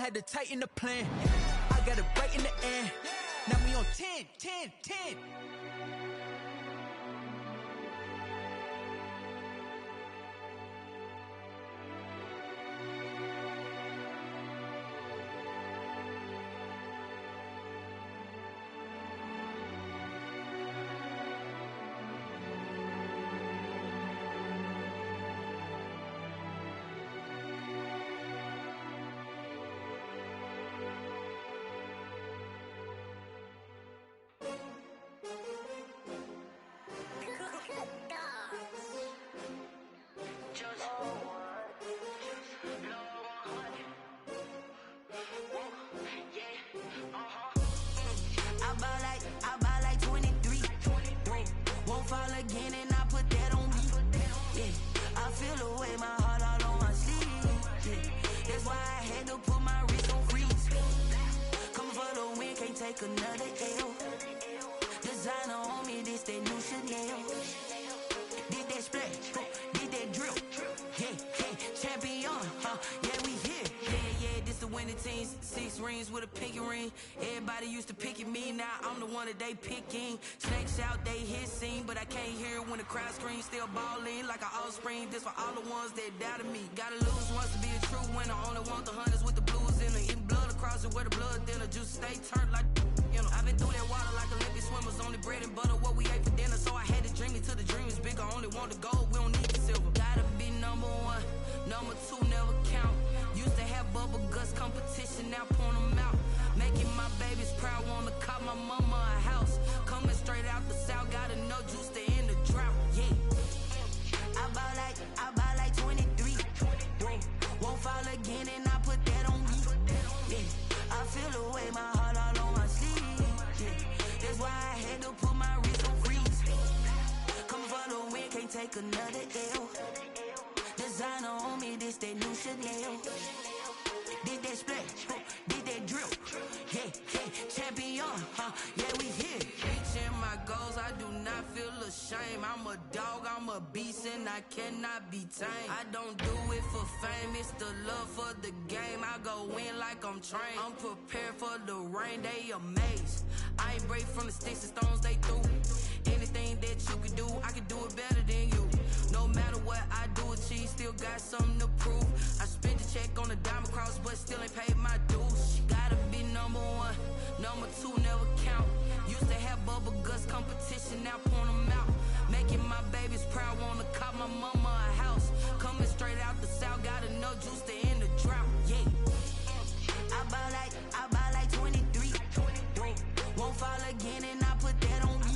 had to tighten the plan. I got it right in the end. Now we on 10, 10, 10. Another L. Designer on me, this that new Chanel. Did that splash, did that drill. Yeah, champion, yeah, we here. Yeah, this the winning teams. 6 rings with a pinky ring. Everybody used to pick at me, now I'm the one that they picking. Snakes out, they hissing, but I can't hear when the crowd screams. Still balling like an offspring. This for all the ones that doubted me. Gotta lose once to be a true winner. Only want the hunters with the blues in it. Eating blood across it where the blood thinner. Juice stay turned like, you know. I've been through that water like Olympic swimmers. Only bread and butter, what we ate for dinner. So I had to dream it till the dream is bigger. Only want the gold, we don't need the silver. Gotta be number 1, number 2 never count. Used to have bubble guts competition, now point them out. Making my babies proud, wanna call my mama a house. Coming straight out the south, gotta know juice to end the drought. Yeah, I buy like 23. Won't fall again and I put that on me. Yeah, I feel the way, my heart all on my sleeve. Yeah, that's why I had to put my wrist on freeze. Coming for the win, can't take another L. Designer on me, this that new Chanel. Did that splash, did that drill. Yeah, champion, yeah, we here. Reaching my goals, I do not feel ashamed. I'm a dog, I'm a beast, and I cannot be tamed. I don't do it for fame, it's the love for the game. I go in like I'm trained. I'm prepared for the rain, they amazed. I ain't break from the sticks and stones they threw. Anything that you can do, I can do it better than you. No matter what I do, achieve, still got something to prove. I spent the check on the diamond cross, but still ain't paid my dues. Gotta be number 1, number 2 never count. Used to have bubble guts competition, now point them out. Making my babies proud, wanna call my mama a house. Coming straight out the south, gotta know juice to end the drought. Yeah, I buy like 23. Won't fall again and I put that on me.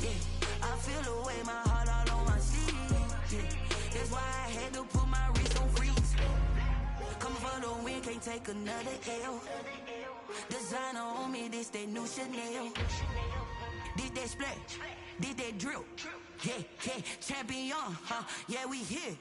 Yeah, I feel the way, my heart all on my sleeve. Yeah, that's why I had to put my wrist on freeze. Coming for the win, can't take another L. Designer on me, this that new Chanel. Did that splash, did that drill. Yeah, champion, yeah, we here.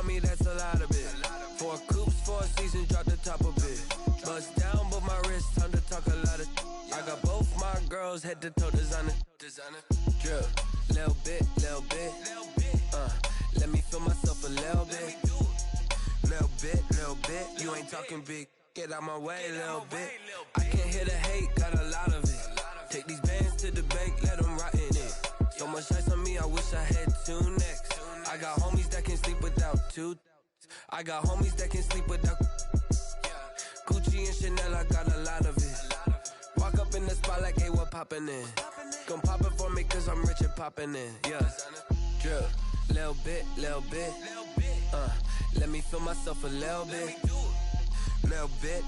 Me, that's a lot of it. 4 coops, 4 seasons, drop the top of it. Bust down, but my wrist, time to talk a lot of. I got both my girls head to toe designer. Drip, little bit. Let me feel myself a little bit. Little bit. You ain't talking big. Get out my way, little bit. I can't hear the hate, got a lot of it. Take these bands to the bank, let them rot in it. So much ice on me, I wish I had 2 necks. I got homies that can sleep without 2. I got homies that can sleep without Gucci and Chanel, I got a lot of it. Walk up in the spot like, hey, what poppin' in? Gon' pop it for me cause I'm rich and poppin' in. Yeah, drip, little bit. Let me feel myself a little bit. Little bit.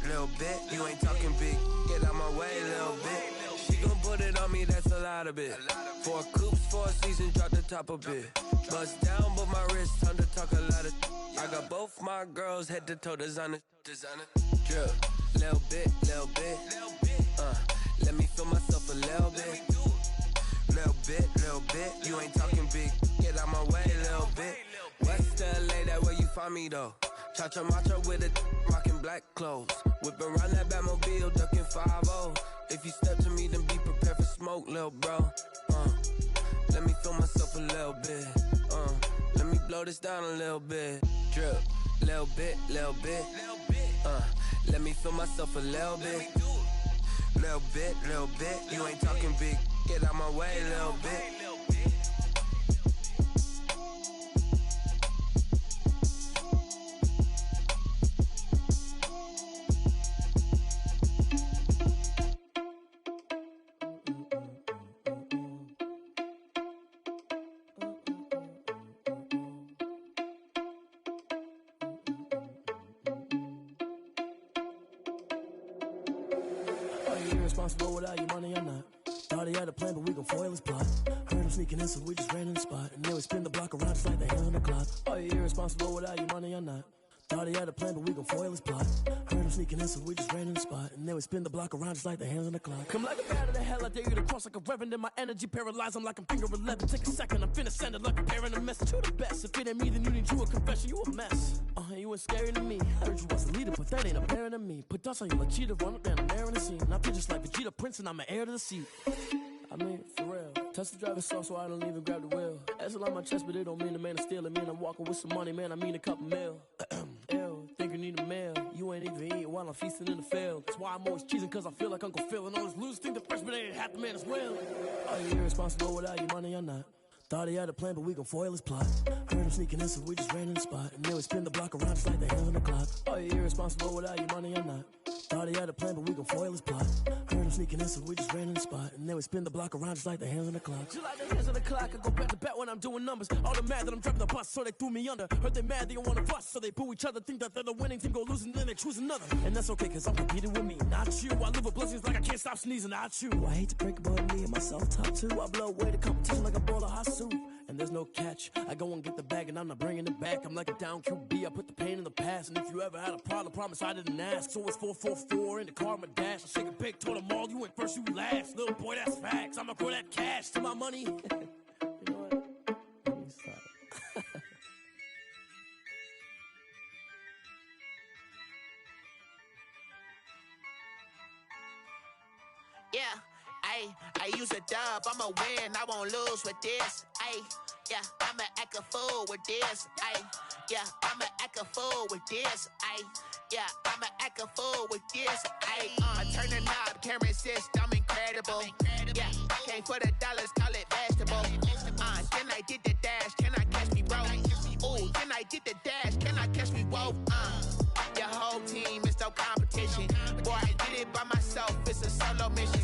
You ain't talking big, get out my way, little bit. She gon' put it on me, that's a lot of it. 4 coops, 4 seasons, drop the top a bit. Bust down, but my wrist, time to talk a lot of. I got both my girls head to toe designer. Drip, little bit. Let me feel myself a little bit. Little bit. You ain't talking big. Get out my way, little bit. West LA, that where you find me though. Cha-cha macha with a rockin' black clothes. Whip around that Batmobile, ducking 5-0. If you step to me, then be prepared for smoke, little bro. Let me feel myself a little bit. Let me blow this down a little bit. Drip, little bit. Let me feel myself a little bit. Little bit. You ain't talking big. Get out my way, little bit. Irresponsible without your money or not. Thought he had a plan, but we gon' foil his plot. Heard him sneaking in, so we just ran in the spot. And then we spin the block around just like the hands on the clock. Are you irresponsible without your money or not? Thought he had a plan, but we gon' foil his plot. Heard him sneaking in, so we just ran in the spot. And then we spin the block around just like the hands on the clock. Come like a bat of the hell, I dare you to cross like a reverend. In my energy paralyzed, I'm like I'm finger 11. Take a second, I'm finna send it like a parent a message. You the best, if it ain't me, then you need you a confession. You a mess, you ain't scary to me. Heard you was a leader, but that ain't apparent to me. Put dust on you like cheetah, run up down the air in the scene. I feel just like Vegeta Prince and I'm an heir to the seat. I mean, for real. Touch the driver's soft so I don't even grab the wheel. Asshole on my chest, but it don't mean the man is stealing. Mean I'm walking with some money, man, I mean a couple mil. Ew, think you need a meal. You ain't even eating while I'm feasting in the field. That's why I'm always cheesing, cause I feel like Uncle Phil. And all this losers think the freshman ain't half the man as well. Are you irresponsible without your money or not? Thought he had a plan, but we gon' foil his plot. Heard him sneaking in, so we just ran in the spot. And then we spin the block around just like the hands on the clock. Are you irresponsible without your money or not? Thought he had a plan, but we gon' foil his plot. Heard him sneaking in, so we just ran in the spot. And then we spin the block around just like the hands on the clock. Just like the hands on the clock, I go back to back when I'm doing numbers. All the mad that I'm driving the bus, so they threw me under. Heard they mad, they don't wanna bust, so they boo each other. Think that they're the winning team, go losing, then they choose another. And that's okay, cause I'm competing with me, not you. I live with blessings like I can't stop sneezing, not you. I hate to break it, but me and myself top 2. I blow away the competition like a bowl of hot soup. And there's no catch. I go and get the bag and I'm not bringing it back. I'm like a down QB, I put the pain in the past. And if you ever had a problem, promise I didn't ask. So it's 444 in the car, my dash. I shake a big, told them all, you went first, you last. Little boy, that's facts. I'ma throw that cash to my money. You know what? Let me stop. Yeah, I use a dub, I'ma win, I won't lose with this. Yeah, I'ma act a fool with this. Yeah, I'ma act a fool with this. Yeah, I'ma act a fool with this. I turn the knob, camera assist, I'm incredible. Yeah, came for the dollars, call it vegetable. Then I did the dash, can I catch me, bro? Ooh, then I did the dash, can I catch me, whoa? Your whole team is no competition. Boy, I did it by myself, it's a solo mission.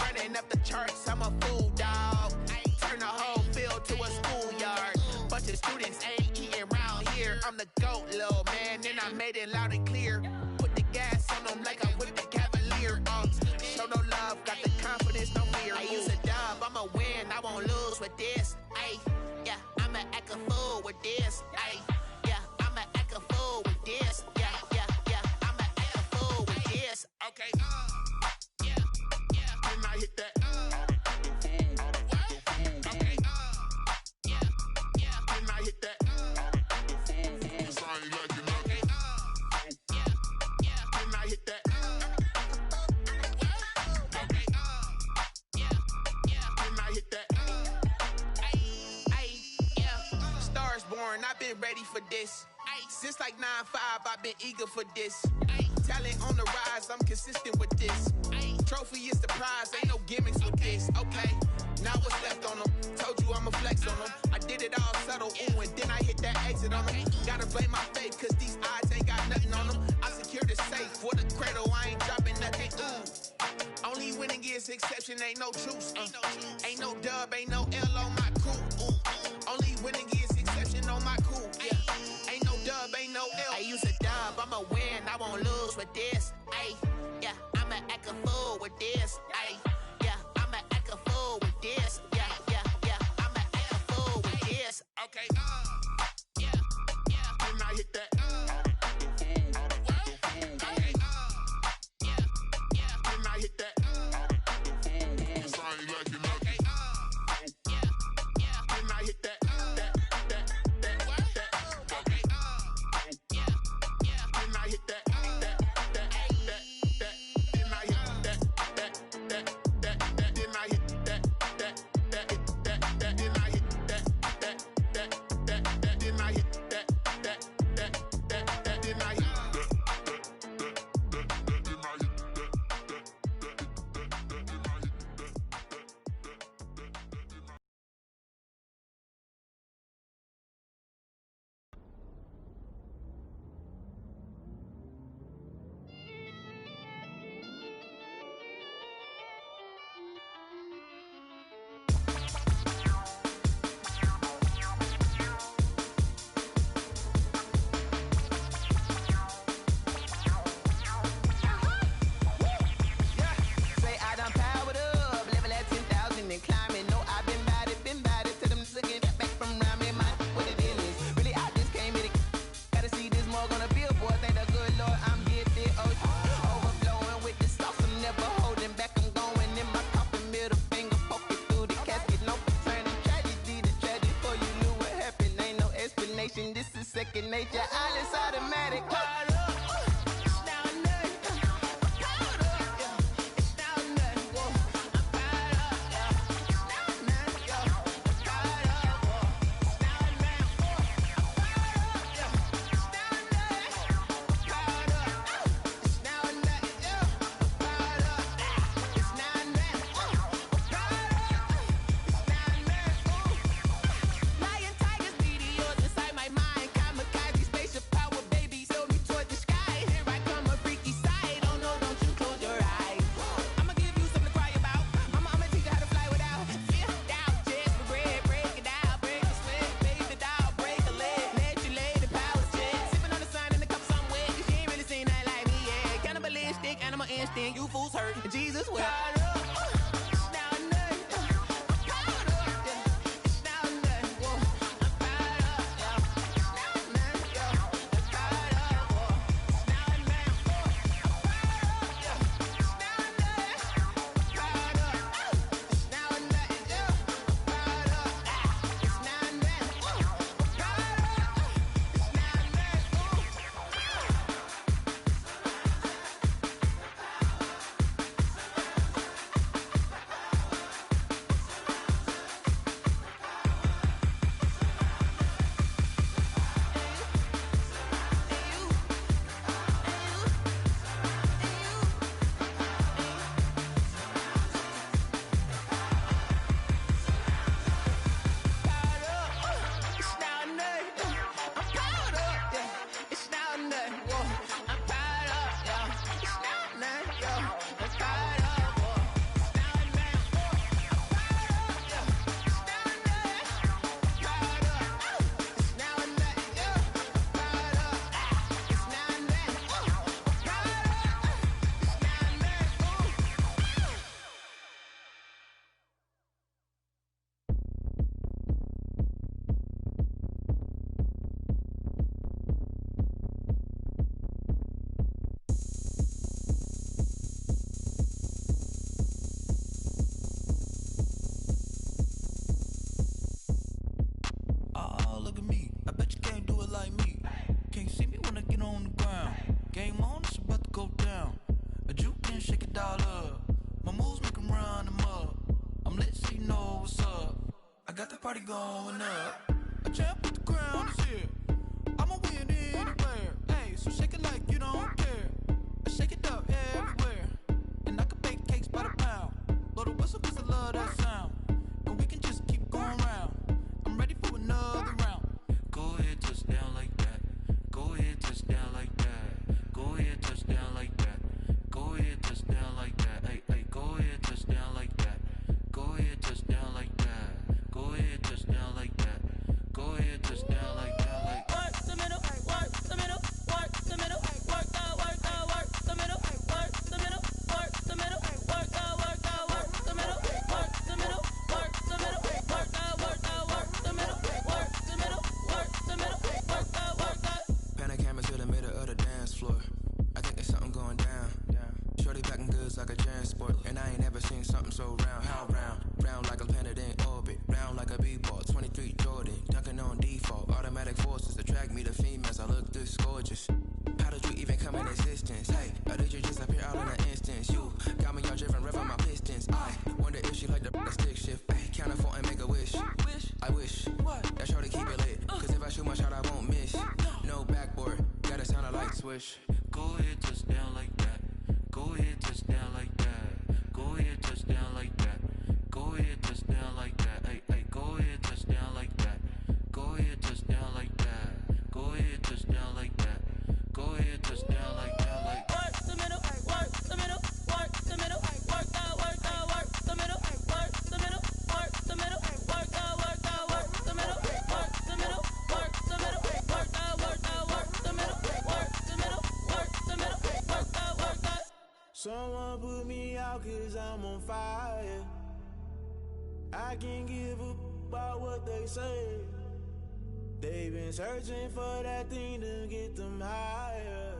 Running up the charts, I'm a fool, dog. Turn the whole field to a schoolyard. Bunch of students ain't eating round here. I'm the GOAT, little man, and I made it loud and clear. Put the gas on them like I whipped the Cavalier. Show no love, got the confidence, no fear. I use a dub, I'ma win, I won't lose with this. Yeah, I'ma act a fool with this. Yeah, I'ma act a fool with this. Yeah, I'ma act a fool with this. Okay, yeah, can I hit that? Okay, yeah, can I hit that? Cause I ain't like it. Okay, yeah, can I hit that? Okay, yeah, can I hit that? Yeah, Stars born, I've been ready for this. Since like 9-5, I've been eager for this. Talent on the rise, I'm consistent with this. Trophy is the prize, ain't no gimmicks with this. Okay, now what's left on them? Told you I'ma flex on them. I did it all subtle, ooh, and then I hit that exit on them. Gotta blame my faith, cause these odds ain't got nothing on them. I secure the safe for the cradle, I ain't dropping nothing, ooh. Only winning is exception, ain't no truce. Ain't no dub, ain't no L on my crew. Only winning is exception on my crew. Yeah, ain't no dub, ain't no L. I use a dub, I'ma win, I won't lose with this. Yeah, I'ma act a fool with this. Okay, yeah, yeah. Then I hit that. Okay, yeah, yeah. Then I hit that. Cause I ain't liking nothing. Okay, yeah, yeah. Then I hit that. Okay, yeah, yeah. Then I hit that. This is second nature, all is automatic. You fools hurt. Jesus wept. Party going up. A champ with the crown is here. I'ma win anywhere. Hey, so shake it like you don't care. I shake it up everywhere. And I can bake cakes by the pound. Blow the whistle cause I love that sound. And we can just keep going round. I'm ready for another round. Go ahead, touch down like that. Go ahead, touch down like that. Go ahead, touch down like that. Go ahead, touch down like that. Hey, hey, go ahead, touch down like that. Go ahead, touch down like that. Go ahead, touch down like that. Go ahead, touch down like that. Like work the middle, work the middle, work the middle, work the middle, work the middle, work the middle, work the middle, work the middle, work the middle, work me the females, I look this gorgeous. How did you even come in existence? Hey, or did you just appear all in an instance? You got me all driven, revving my pistons. I wonder if she like the stick shift. Hey, count it 4 and make a wish. I wish that shorty keep it lit. Cause if I shoot my shot, I won't miss. No backboard, gotta sound a light switch. Go ahead, touch down like that. Go ahead, touch down like that. Go ahead, touch down like that. Go ahead, touch down like that. Hey, hey, go ahead, touch down like that. Go ahead, touch down like that. Go ahead, touch down like that. Go ahead, touch down like that. Like work the middle, work the middle, work the middle, work the middle, work the middle, work the middle, work the middle, work the middle, work the middle, work the middle, work the middle, work the middle, work the. Someone put me out 'cause I'm on fire. I can't give up about what they say. They've been searching for that thing to get them higher.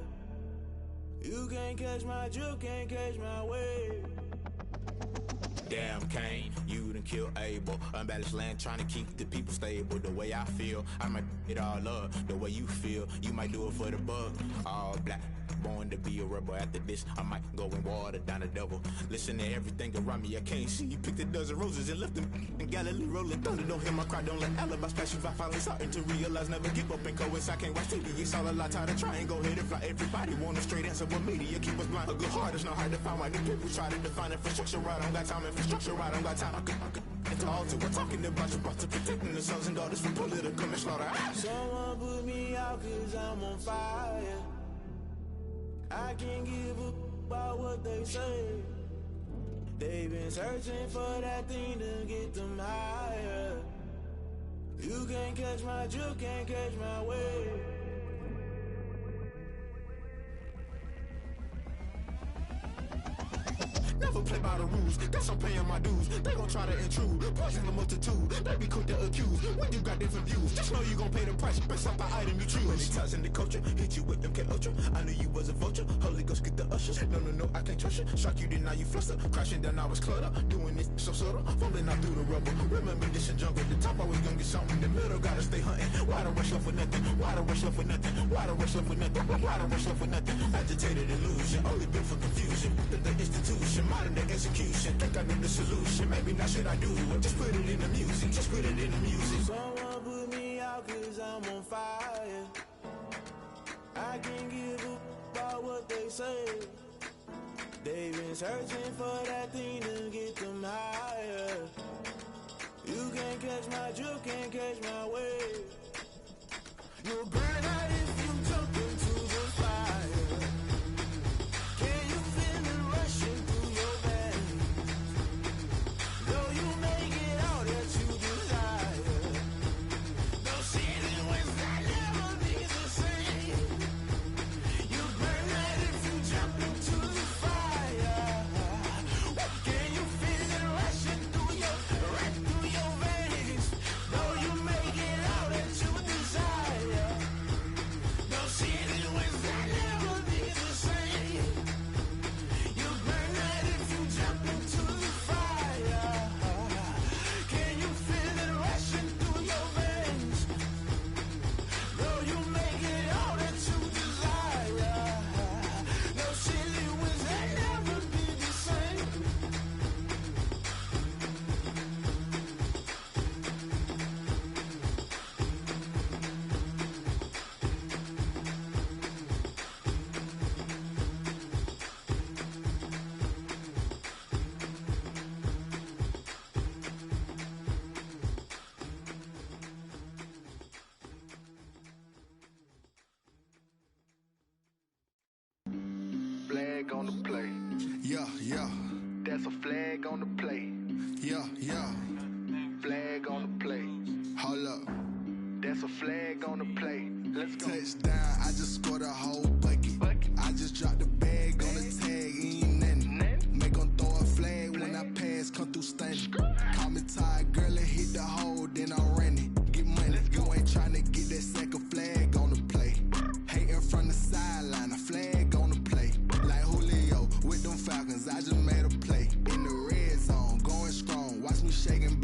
You can't catch my drift, can't catch my wave. Damn Kane, you done killed Abel. Unbalanced land trying to keep the people stable. The way I feel, I might it all up. The way you feel, you might do it for the bug. All black, born to be a rebel. After this, I might go and water down the devil. Listen to everything around me, I can't see. You picked a dozen roses and left them in Galilee rolling thunder. Don't hear my cry, don't let alibis pass you. I finally starting to realize, never give up and coincide. Can't watch TV, it's all a lot. Tired of trying, go ahead and fly. Everybody want a straight answer, but media keep us blind. A good heart is not hard to find. Why the people try to define infrastructure right? I don't got time, infrastructure right? I don't got time. I could it's all to we're talking about you, about to protecting the sons and daughters from political manslaughter. Someone put me out 'cause I'm on fire. I can't give up about what they say. They've been searching for that thing to get them higher. You can't catch my drift, can't catch my wave. Never play by the rules, guess I'm paying my dues. They gon' try to intrude, poison the multitude. They be quick to accuse, when you got different views. Just know you gon' pay the price, based off the item you choose. Many ties in the culture, hit you with MK Ultra. I knew you was a vulture, Holy Ghost get the ushers. No, I can't trust you. Shock you, then now you fluster. Crashing down, I was clutter. Doing this so subtle, fumbling out through the rubble. Remember this and jungle, the top always gonna get something. In the middle, gotta stay hunting. Why the rush left with nothing? Why the rush left with nothing? Why the rush left with nothing? Why the rush left with nothing? Agitated illusion, only built for confusion. The institution, modern day execution. Think I know the solution, maybe not should I do it. Just put it in the music, just put it in the music. Someone put me out 'cause I'm on fire. I can't give up about what they say. They've been searching for that thing to get them higher. You can't catch my drift, can't catch my wave. You'll burn out if you jump into the fire. Can you feel it rushing through your veins? Though you make it all that you desire. No ceiling wins that never be the same. You burn out if you jump into the fire. Can you feel it rushing through your veins? Though you make it all that you desire. No ceiling wins that never be the same. You burn out if you jump into the fire. Can you feel it rushing through your veins? Though you make it all that you desire. No ceiling wins that never be the same. Flag on the play. Yeah. That's a flag on the play. Yeah. Flag on the play. Hold up. That's a flag on the play. Let's go. Touchdown, I just scored a whole bucket. I just dropped the bag on the tag, ain't nothing. Make 'em throw a flag when I pass, come through stunning. Call me tired, girl, and hit the hole, then I'm running. Get money, you ain't tryna get that second flag on the play. Hating from the sideline, a flag on the play. Like Julio with them Falcons, I just made a play. In the red zone, going strong, watch me shaking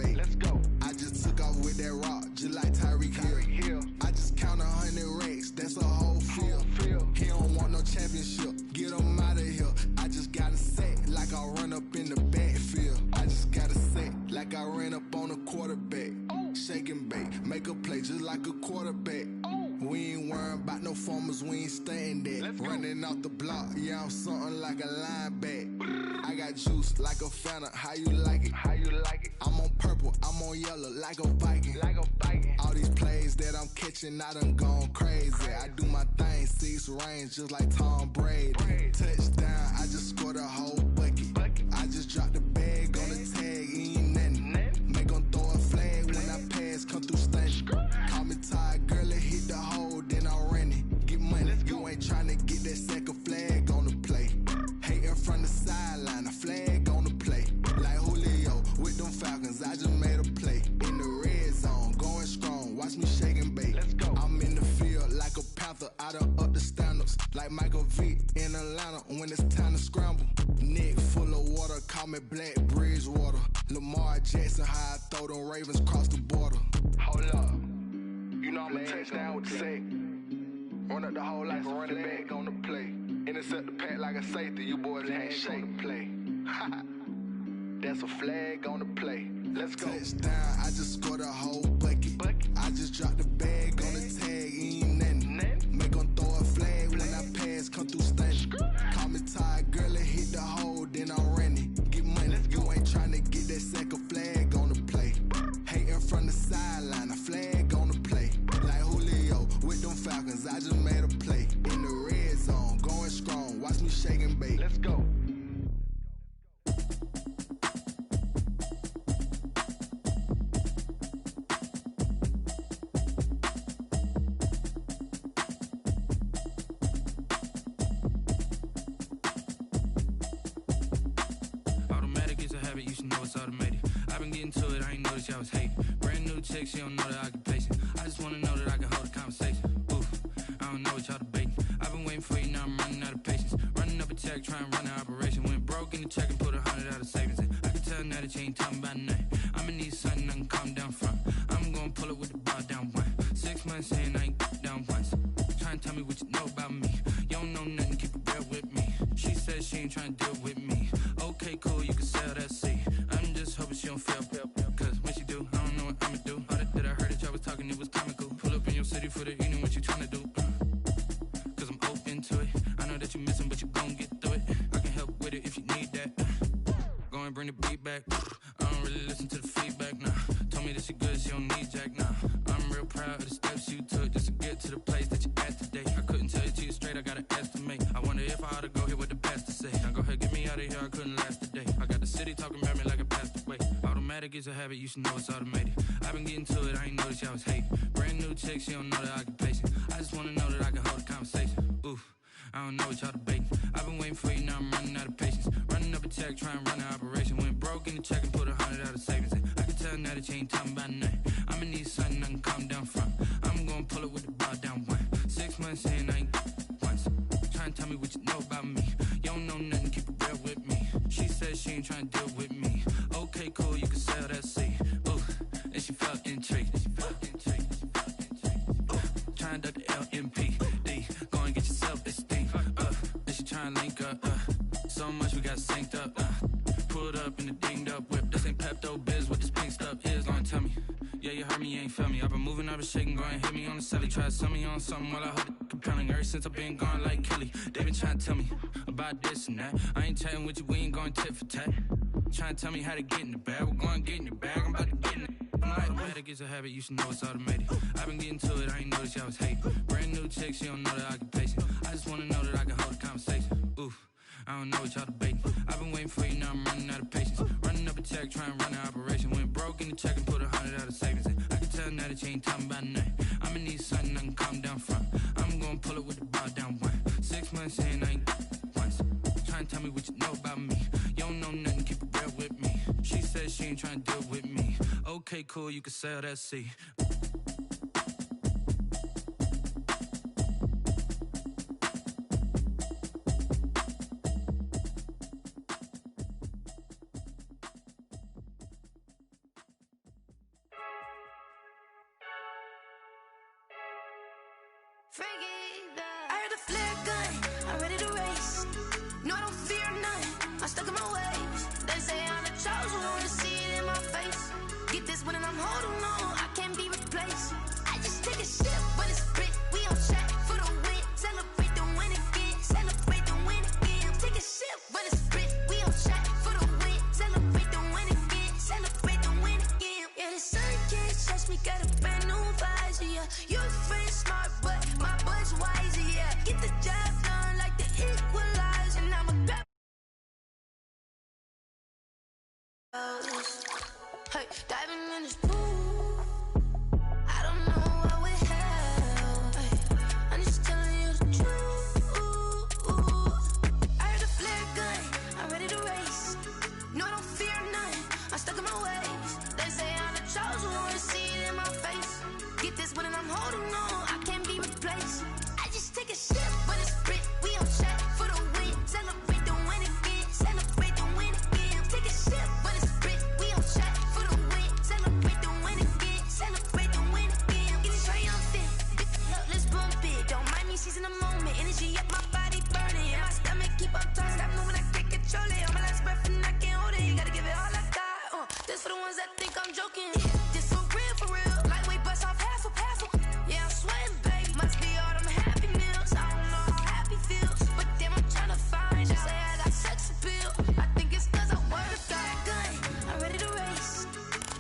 like I ran up on a quarterback. Shake and bake, make a play just like a quarterback. We ain't worrying about no formers, we ain't staying there. Running off the block, yeah, I'm something like a linebacker. I got juice like a Fanta, how you like it? How you like it? I'm on purple, I'm on yellow like a Viking. Like a Viking. All these plays that I'm catching, I done gone crazy. I do my thing, 6 range just like Tom Brady. Touchdown, I just scored a whole bucket. I just dropped the bag on the tag, ain't nothing. Make 'em throw a flag when I pass, come through stunning. Call me tired, girl, it hit the hole, then I ran it. Get money, you ain't tryna get that second flag on the play. Hating from the sideline, a flag on the play. Like Julio with them Falcons, I just made a play. In the red zone, going strong, watch me shake and bake. I'm in the field like a panther, I done up the standards. Like Michael Vick in Atlanta when it's time to scramble. Neck full of water, call me Black Bridgewater. Lamar Jackson, how I throw them Ravens cross the border. Hold up, you know I'm a touchdown with the sack. Run up the whole life, run it back on the play. Intercept the pack like a safety, you boys ain't shake play. That's a flag on the play. Let's go. Touchdown, I just scored a whole bucket. I just dropped the bag on the tag, ain't nothing. Make 'em throw a flag when I pass, come through stunning. Call me tired, girl, it hit the hole, then I ran it. Get money, you ain't tryna get that second flag on the play. Hating from the sideline, a flag on the play. Like Julio with them Falcons, I just made a play. In the red zone, going strong, watch me shake and bake. Let's go. I was hating. Brand new chick, she don't know the occupation. I just wanna know that I can hold a conversation. Oof, I don't know what y'all debating. I've been waiting for you, now I'm running out of patience. Running up a check, trying to run an operation. Went broke in the check and put 100 out of savings in. I can tell now that you ain't talking about nothing. I'ma need something I can calm down from. I'm gonna pull it with the bar down one. 6 months in, I ain't down once. Trying to tell me what you know about me. You don't know nothing, keep it real with me. She said she ain't trying to deal with me. Okay, cool, you can sell that seat. I'm just hoping she don't fail. Cause when she do, I don't know what I'ma do. All that I heard that y'all was talking, it was comical. Pull up in your city for the evening, what you tryna do? Cause I'm open to it. I know that you missing, but you gon' get through it. I can help with it if you need that. Go and bring the beat back. I don't really listen to the feedback, nah. Told me that she good, she don't need jack, nah. I'm real proud of the steps you took just to get to the place that you at today. I couldn't tell you to you straight, I gotta estimate. I wonder if I ought to go here with the pastor say. Now go ahead, get me out of here, I couldn't last a day. I got the city talking about me like a passed away. Automatic is a habit, you should know it's automated. I've been getting to it, I ain't noticed y'all was hating. Brand new chick, she don't know the occupation. I just wanna know that I can hold a conversation. Oof, I don't know what y'all debating. I've been waiting for you, now I'm running out of patience. Running up a check, trying to run an operation. Went broke in the check and put 100 out of savings in. I can tell now that you ain't talking about nothing. I'ma need something I can calm down from. I'm gonna pull it with the bar down one. 6 months in, I ain't once. Trying to tell me what you know about me. You don't know nothing, keep it real with me. She said she ain't trying to deal with me. Okay, cool, you can sell that seat. Ooh, and she felt intrigued. Trying to duck the LMPD. Go and get your self-esteem. And she trying to link up. So much we got synced up. Pulled up in the dinged up whip. This ain't Pepto-Biz, what this pink stuff is. Gonna tell me. Yeah, you heard me, you ain't felt me. I've been moving, I've been shaking, go and hit me on the celly. Try to sell me on something while I hold it compelling. Ever since I've been gone like Kelly, they been trying to tell me about this and that. I ain't chatting with you, we ain't going tit for tat. Trying to tell me how to get in the bag, we're going to get in your bag, I'm about to get in it. I'm like, automatic is a habit, you should know it's automated. I've been getting to it, I ain't noticed y'all was hating. Brand new chick, she don't know the occupation. I just wanna know that I can hold a conversation. Oof, I don't know what y'all debating. I've been waiting for you, now I'm running out of patience. Running up a check, trying to run an operation. Went broke in the check and put 100 out of savings in. I can tell now that you ain't talking about nothing. I'ma need something I can calm down from. I'm gonna pull it with the bar down one. 6 months in, I ain't once. Trying to tell me what you know about me. You don't know nothing, keep it real with me. She said she ain't trying to deal with me. Okay, cool, you can sell that seat. I heard the flare gun, I'm ready to race. No, I don't fear none, I'm stuck in my ways. They say I'm the chosen one, see it in my face. got a brand new visor, yeah. Your friend smart, but my bud's wiser, yeah. Get the job done like the equalizer, and I'm a grab. Hey, diving in this pool, I don't know what we have. Hey, I'm just telling you the truth. I heard a flare gun, I'm ready to race. No, I don't fear none, I'm stuck in my ways. They say I'm the chosen one, see it in my face. Get this one and I'm holding on, I can't be replaced. I just take a sip, but it's spit, we on track for the win. Celebrate the win again, celebrate the win again. Take a sip, but it's spit, we on track for the win. Celebrate the win again, celebrate the win again. Get it triumphant, let's bump it. Don't mind me seizing the moment, energy up my body burning. And my stomach keep on turning, stop moving, I can't control it. On my last breath and I can't hold it, you gotta give it all I got. This for the ones that think I'm joking. This for real, lightweight bust off half a. Yeah, I'm sweating, baby, must be all them happy meals. I don't know how happy feels, but damn, I'm trying to find out. Say I got sex appeal, I think it's cause I work. Got a gun, I'm ready to race.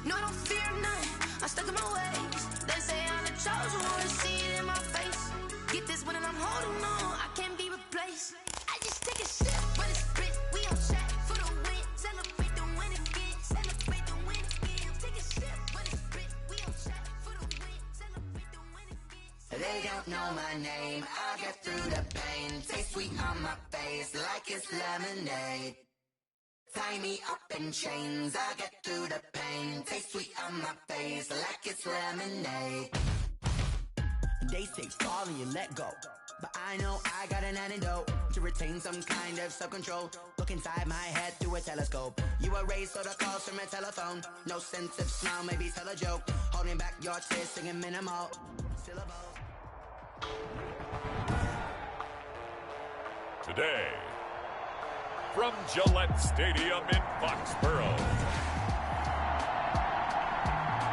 No, I don't fear none, I'm stuck in my ways. They say I'm the chosen one, see it in my face. Get this one and I'm holding on, I can't be replaced. I just take a sip, but it's spit, we on track for the win. Celebrate the win again, celebrate the win again. Take a sip, but it's spit, we on track for the win. Celebrate the win again. They don't know my name, I get through the pain. Taste sweet on my face like it's lemonade. Tie me up in chains, I get through the pain. Taste sweet on my face like it's lemonade. They say fall and you let go, but I know I got an antidote to retain some kind of self-control. Look inside my head through a telescope. You erase all the calls from a telephone. No sense of smile, maybe tell a joke. Holding back your tears, singing minimal syllables. Today, from Gillette Stadium in Foxborough,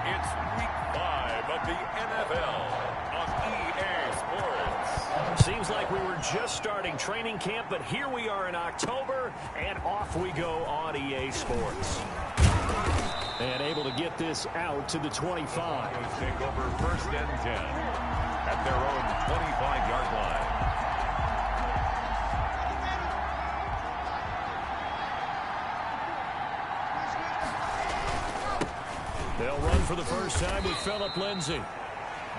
it's Week 5 of the NFL on EA Sports. Seems like we were just starting training camp, but here we are in October, and off we go on EA Sports. And able to get this out to the 25. Take over 1st and 10 at their own 25-yard line. They'll run for the first time with Phillip Lindsay.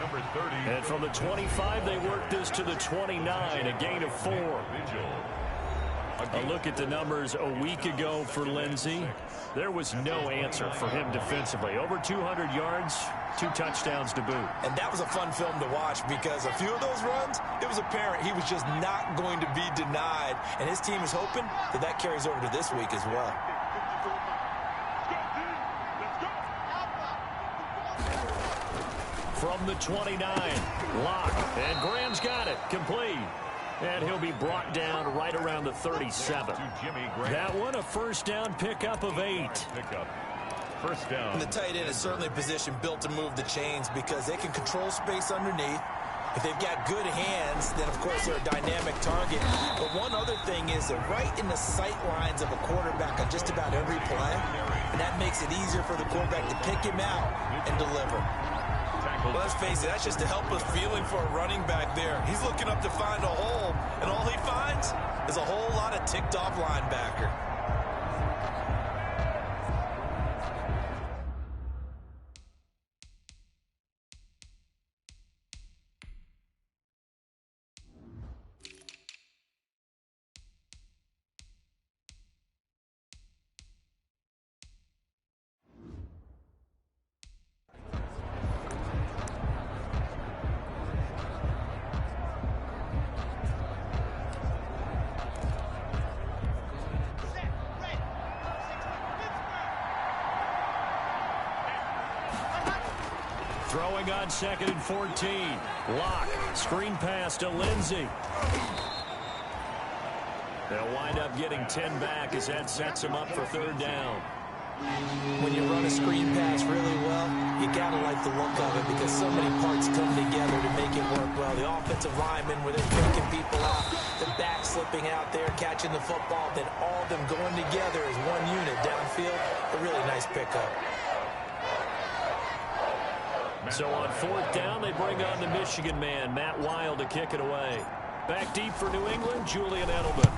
Number 30. And from the 25, they work this to the 29, a gain of 4. A look at the numbers a week ago for Lindsay. There was no answer for him defensively. Over 200 yards, 2 touchdowns to boot. And that was a fun film to watch because a few of those runs, it was apparent he was just not going to be denied. And his team is hoping that that carries over to this week as well. From the 29, Locke, and Graham's got it, complete. And he'll be brought down right around the 37. That one, a first down pickup of 8. First down. And the tight end is certainly a position built to move the chains because they can control space underneath. If they've got good hands, then, of course, they're a dynamic target. But one other thing is they're right in the sight lines of a quarterback on just about every play. And that makes it easier for the quarterback to pick him out and deliver. Well, let's face it, that's just a helpless feeling for a running back there. He's looking up to find a hole, and all he finds is a whole lot of ticked-off linebacker. Throwing on 2nd and 14. Locke, screen pass to Lindsay. They'll wind up getting 10 back as that sets them up for 3rd down. When you run a screen pass really well, you got to like the look of it because so many parts come together to make it work well. The offensive linemen, where they're picking people out, the back slipping out there, catching the football, then all of them going together as one unit downfield. A really nice pickup. So on 4th down, they bring on the Michigan man, Matt Wild, to kick it away. Back deep for New England, Julian Edelman.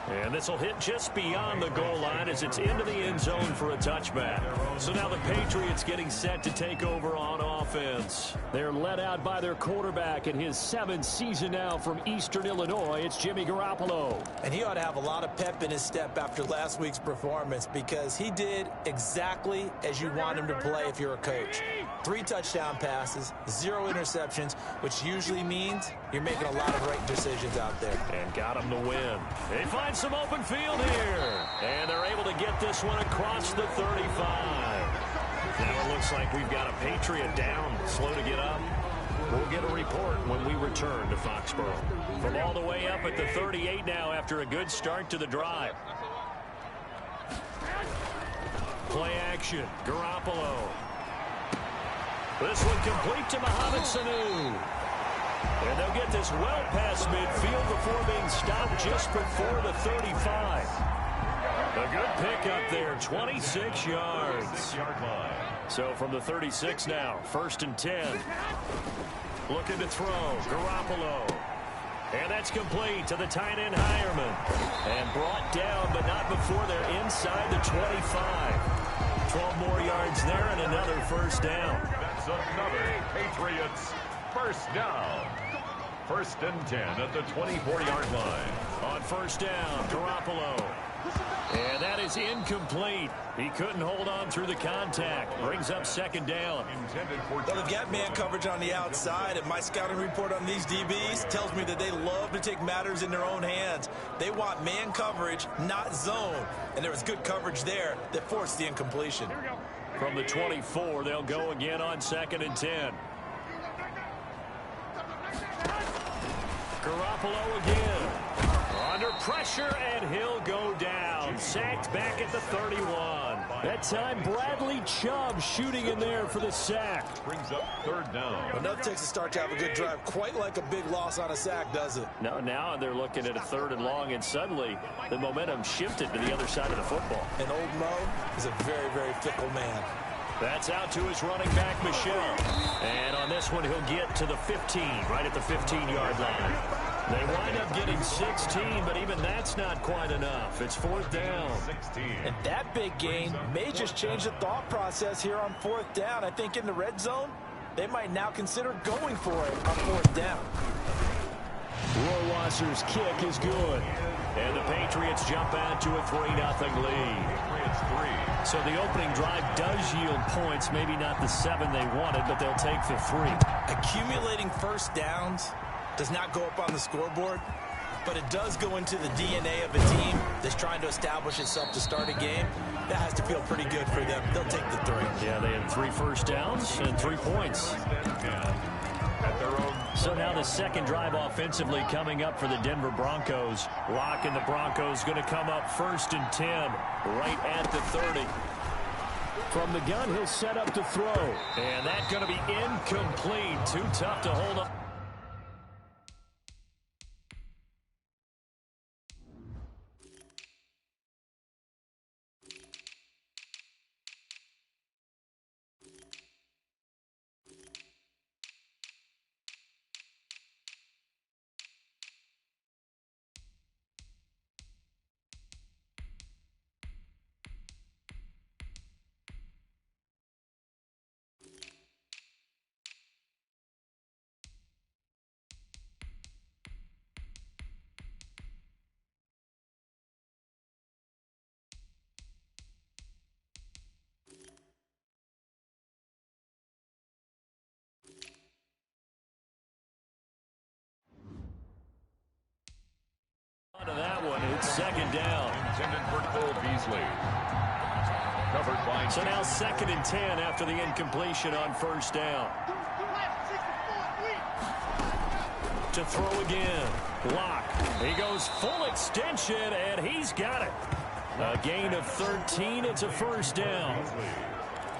And this will hit just beyond the goal line as it's into the end zone for a touchback. So now the Patriots getting set to take over on offense. They're led out by their quarterback in his 7th season now from Eastern Illinois. It's Jimmy Garoppolo. And he ought to have a lot of pep in his step after last week's performance because he did exactly as you want him to play if you're a coach. 3 touchdown passes, 0 interceptions, which usually means you're making a lot of right decisions out there. And got him to win. They find some open field here. And they're able to get this one across the 35. Now it looks like we've got a Patriot down, slow to get up. We'll get a report when we return to Foxborough. From all the way up at the 38 now after a good start to the drive. Play action, Garoppolo. This one complete to Mohamed Sanu. And they'll get this well past midfield before being stopped just before the 35. A good pickup there, 26 yards. So from the 36 now, 1st and 10. Looking to throw, Garoppolo. And that's complete to the tight end Hireman. And brought down, but not before they're inside the 25. 12 more yards there and another 1st down. That's another Patriots first down. 1st and 10 at the 24-yard line. On 1st down, Garoppolo. And that is incomplete. He couldn't hold on through the contact. Brings up 2nd down. Well, they've got man coverage on the outside, and my scouting report on these DBs tells me that they love to take matters in their own hands. They want man coverage, not zone. And there was good coverage there that forced the incompletion. From the 24, they'll go again on 2nd and 10. Garoppolo again. Under pressure, and he'll go down. Sacked back at the 31. That time, Bradley Chubb shooting in there for the sack. Brings up 3rd down. Well, nothing takes a start to have a good drive quite like a big loss on a sack, does it? No, now they're looking at a 3rd and long, and suddenly the momentum shifted to the other side of the football. And old Mo is a very, very fickle man. That's out to his running back, Michel. And on this one, he'll get to the 15, right at the 15-yard line. They wind up getting 16, but even that's not quite enough. It's 4th down. 16. And that big gain may just change the thought process here on 4th down. I think in the red zone, they might now consider going for it on 4th down. Rohrwasser's kick is good. And the Patriots jump out to a 3-0 lead. So the opening drive does yield points, maybe not the 7 they wanted, but they'll take the 3. Accumulating 1st downs does not go up on the scoreboard, but it does go into the DNA of a team that's trying to establish itself to start a game. That has to feel pretty good for them. They'll take the 3. Yeah, they had 3 first downs and 3 points. So now the 2nd drive offensively coming up for the Denver Broncos. Locke and the Broncos going to come up 1st and 10, right at the 30. From the gun, he'll set up to throw. And that's going to be incomplete. Too tough to hold up. To that one, it's 2nd down. Intended for Cole Beasley. Covered by. So now 2nd and 10 after the incompletion on 1st down. To throw again. Locke. He goes full extension, and he's got it. A gain of 13. It's a 1st down.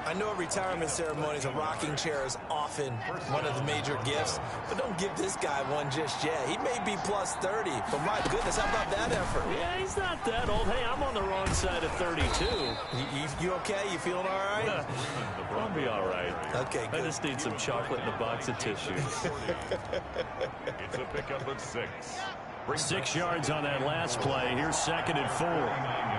I know at retirement ceremonies, a rocking chair is often one of the major gifts, but don't give this guy one just yet. He may be plus 30, but my goodness, how about that effort? Yeah, he's not that old. Hey, I'm on the wrong side of 32. You okay? You feeling all right? I'll be all right. Okay, good. I just need some chocolate and a box of tissues. It's a pickup of 6. 6 yards on that last play. Here's 2nd and 4.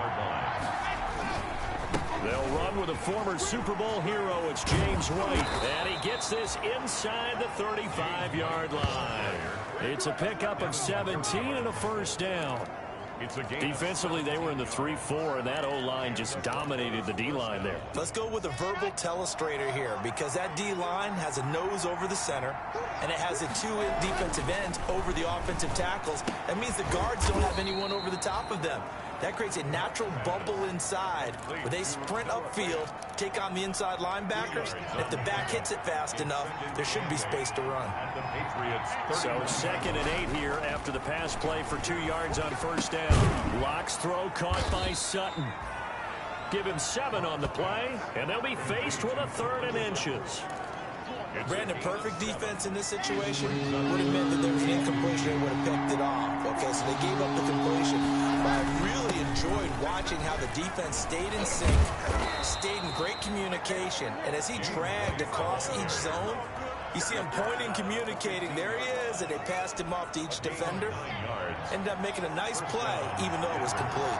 They'll run with a former Super Bowl hero. It's James White. And he gets this inside the 35-yard line. It's a pickup of 17 and a first down. Defensively, they were in the 3-4, and that O-line just dominated the D-line there. Let's go with a verbal telestrator here, because that D-line has a nose over the center, and it has a 2 defensive ends over the offensive tackles. That means the guards don't have anyone over the top of them. That creates a natural bubble inside where they sprint upfield, take on the inside linebackers. If the back hits it fast enough, there should be space to run. So 2nd and 8 here after the pass play for 2 yards on first down. Locke's throw caught by Sutton. Give him 7 on the play, and they'll be faced with a 3rd and inches. Brandon, perfect defense in this situation would have meant that there was an incompletion. They would have picked it off. Okay, so they gave up the completion. But I really enjoyed watching how the defense stayed in sync, stayed in great communication, and as he dragged across each zone, you see him pointing, communicating. There he is, and they passed him off to each defender. Ended up making a nice play, even though it was complete.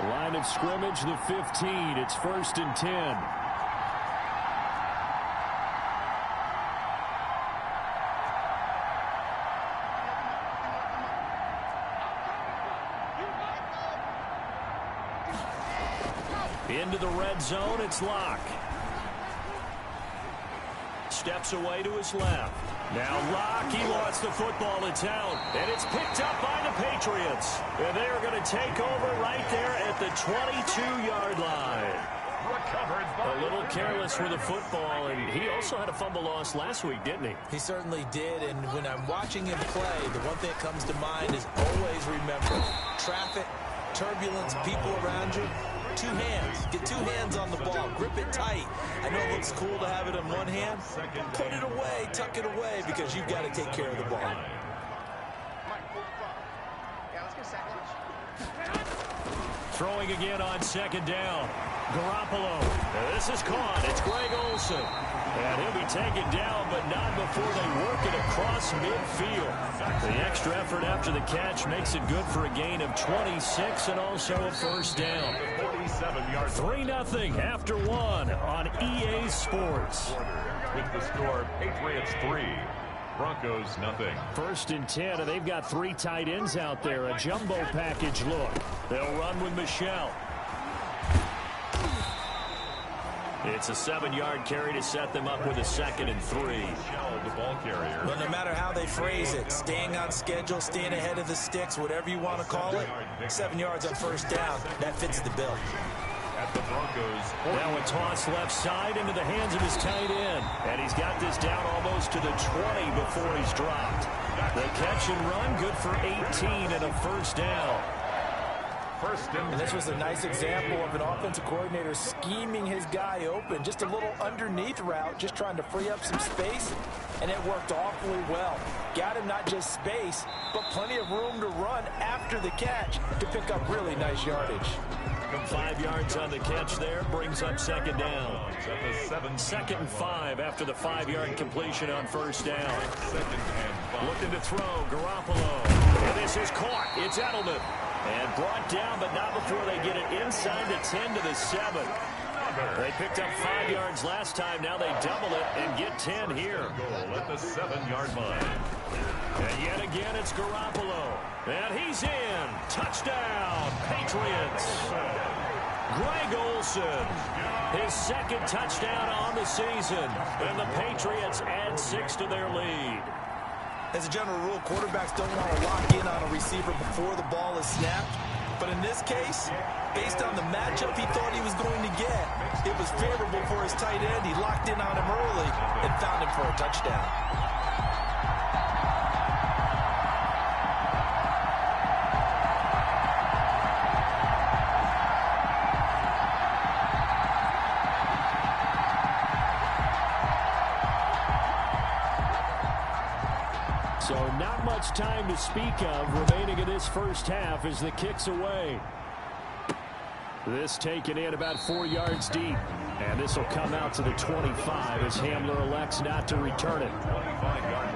Line of scrimmage, the 15. It's 1st and 10. Into the red zone, it's Locke. Steps away to his left. Now Locke, he wants the football to town, and it's picked up by the Patriots. And they are going to take over right there at the 22-yard line. A little careless with the football, and he also had a fumble loss last week, didn't he? He certainly did, and when I'm watching him play, the one thing that comes to mind is always remember, traffic, turbulence, people around you. 2 hands. Get 2 hands on the ball. Grip it tight. I know it looks cool to have it in one hand. Put it away. Tuck it away because you've got to take care of the ball. Throwing again on 2nd down. Garoppolo. This is caught. It's Greg Olsen. And he'll be taken down, but not before they work it across midfield. The extra effort after the catch makes it good for a gain of 26 and also a first down. 3-0 after 1 on EA Sports. With the score, Patriots 3. Broncos nothing. 1st and 10, and they've got 3 tight ends out there. A jumbo package look. They'll run with Michelle. It's a 7-yard carry to set them up with a 2nd and 3. The ball carrier. But no matter how they phrase it, staying on schedule, staying ahead of the sticks, whatever you want to call it, 7 yards on first down, that fits the bill. At the Broncos. Now a toss left side into the hands of his tight end. And he's got this down almost to the 20 before he's dropped. The catch and run, good for 18 and a first down. And this was a nice example of an offensive coordinator scheming his guy open. Just a little underneath route, just trying to free up some space, and it worked awfully well. Got him not just space, but plenty of room to run after the catch to pick up really nice yardage. 5 yards on the catch there, brings up 2nd down. 2nd and 5 after the 5-yard completion on first down. Looking to throw, Garoppolo. And this is caught. It's Edelman. And brought down, but not before they get it inside the 10 to the 7. They picked up 5 yards last time. Now they double it and get 10 here. Goal at the 7-yard line. And yet again, it's Garoppolo. And he's in. Touchdown, Patriots. Greg Olsen, his 2nd touchdown on the season. And the Patriots add 6 to their lead. As a general rule, quarterbacks don't want to lock in on a receiver before the ball is snapped. But in this case, based on the matchup he thought he was going to get, it was favorable for his tight end. He locked in on him early and found him for a touchdown. So not much time to speak of remaining in this first half as the kick's away. This taken in about 4 yards deep. And this will come out to the 25 as Hamler elects not to return it.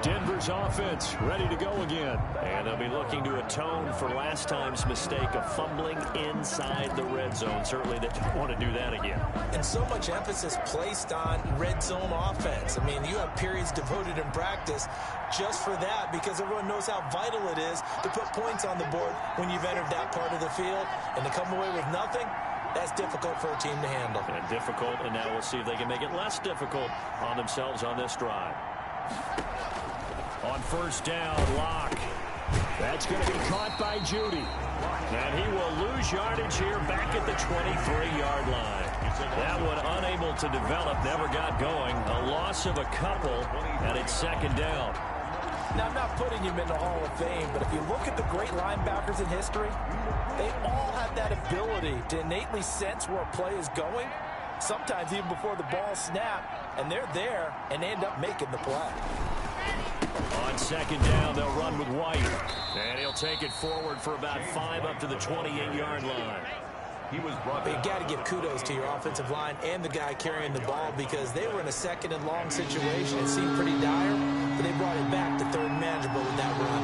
Denver's offense ready to go again. And they'll be looking to atone for last time's mistake of fumbling inside the red zone. Certainly they don't want to do that again. And so much emphasis placed on red zone offense. I mean, you have periods devoted in practice just for that because everyone knows how vital it is to put points on the board when you've entered that part of the field. And to come away with nothing, that's difficult for a team to handle. And difficult, and now we'll see if they can make it less difficult on themselves on this drive. On first down, Locke. That's going to be caught by Judy. And he will lose yardage here back at the 23-yard line. That one unable to develop, never got going. A loss of a couple, and it's second down. Now, I'm not putting him in the Hall of Fame, but if you look at the great linebackers in history, they all have that ability to innately sense where a play is going, sometimes even before the ball snaps, and they're there and end up making the play. On second down, they'll run with White, and he'll take it forward for about 5 up to the 28-yard line. But you got to give kudos to your offensive line and the guy carrying the ball because they were in a second and long situation. It seemed pretty dire, but they brought it back to third and manageable with that run.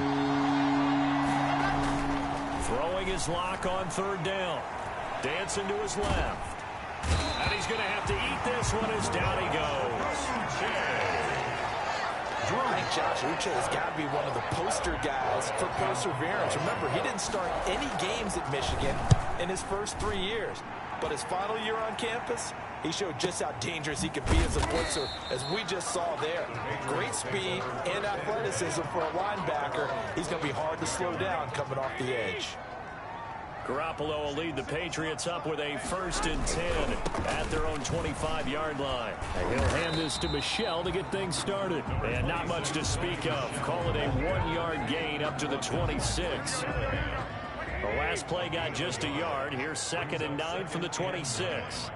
Throwing his Lock on third down. Dancing to his left. And he's going to have to eat this one as down he goes. I think Josh Uche has got to be one of the poster guys for perseverance. Remember, he didn't start any games at Michigan in his first 3 years. But his final year on campus, he showed just how dangerous he could be as a blitzer, as we just saw there. Great speed and athleticism for a linebacker. He's going to be hard to slow down coming off the edge. Garoppolo will lead the Patriots up with a 1st and 10 at their own 25-yard line. And he'll hand this to Michel to get things started. And not much to speak of. Call it a 1-yard gain up to the 26. The last play got just a yard. Here's 2nd and 9 from the 26.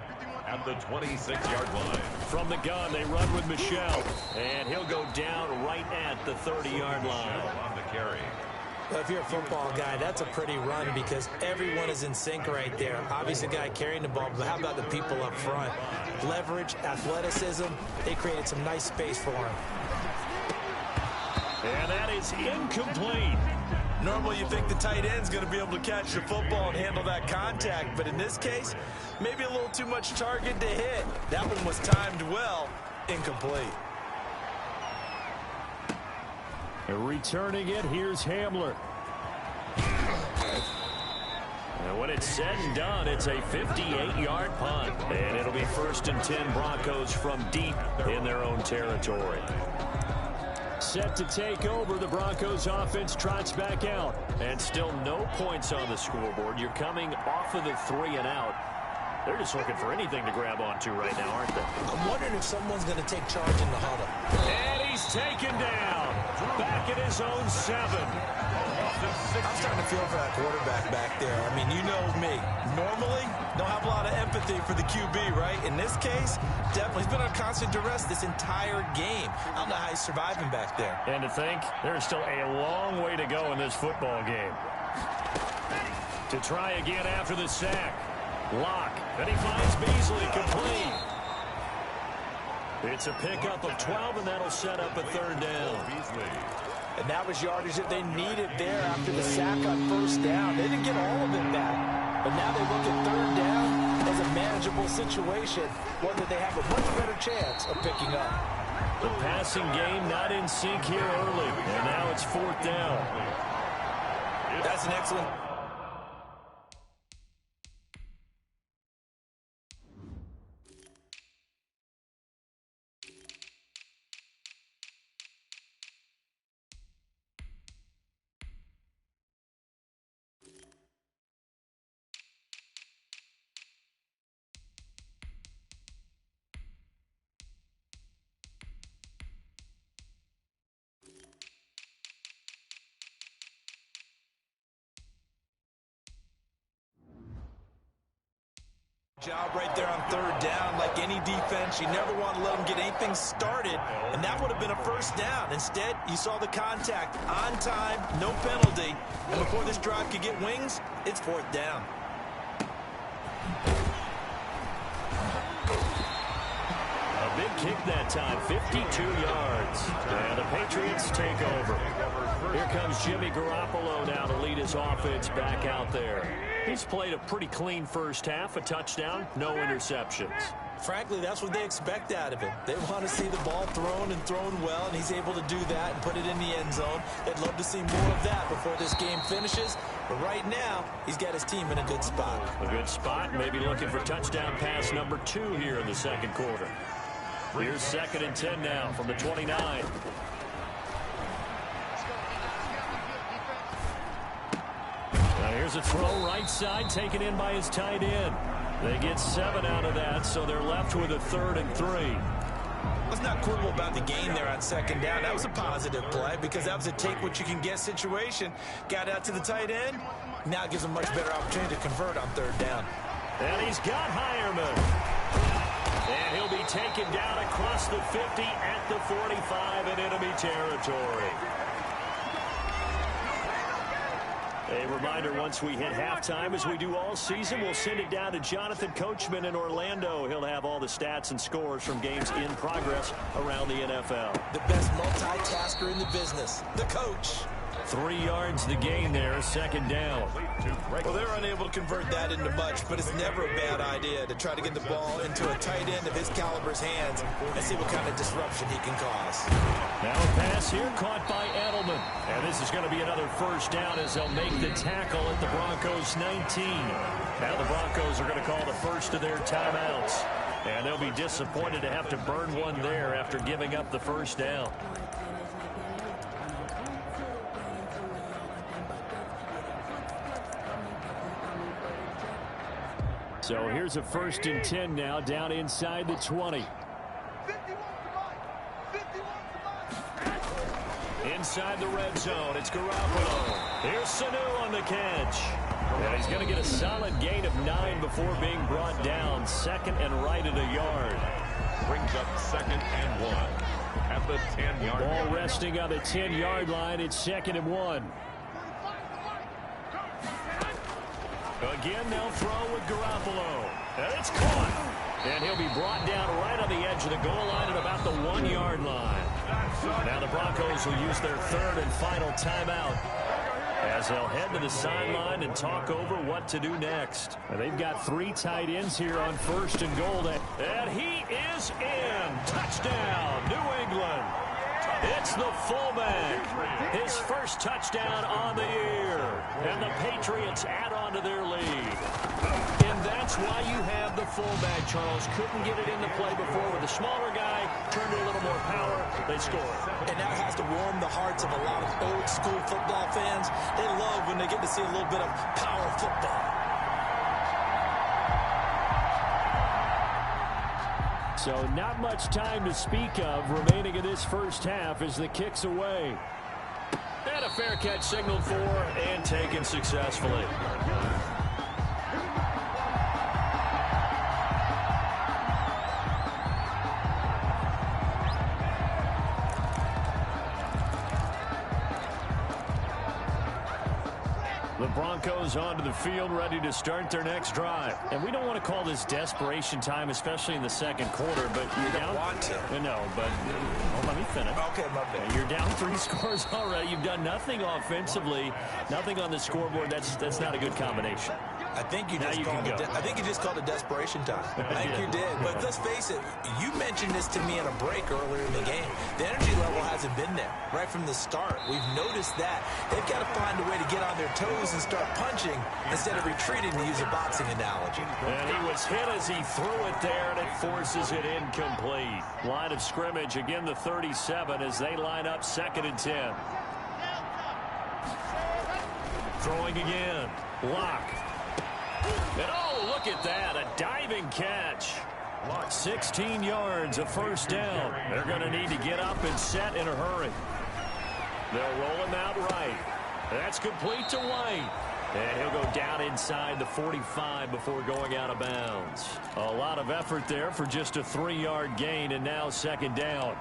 At the 26-yard line. From the gun, they run with Michel. And he'll go down right at the 30-yard line. On the carry. Well, if you're a football guy, that's a pretty run because everyone is in sync right there. Obviously, the guy carrying the ball, but how about the people up front? Leverage, athleticism, they created some nice space for him. And that is incomplete. Normally, you think the tight end's going to be able to catch the football and handle that contact, but in this case, maybe a little too much target to hit. That one was timed well, incomplete. And returning it, here's Hamler. And when it's said and done, it's a 58-yard punt. And it'll be 1st and 10 Broncos from deep in their own territory. Set to take over, the Broncos offense trots back out. And still no points on the scoreboard. You're coming off of the 3 and out. They're just looking for anything to grab onto right now, aren't they? I'm wondering if someone's going to take charge in the huddle. And he's taken down. Back at his own 7. I'm starting to feel for that quarterback back there. I mean, you know me. Normally, don't have a lot of empathy for the QB, right? In this case, definitely. He's been under constant duress this entire game. I don't know how he's surviving back there. And to think, there's still a long way to go in this football game. To try again after the sack. Locke. And he finds Beasley complete. It's a pickup of 12, and that'll set up a 3rd down. And that was yardage that they needed there after the sack on 1st down. They didn't get all of it back. But now they look at 3rd down as a manageable situation, one that they have a much better chance of picking up. The passing game not in sync here early, and now it's 4th down. That's an excellent... Job right there on third down. Like any defense, you never want to let them get anything started, and that would have been a first down. Instead, you saw the contact on time, no penalty, and before this drive could get wings, it's fourth down. A big kick that time, 52 yards. And the Patriots take over. Here comes Jimmy Garoppolo now to lead his offense back out there. He's played a pretty clean first half, a touchdown, no interceptions. Frankly, that's what they expect out of him. They want to see the ball thrown and thrown well, and he's able to do that and put it in the end zone. They'd love to see more of that before this game finishes. But right now, he's got his team in a good spot. A good spot, maybe looking for touchdown pass number 2 here in the second quarter. Here's 2nd and 10 now from the 29. Now here's a throw right side, taken in by his tight end. They get 7 out of that, so they're left with a 3rd and 3. Let's not quibble about the gain there on 2nd down. That was a positive play because that was a take-what-you-can-get situation. Got out to the tight end. Now gives him much better opportunity to convert on 3rd down. And he's got Hireman. And he'll be taken down across the 50 at the 45 in enemy territory. A reminder, once we hit halftime, as we do all season, we'll send it down to Jonathan Coachman in Orlando. He'll have all the stats and scores from games in progress around the NFL. The best multitasker in the business, the coach. 3 yards the gain there, 2nd down. Well, they're unable to convert that into much, but it's never a bad idea to try to get the ball into a tight end of his caliber's hands and see what kind of disruption he can cause. Now a pass here caught by Edelman. And this is going to be another first down as they'll make the tackle at the Broncos 19. Now the Broncos are going to call the first of their timeouts. And they'll be disappointed to have to burn one there after giving up the first down. So here's a 1st and 10 now, down inside the 20. Inside the red zone, it's Garoppolo. Here's Sanu on the catch. And he's going to get a solid gain of 9 before being brought down. 2nd and right at a yard. Brings up 2nd and 1 at the 10-yard line. Ball resting on the 10-yard line. It's 2nd and 1. Again, they'll throw with Garoppolo. And it's caught. And he'll be brought down right on the edge of the goal line at about the 1-yard line. Now the Broncos will use their 3rd and final timeout as they'll head to the sideline and talk over what to do next. And they've got 3 tight ends here on 1st and goal. And he is in. Touchdown, New England. It's the fullback. His first touchdown on the year. And the Patriots add on to their lead. And that's why you have the fullback, Charles. Couldn't get it into play before with a smaller guy. Turned to a little more power. They score. And that has to warm the hearts of a lot of old school football fans. They love when they get to see a little bit of power football. So not much time to speak of remaining in this first half as the kick's away. And a fair catch signaled for and taken successfully. The Broncos onto the field, ready to start their next drive. And we don't want to call this desperation time, especially in the second quarter, but you're down. Want to. No, but let me finish. Okay, my bad. You're down 3 scores already. You've done nothing offensively, nothing on the scoreboard. That's not a good combination. I think you just called it desperation time. I think you did. But let's face it, you mentioned this to me in a break earlier in the game. The energy level hasn't been there right from the start. We've noticed that. They've got to find a way to get on their toes and start punching instead of retreating, to use a boxing analogy. And he was hit as he threw it there, and it forces it incomplete. Line of scrimmage, again the 37 as they line up 2nd and 10. Throwing again. Lock. And oh, look at that, a diving catch. 16 yards, a first down. They're going to need to get up and set in a hurry. They'll roll him out right. That's complete to White. And he'll go down inside the 45 before going out of bounds. A lot of effort there for just a 3-yard gain, and now second down.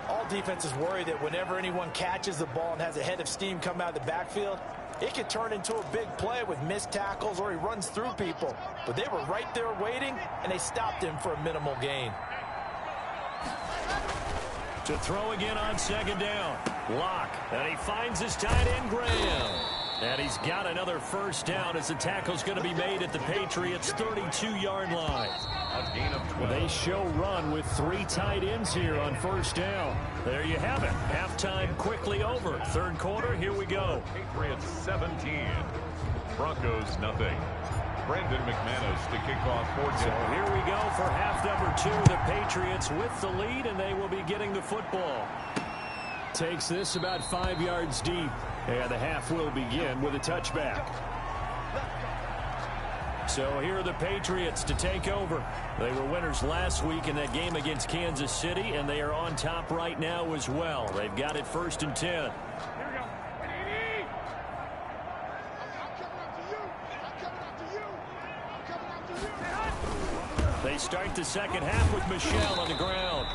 All defenses worry that whenever anyone catches the ball and has a head of steam come out of the backfield, it could turn into a big play with missed tackles or he runs through people. But they were right there waiting, and they stopped him for a minimal gain. To throw again on second down. Lock, and he finds his tight end, Graham. And he's got another first down as the tackle's going to be made at the Patriots' 32-yard line. A gain of 12. They show run with 3 tight ends here on first down. There you have it. Halftime quickly over. Third quarter, here we go. Patriots 17. Broncos nothing. Brandon McManus to kick off for So here we go for half number 2. The Patriots with the lead, and they will be getting the football. Takes this about 5 yards deep. And the half will begin with a touchback. So here are the Patriots to take over. They were winners last week in that game against Kansas City, and they are on top right now as well. They've got it 1st and 10. They start the second half with Michel on the ground.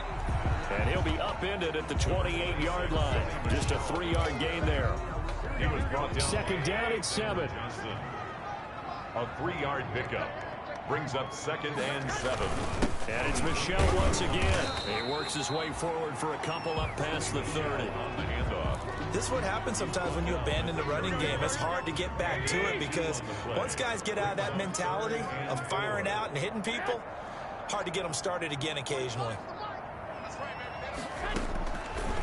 And he'll be upended at the 28-yard line. Just a 3-yard gain there. He was brought down. Second down at 7. A 3-yard pickup. Brings up 2nd and 7. And it's Michel once again. He works his way forward for a couple up past the 30. On the handoff. This is what happens sometimes when you abandon the running game. It's hard to get back to it because once guys get out of that mentality of firing out and hitting people, hard to get them started again occasionally.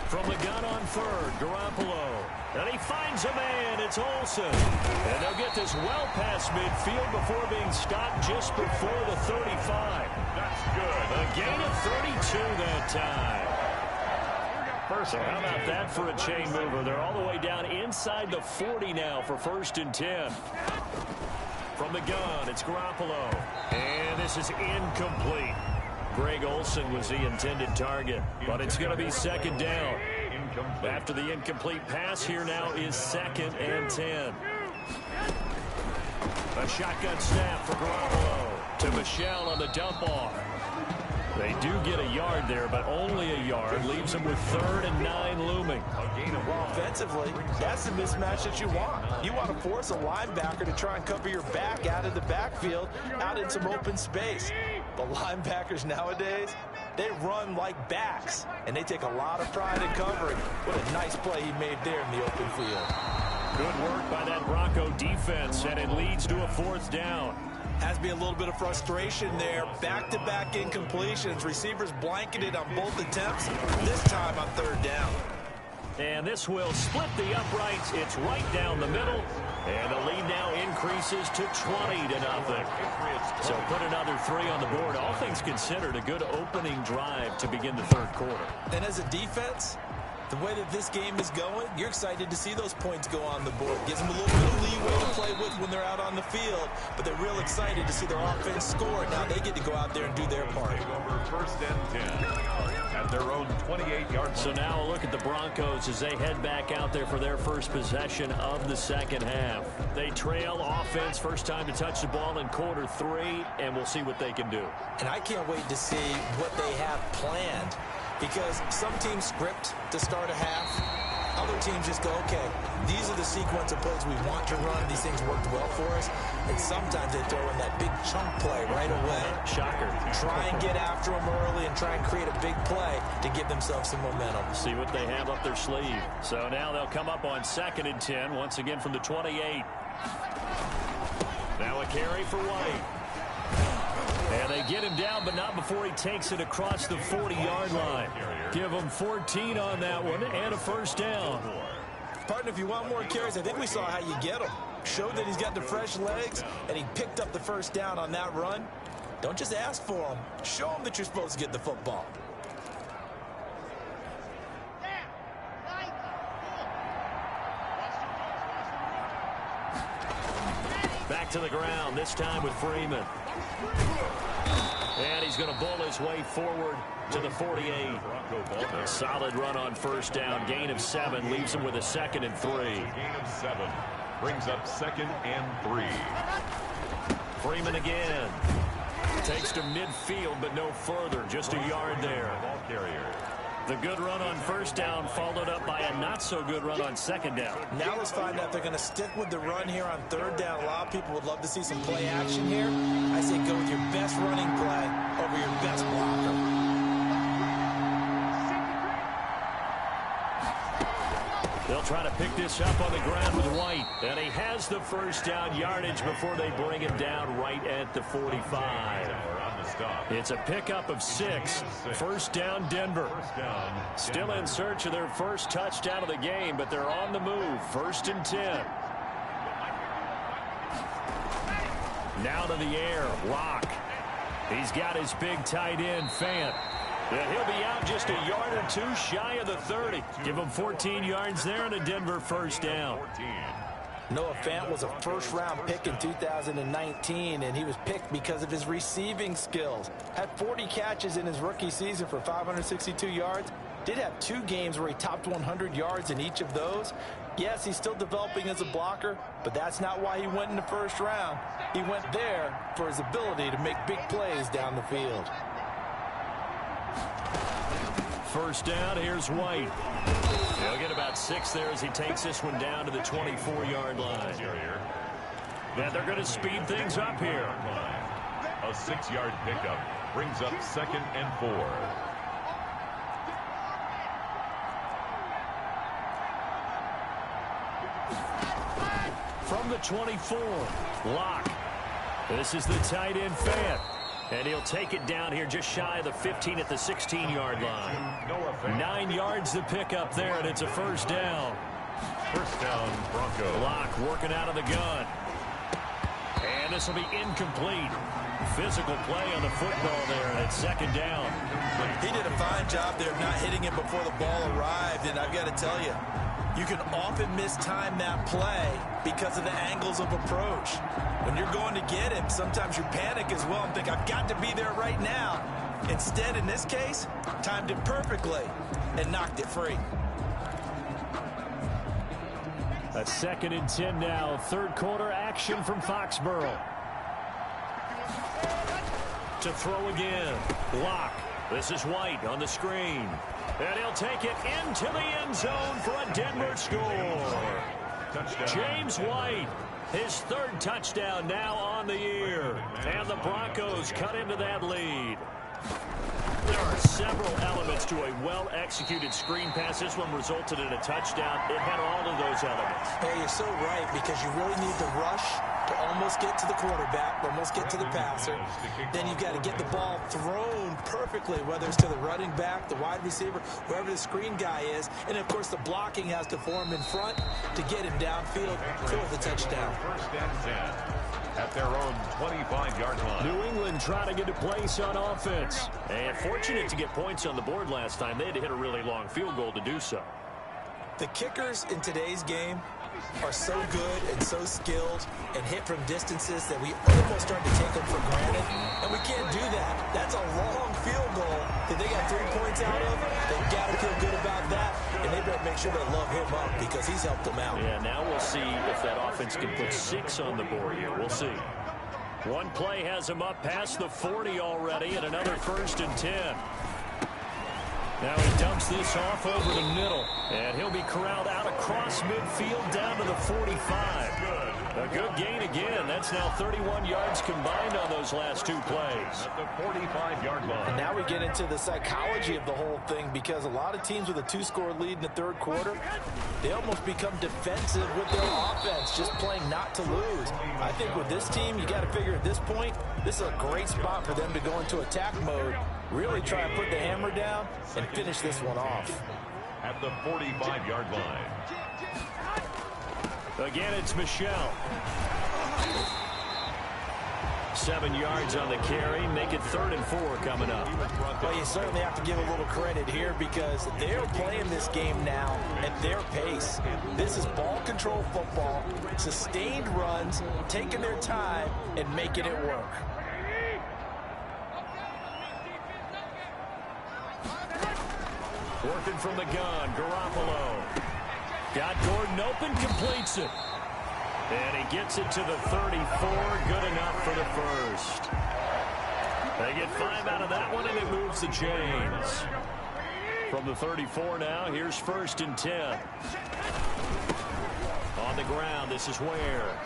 From the gun on 3rd, Garoppolo. And he finds a man. It's Olsen. And they'll get this well past midfield before being stopped just before the 35. That's good. A gain of 32 that time. So how about that for a chain mover? They're all the way down inside the 40 now for 1st and 10. From the gun, it's Garoppolo. And this is incomplete. Greg Olsen was the intended target, but it's going to be second down. After the incomplete pass, here now is 2nd and 10. A shotgun snap for Garoppolo to Michel on the dump off. They do get a yard there, but only a yard. Leaves them with 3rd and 9 looming. Well, offensively, that's the mismatch that you want. You want to force a linebacker to try and cover your back out of the backfield, out in some open space. The linebackers nowadays, they run like backs, and they take a lot of pride in covering. What a nice play he made there in the open field. Good work by that Bronco defense, and it leads to a 4th down. Has to be a little bit of frustration there. Back-to-back incompletions. Receivers blanketed on both attempts, this time on 3rd down. And this will split the uprights. It's right down the middle. And the lead now increases to 20-0. So put another 3 on the board. All things considered, a good opening drive to begin the 3rd quarter. And as a defense, the way that this game is going, you're excited to see those points go on the board. Gives them a little bit of leeway to play with when they're out on the field, but they're real excited to see their offense score. Now they get to go out there and do their part. Over 1st and 10 at their own 28-yard line. So now a look at the Broncos as they head back out there for their first possession of the second half. They trail offense, first time to touch the ball in quarter 3, and we'll see what they can do. And I can't wait to see what they have planned. Because some teams script to start a half. Other teams just go, okay, these are the sequence of plays we want to run. These things worked well for us. And sometimes they throw in that big chunk play right away. Shocker. Try and get after them early and try and create a big play to give themselves some momentum. See what they have up their sleeve. So now they'll come up on 2nd and 10, once again from the 28. Now a carry for White. And they get him down, but not before he takes it across the 40-yard line. Give him 14 on that one and a first down. Partner, if you want more carries, I think we saw how you get them. Showed that he's got the fresh legs, and he picked up the first down on that run. Don't just ask for them. Show them that you're supposed to get the football. Back to the ground, this time with Freeman. And he's going to bull his way forward to the 48. A solid run on first down. Gain of 7 leaves him with a 2nd and 3. Gain of 7. Brings up 2nd and 3. Freeman again. Takes to midfield, but no further. Just a yard there. Ball carrier. The good run on first down followed up by a not-so-good run on second down. Now let's find out if they're going to stick with the run here on third down. A lot of people would love to see some play action here. I say go with your best running play over your best blocker. They'll try to pick this up on the ground with White. And he has the first down yardage before they bring him down right at the 45. It's a pickup of 6. First down, Denver. Still in search of their first touchdown of the game, but they're on the move. 1st and 10. Now to the air. Locke. He's got his big tight end, Fant. And he'll be out just a yard or 2 shy of the 30. Give him 14 yards there and a Denver first down. Noah Fant was a first-round pick in 2019, and he was picked because of his receiving skills. Had 40 catches in his rookie season for 562 yards. Did have 2 games where he topped 100 yards in each of those. Yes, he's still developing as a blocker, but that's not why he went in the first round. He went there for his ability to make big plays down the field. First down, here's White. He'll get about 6 there as he takes this one down to the 24-yard line. And they're going to speed things up here. A 6-yard pickup brings up 2nd and 4. From the 24, Locke. This is the tight end, Fant. And he'll take it down here just shy of the 15 at the 16-yard line. 9 yards to pick up there, and it's a first down. First down, Broncos. Locke working out of the gun. And this will be incomplete. Physical play on the football there, and it's 2nd down. He did a fine job there of not hitting him before the ball arrived, and I've got to tell you, you can often mistime that play because of the angles of approach. When you're going to get him, sometimes you panic as well and think, I've got to be there right now. Instead, in this case, timed it perfectly and knocked it free. A 2nd and 10 now. 3rd quarter action from Foxborough. To throw again. Locke. This is White on the screen. And he'll take it into the end zone for a Denver score. Touchdown. James White, his 3rd touchdown now on the year. And the Broncos cut into that lead. There are several elements to a well-executed screen pass. This one resulted in a touchdown. It had all of those elements. Hey, you're so right, because you really need to rush to almost get to the quarterback, almost get to the passer. Then you've got to get the ball thrown perfectly, whether it's to the running back, the wide receiver, wherever the screen guy is. And, of course, the blocking has to form in front to get him downfield for the touchdown. First and 10 at their own 25-yard line. New England trying to get a place on offense. And fortunate to get points on the board last time. They had to hit a really long field goal to do so. The kickers in today's game are so good and so skilled and hit from distances that we almost start to take them for granted. And we can't do that. That's a long field goal that they got 3 points out of. They've got to feel good about that. And they better make sure they love him up because he's helped them out. Yeah, now we'll see if that offense can put 6 on the board here. We'll see. One play has him up past the 40 already, and another 1st and 10. Now he dumps this off over the middle, and he'll be corralled out across midfield down to the 45. A good gain again. That's now 31 yards combined on those last 2 plays. At the 45-yard line. And now we get into the psychology of the whole thing, because a lot of teams with a 2-score lead in the 3rd quarter, they almost become defensive with their offense, just playing not to lose. I think with this team, you got to figure at this point, this is a great spot for them to go into attack mode, really try and put the hammer down and finish this one off. At the 45-yard line. Again, it's Michelle. 7 yards on the carry. Make it 3rd and 4 coming up. Well, you certainly have to give a little credit here because they're playing this game now at their pace. This is ball control football, sustained runs, taking their time and making it work. Working from the gun, Garoppolo. Got Gordon open, completes it. And he gets it to the 34. Good enough for the first. They get 5 out of that one, and it moves the chains. From the 34 now, here's 1st and 10. On the ground, this is Ware.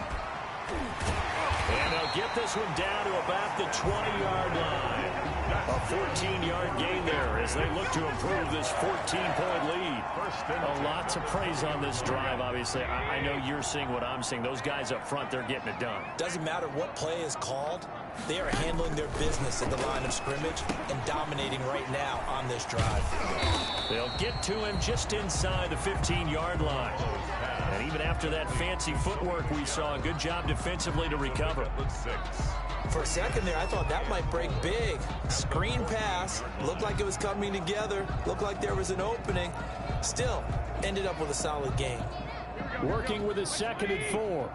And they'll get this one down to about the 20-yard line. A 14-yard gain there as they look to improve this 14-point lead. A lot to praise on this drive, obviously. I know you're seeing what I'm seeing. Those guys up front, they're getting it done. Doesn't matter what play is called. They are handling their business at the line of scrimmage and dominating right now on this drive. They'll get to him just inside the 15-yard line. And even after that fancy footwork we saw, a good job defensively to recover. For a second there, I thought that might break big. Screen pass. Looked like it was coming together. Looked like there was an opening. Still, ended up with a solid gain. Working with a 2nd and 4.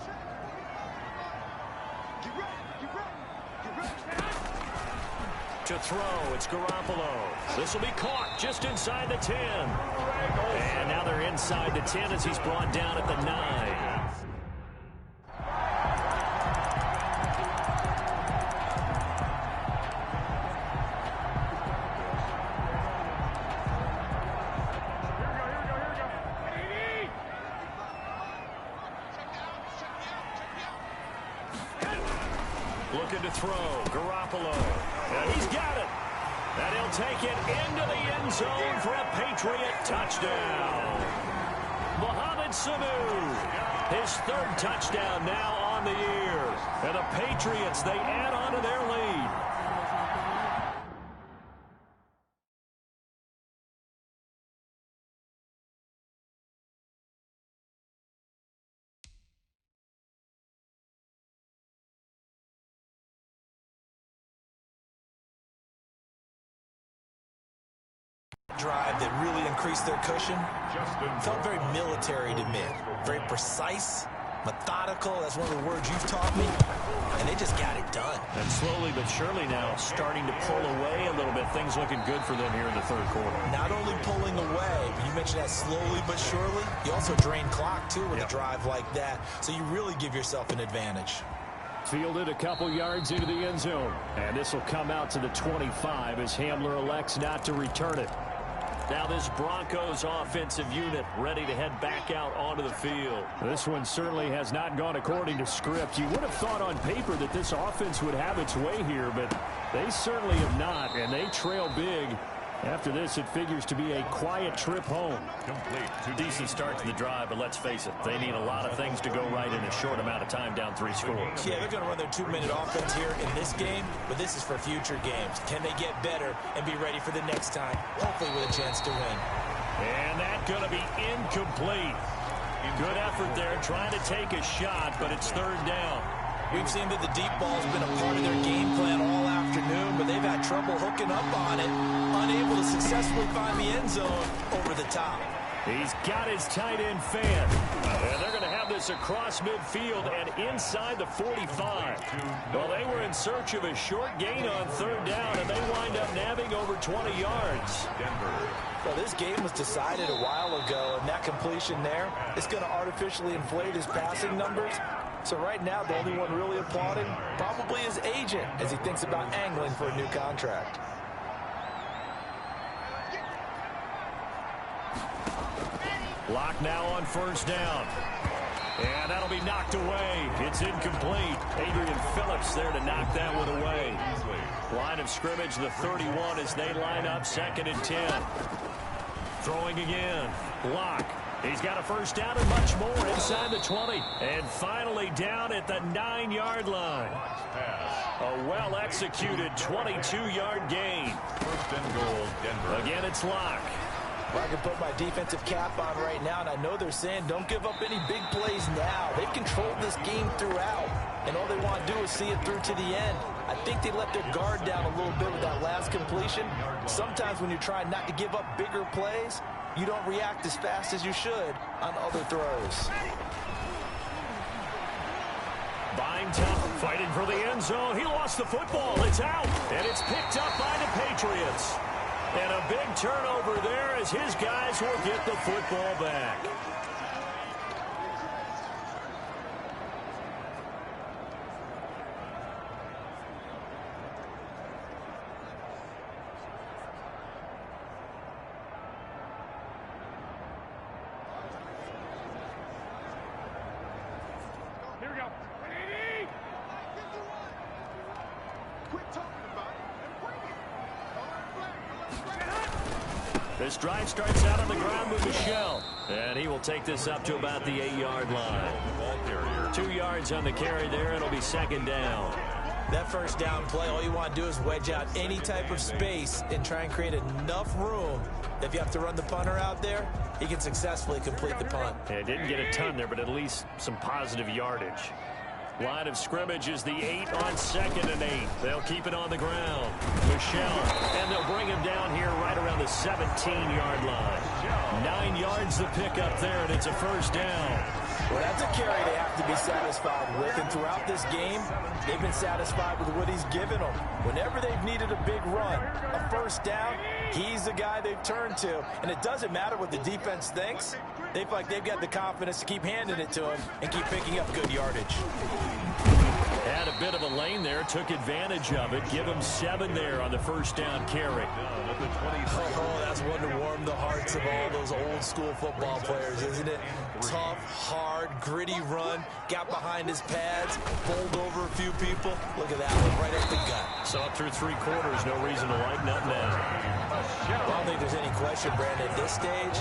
To throw, it's Garoppolo. This will be caught just inside the 10. And now they're inside the 10 as he's brought down at the 9. Looking to throw, Garoppolo. And he's got it. And he'll take it into the end zone for a Patriot touchdown. Mohamed Sanu, his 3rd touchdown now on the year. And the Patriots, they add on to their lead. Drive that really increased their cushion. Felt very military to me. Very precise, methodical. That's one of the words you've taught me. And they just got it done. And slowly but surely now starting to pull away a little bit. Things looking good for them here in the 3rd quarter. Not only pulling away, but you mentioned that slowly but surely. You also drain clock, too, with a drive like that. So you really give yourself an advantage. Fielded a couple yards into the end zone. And this will come out to the 25 as Hamler elects not to return it. Now this Broncos offensive unit ready to head back out onto the field. This one certainly has not gone according to script. You would have thought on paper that this offense would have its way here, but they certainly have not, and they trail big. After this, it figures to be a quiet trip home. Decent start to the drive, but let's face it, they need a lot of things to go right in a short amount of time, down 3 scores. Yeah, they're going to run their 2-minute offense here in this game, but this is for future games. Can they get better and be ready for the next time, hopefully with a chance to win? And that's going to be incomplete. Good effort there, trying to take a shot, but it's 3rd down. We've seen that the deep ball's been a part of their game plan all afternoon, but they've had trouble hooking up on it, unable to successfully find the end zone over the top. He's got his tight end fan. And they're going to have this across midfield and inside the 45. Well, they were in search of a short gain on 3rd down, and they wind up nabbing over 20 yards. Well, this game was decided a while ago, and that completion there is going to artificially inflate his passing numbers. So right now, the only one really applauding probably his agent as he thinks about angling for a new contract. Lock now on 1st down. And that'll be knocked away. It's incomplete. Adrian Phillips there to knock that one away. Line of scrimmage, the 31 as they line up 2nd and 10. Throwing again. Lock. He's got a 1st down and much more inside the 20. And finally down at the 9-yard line. A well-executed 22-yard gain. 1st and goal, Denver. Again, it's Lock. Well, I can put my defensive cap on right now, and I know they're saying don't give up any big plays now. They've controlled this game throughout, and all they want to do is see it through to the end. I think they let their guard down a little bit with that last completion. Sometimes when you're trying not to give up bigger plays, you don't react as fast as you should on other throws. Bynton fighting for the end zone. He lost the football. It's out, and it's picked up by the Patriots. And a big turnover there as his guys will get the football back. This drive starts out on the ground with Michelle, and he will take this up to about the 8-yard line. 2 yards on the carry there. It'll be second down. That first down play, all you want to do is wedge out any type of space and try and create enough room. If you have to run the punter out there, he can successfully complete the punt. Yeah, didn't get a ton there, but at least some positive yardage. Line of scrimmage is the 8 on 2nd and 8. They'll keep it on the ground. Michelle, and they'll bring him down here right around the 17-yard line. 9 yards to pick up there, and it's a first down. Well, that's a carry they have to be satisfied with, and throughout this game, they've been satisfied with what he's given them. Whenever they've needed a big run, a first down, he's the guy they've turned to, and it doesn't matter what the defense thinks. They feel like they've got the confidence to keep handing it to him and keep picking up good yardage. Had a bit of a lane there, took advantage of it. Give him 7 there on the first down carry. Oh, that's one to warm the hearts of all those old school football players, isn't it? Tough, hard, gritty run, got behind his pads, bowled over a few people. Look at that one, right up the gut. So up through 3 quarters, no reason to lighten up now. I don't think there's any question, Brandon, at this stage,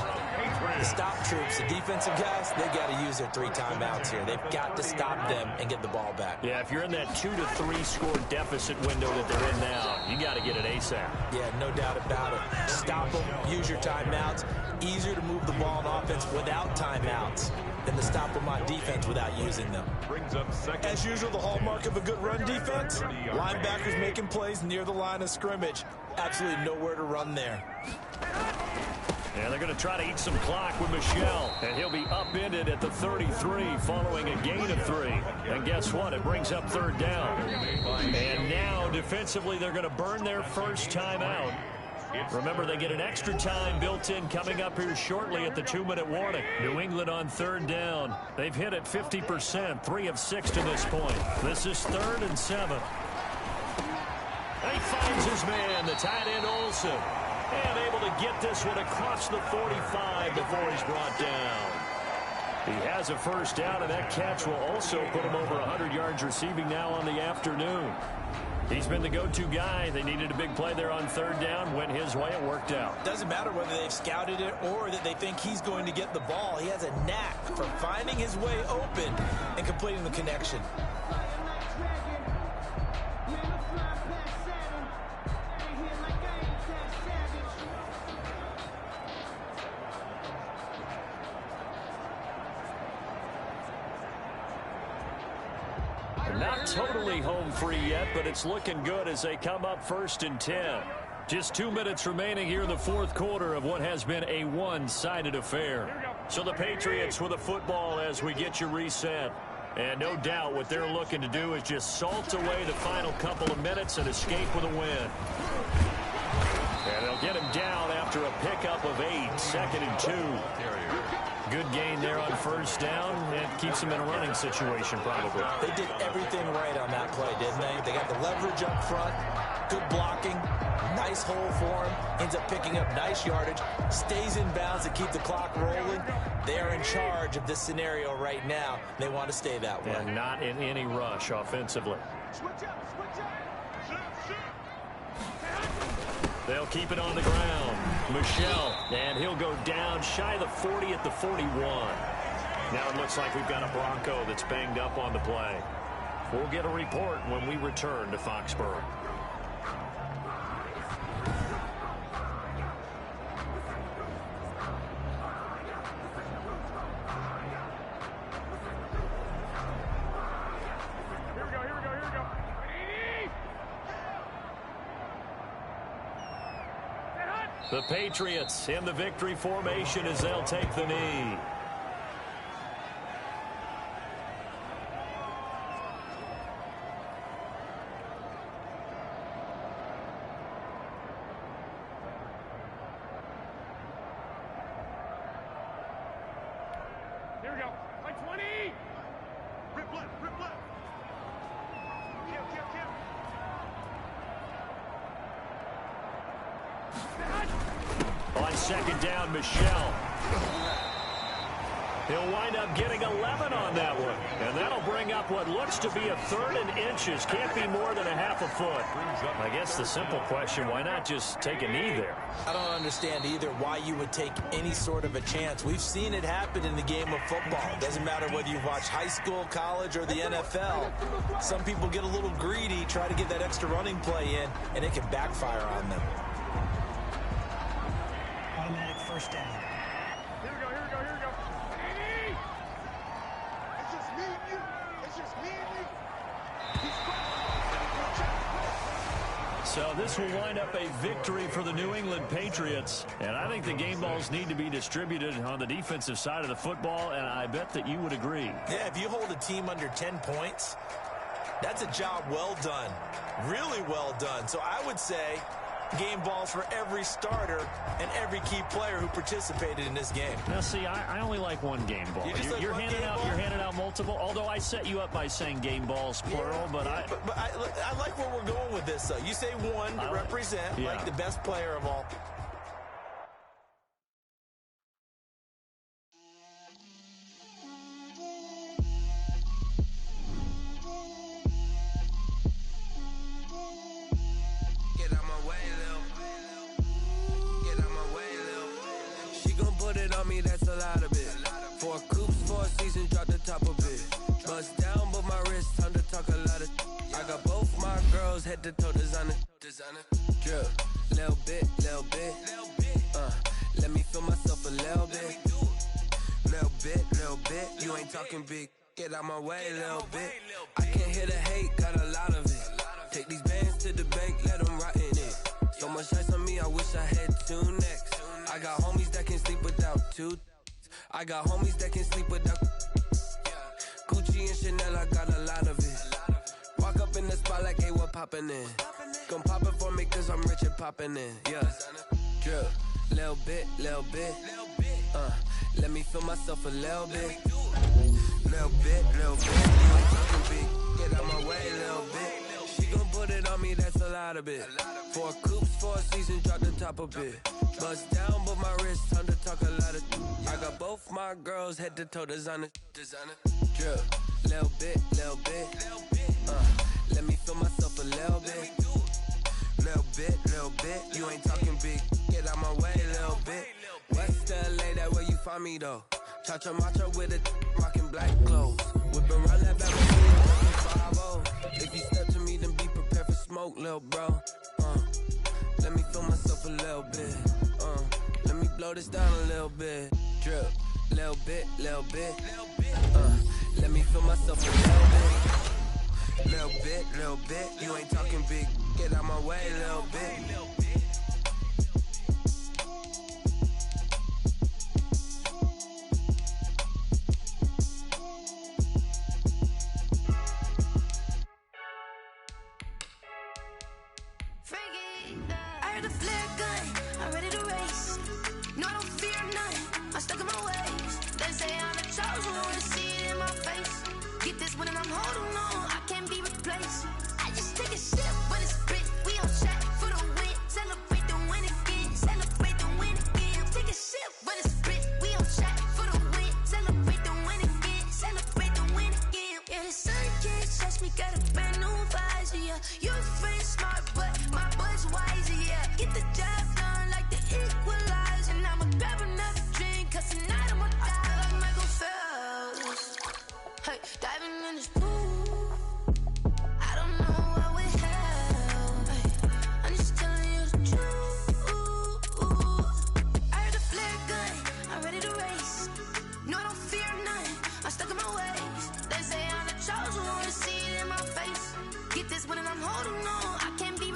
the stop troops, the defensive guys, they've got to use their 3 timeouts here. They've got to stop them and get the ball back. Yeah, if you're in that 2 to 3 score deficit window that they're in now, you got to get it ASAP. Yeah, no doubt about it. Stop them, use your timeouts. Easier to move the ball on offense without timeouts than to stop them on defense without using them. As usual, the hallmark of a good run defense, linebackers making plays near the line of scrimmage. Absolutely nowhere to run there. And they're going to try to eat some clock with Michelle. And he'll be upended at the 33 following a gain of 3. And guess what? It brings up third down. And now defensively they're going to burn their first time out. Remember, they get an extra time built in coming up here shortly at the 2-minute warning. New England on third down. They've hit it 50%, 3 of 6 to this point. This is 3rd and 7. And he finds his man, the tight end Olsen. And able to get this one across the 45 before he's brought down. He has a first down, and that catch will also put him over 100 yards receiving now on the afternoon. He's been the go-to guy. They needed a big play there on third down. Went his way. It worked out. Doesn't matter whether they've scouted it or that they think he's going to get the ball. He has a knack for finding his way open and completing the connection. Not totally home free yet, but it's looking good as they come up 1st and 10. Just 2 minutes remaining here in the 4th quarter of what has been a one-sided affair. So the Patriots with a football as we get you reset. And no doubt what they're looking to do is just salt away the final couple of minutes and escape with a win. And they'll get him down after a pickup of 8, 2nd and 2. Good gain there on first down, and keeps them in a running situation probably. They did everything right on that play, didn't they? They got the leverage up front, good blocking, nice hole for him, ends up picking up nice yardage, stays in bounds to keep the clock rolling. They are in charge of this scenario right now. They want to stay that way. And not in any rush offensively. They'll keep it on the ground. Michelle, and he'll go down shy of the 40 at the 41. Now it looks like we've got a Bronco that's banged up on the play. We'll get a report when we return to Foxborough. The Patriots in the victory formation as they'll take the knee. Here we go. Like 20. Rip left, rip left. Kill, kill, kill. On second down, Michelle. He'll wind up getting 11 on that one. And that'll bring up what looks to be a 3rd and inches. Can't be more than a half a foot. I guess the simple question, why not just take a knee there? I don't understand either why you would take any sort of a chance. We've seen it happen in the game of football. It doesn't matter whether you watch high school, college, or the NFL. Some people get a little greedy, try to get that extra running play in, and it can backfire on them. Automatic first down. Here we go. It's just me and you. So this will wind up a victory for the New England Patriots. And I think the game balls need to be distributed on the defensive side of the football, and I bet that you would agree. Yeah, if you hold a team under 10 points, that's a job well done. Really well done. So I would say game balls for every starter and every key player who participated in this game. Now, see, I only like one game ball. You're handing out multiple, although I set you up by saying game balls, plural, but I like where we're going with this, though. You say one to represent, like the best player of all. That's a lot of it. 4 coops, 4 seasons, drop the top of it. Bust down, but my wrist, time to talk a lot of. I got both my girls head to toe designer. Drip, little bit. Let me feel myself a little bit. Little bit. You ain't talking big. Get out my way, little bit. I can't hear the hate, got a lot of it. Take these bands to the bank, let them rot in it. So much ice on me, I wish I had 2 necks. I got homies that can sleep without 2. I got homies that can sleep without Gucci and Chanel, I got a lot of it. Walk up in the spot like, hey, what poppin' in? Gon' pop it for me cause I'm rich and poppin' in. Yeah, drip, little bit. Let me feel myself a little bit. Little bit. You ain't talking big, get out my way, little bit. She gon' put it on me, that's a lot of it. 4 coops, 4 seasons, drop the top of it. Bust down, but my wrist, time to talk a lot of. I got both my girls head to toe designer. Drip, little bit. Let me feel myself a little bit. Little bit. You ain't talking big, get out my way, little bit. West LA, that where you find me though. Cha-cha matcha with a rockin' black clothes. Whippin' around that back with 5-0. If you step to me, then be prepared for smoke, little bro. Let me feel myself a little bit. Let me blow this down a little bit. Drip, little bit. Let me feel myself a little bit. Little bit. You ain't talking big. Get out my way, little bit. I heard a flare gun, I'm ready to race. No, I don't fear none, I'm stuck in my ways. They say I'm the chosen one, to see it in my face. Get this one and I'm holding on, I can't be replaced. I just take a sip when it's spit, we on track for the win. Celebrate the win again, celebrate the win again. Take a sip when it's spit, we on track for the win. Celebrate the win again, celebrate the win again. Yeah, the sun can't touch me, got a brand new visor, yeah. Your friend smart, but my boy's wiser, yeah. Get the job done like the equalizer. And I'ma grab another drink, cause tonight I'ma die like Michael Phelps. Hey, diving in this pool, I don't know what would help. Hey, I'm just telling you the truth. I heard a flare gun, I'm ready to race. No, I don't fear none, I'm stuck in my ways. They say I'm the chosen one, to see it in my face. Get this one and I'm holding on, I can't be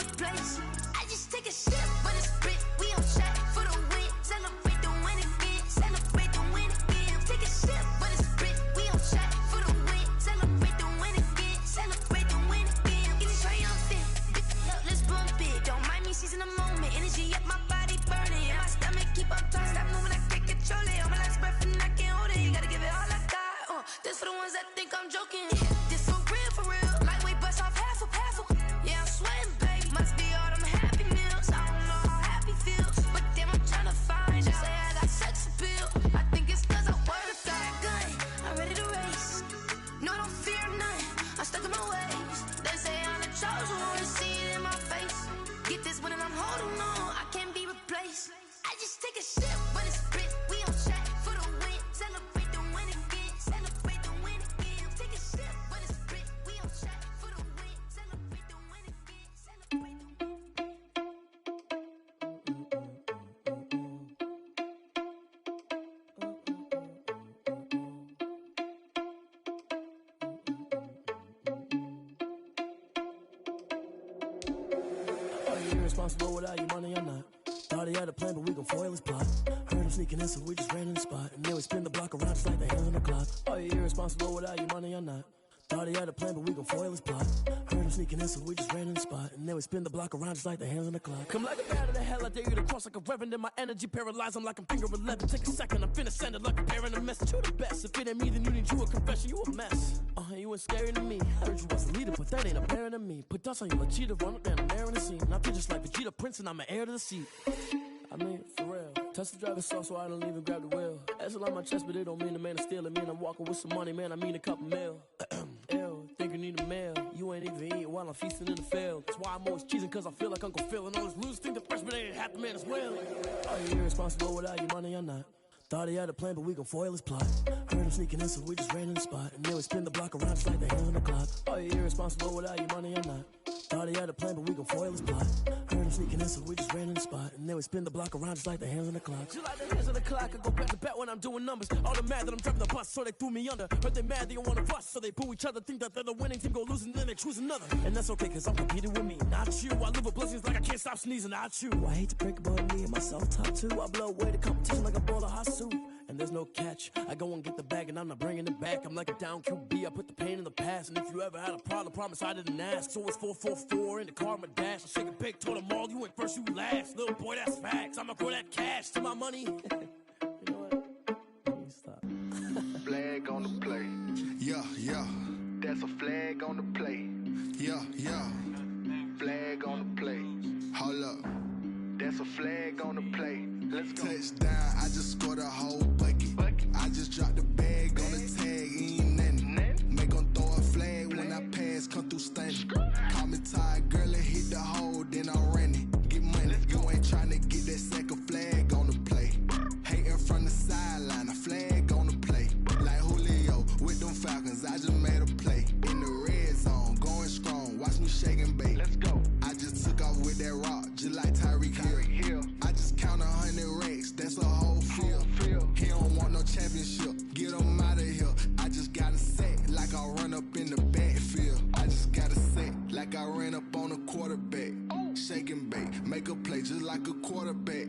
irresponsible without your money or not. Thought he had a plan, but we gon' foil his plot. Heard him sneaking in, so we just ran in the spot. And then we spin the block around just like the hands on the clock. Are you irresponsible without your money or not? Thought he had a plan, but we gon' foil his plot. Heard him sneaking in, so we just ran in the spot. And then we spin the block around just like the hands on the clock. Come like a bat of the hell, I dare you to cross like a reverend. In my energy paralyzed, I'm like I'm finger 11. Take a second, I'm finna send it like a parent a message. You the best, if it ain't me, then you need you a confession. You a mess, you ain't scary to me. Heard you was a leader, but that ain't apparent to me. Put dust on you, Cheetah, run up down the air in the scene. I feel just like Vegeta Prince, and I'm an heir to the seat. I mean, for real. Touch the driver's sauce, so I don't even grab the wheel. That's on my chest, but it don't mean the man is stealing. Mean I'm walking with some money, man, I mean a couple mil. Ew, think you need a meal. You ain't even eating while I'm feasting in the field. That's why I'm always cheesing, cause I feel like Uncle Phil. And all those losers think the freshman ain't half the man as well. Are you irresponsible without your money or not? Thought he had a plan, but we gon' foil his plot. Heard him sneaking in, so we just ran in the spot. And then we spin the block around just like the hands on the clock. Are you irresponsible without your money or not? Thought he had a plan, but we gon' foil his plot. Heard him sneaking in, so we just ran in the spot. And then we spin the block around just like the hands on the clock. Just like the hands on the clock, I go back to back when I'm doing numbers. All the mad that I'm driving the bus, so they threw me under. Heard they mad, they don't wanna bust, so they boo each other. Think that they're the winning team, go losing, then they choose another. And that's okay, cause I'm competing with me, not you. I live with blessings like I can't stop sneezing, not you. I hate to break it, but me and myself top two. I blow away the competition like a bowl of hot soup. And there's no catch. I go and get the bag and I'm not bringing it back. I'm like a down QB, I put the pain in the past. And if you ever had a problem, promise I didn't ask. So it's 444 in the car, my dash. I shake a big, told them all, you ain't first, you last. Little boy, that's facts. I'ma grow that cash to my money. You know what? Let me stop. Flag on the play. Yeah, yeah. That's a flag on the play. Yeah, yeah. Flag on the play. Hold up. That's a flag on the play. Let's go. Touchdown, I just scored a whole bucket. I just dropped the bag on the tag, ain't nothing. Make 'em throw a flag when I pass, come through stunning. Call me tired, girl, and hit the hole, then I'm running. Get money, you ain't tryna get that second flag on the play. Hating from the sideline, a flag on the play. Like Julio with them Falcons, I just made a play. In the red zone, going strong, watch me shake and bake. Let's go. I just took off with that rock, just like Tyreek Hill. I just count 100 racks, that's a whole field. He don't want no championship, get him out of here. I just got a set, like I run up in the backfield. I just got a set, like I ran up on a quarterback. Shake and bake, make a play just like a quarterback.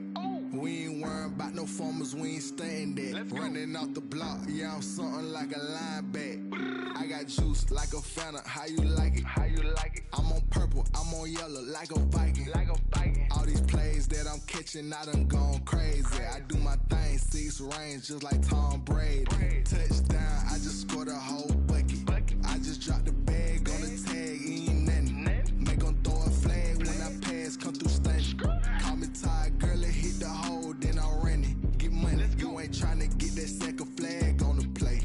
We ain't worrying about no formers, we ain't staying there. Running off the block, yeah, I'm something like a linebacker. I got juice like a Fanta, how you like it? How you like it? I'm on purple, I'm on yellow, like a Viking. Like a Viking. All these plays that I'm catching, I done gone crazy. I do my thing, 6 range, just like Tom Brady. Touchdown, I just scored a whole bucket. I just dropped the bag on the tag, ain't nothing. Make 'em throw a flag when I pass, come through stunning. Call me tired, girl, and hit the hole, then I'm running. Get money, you ain't tryna get that second flag on the play.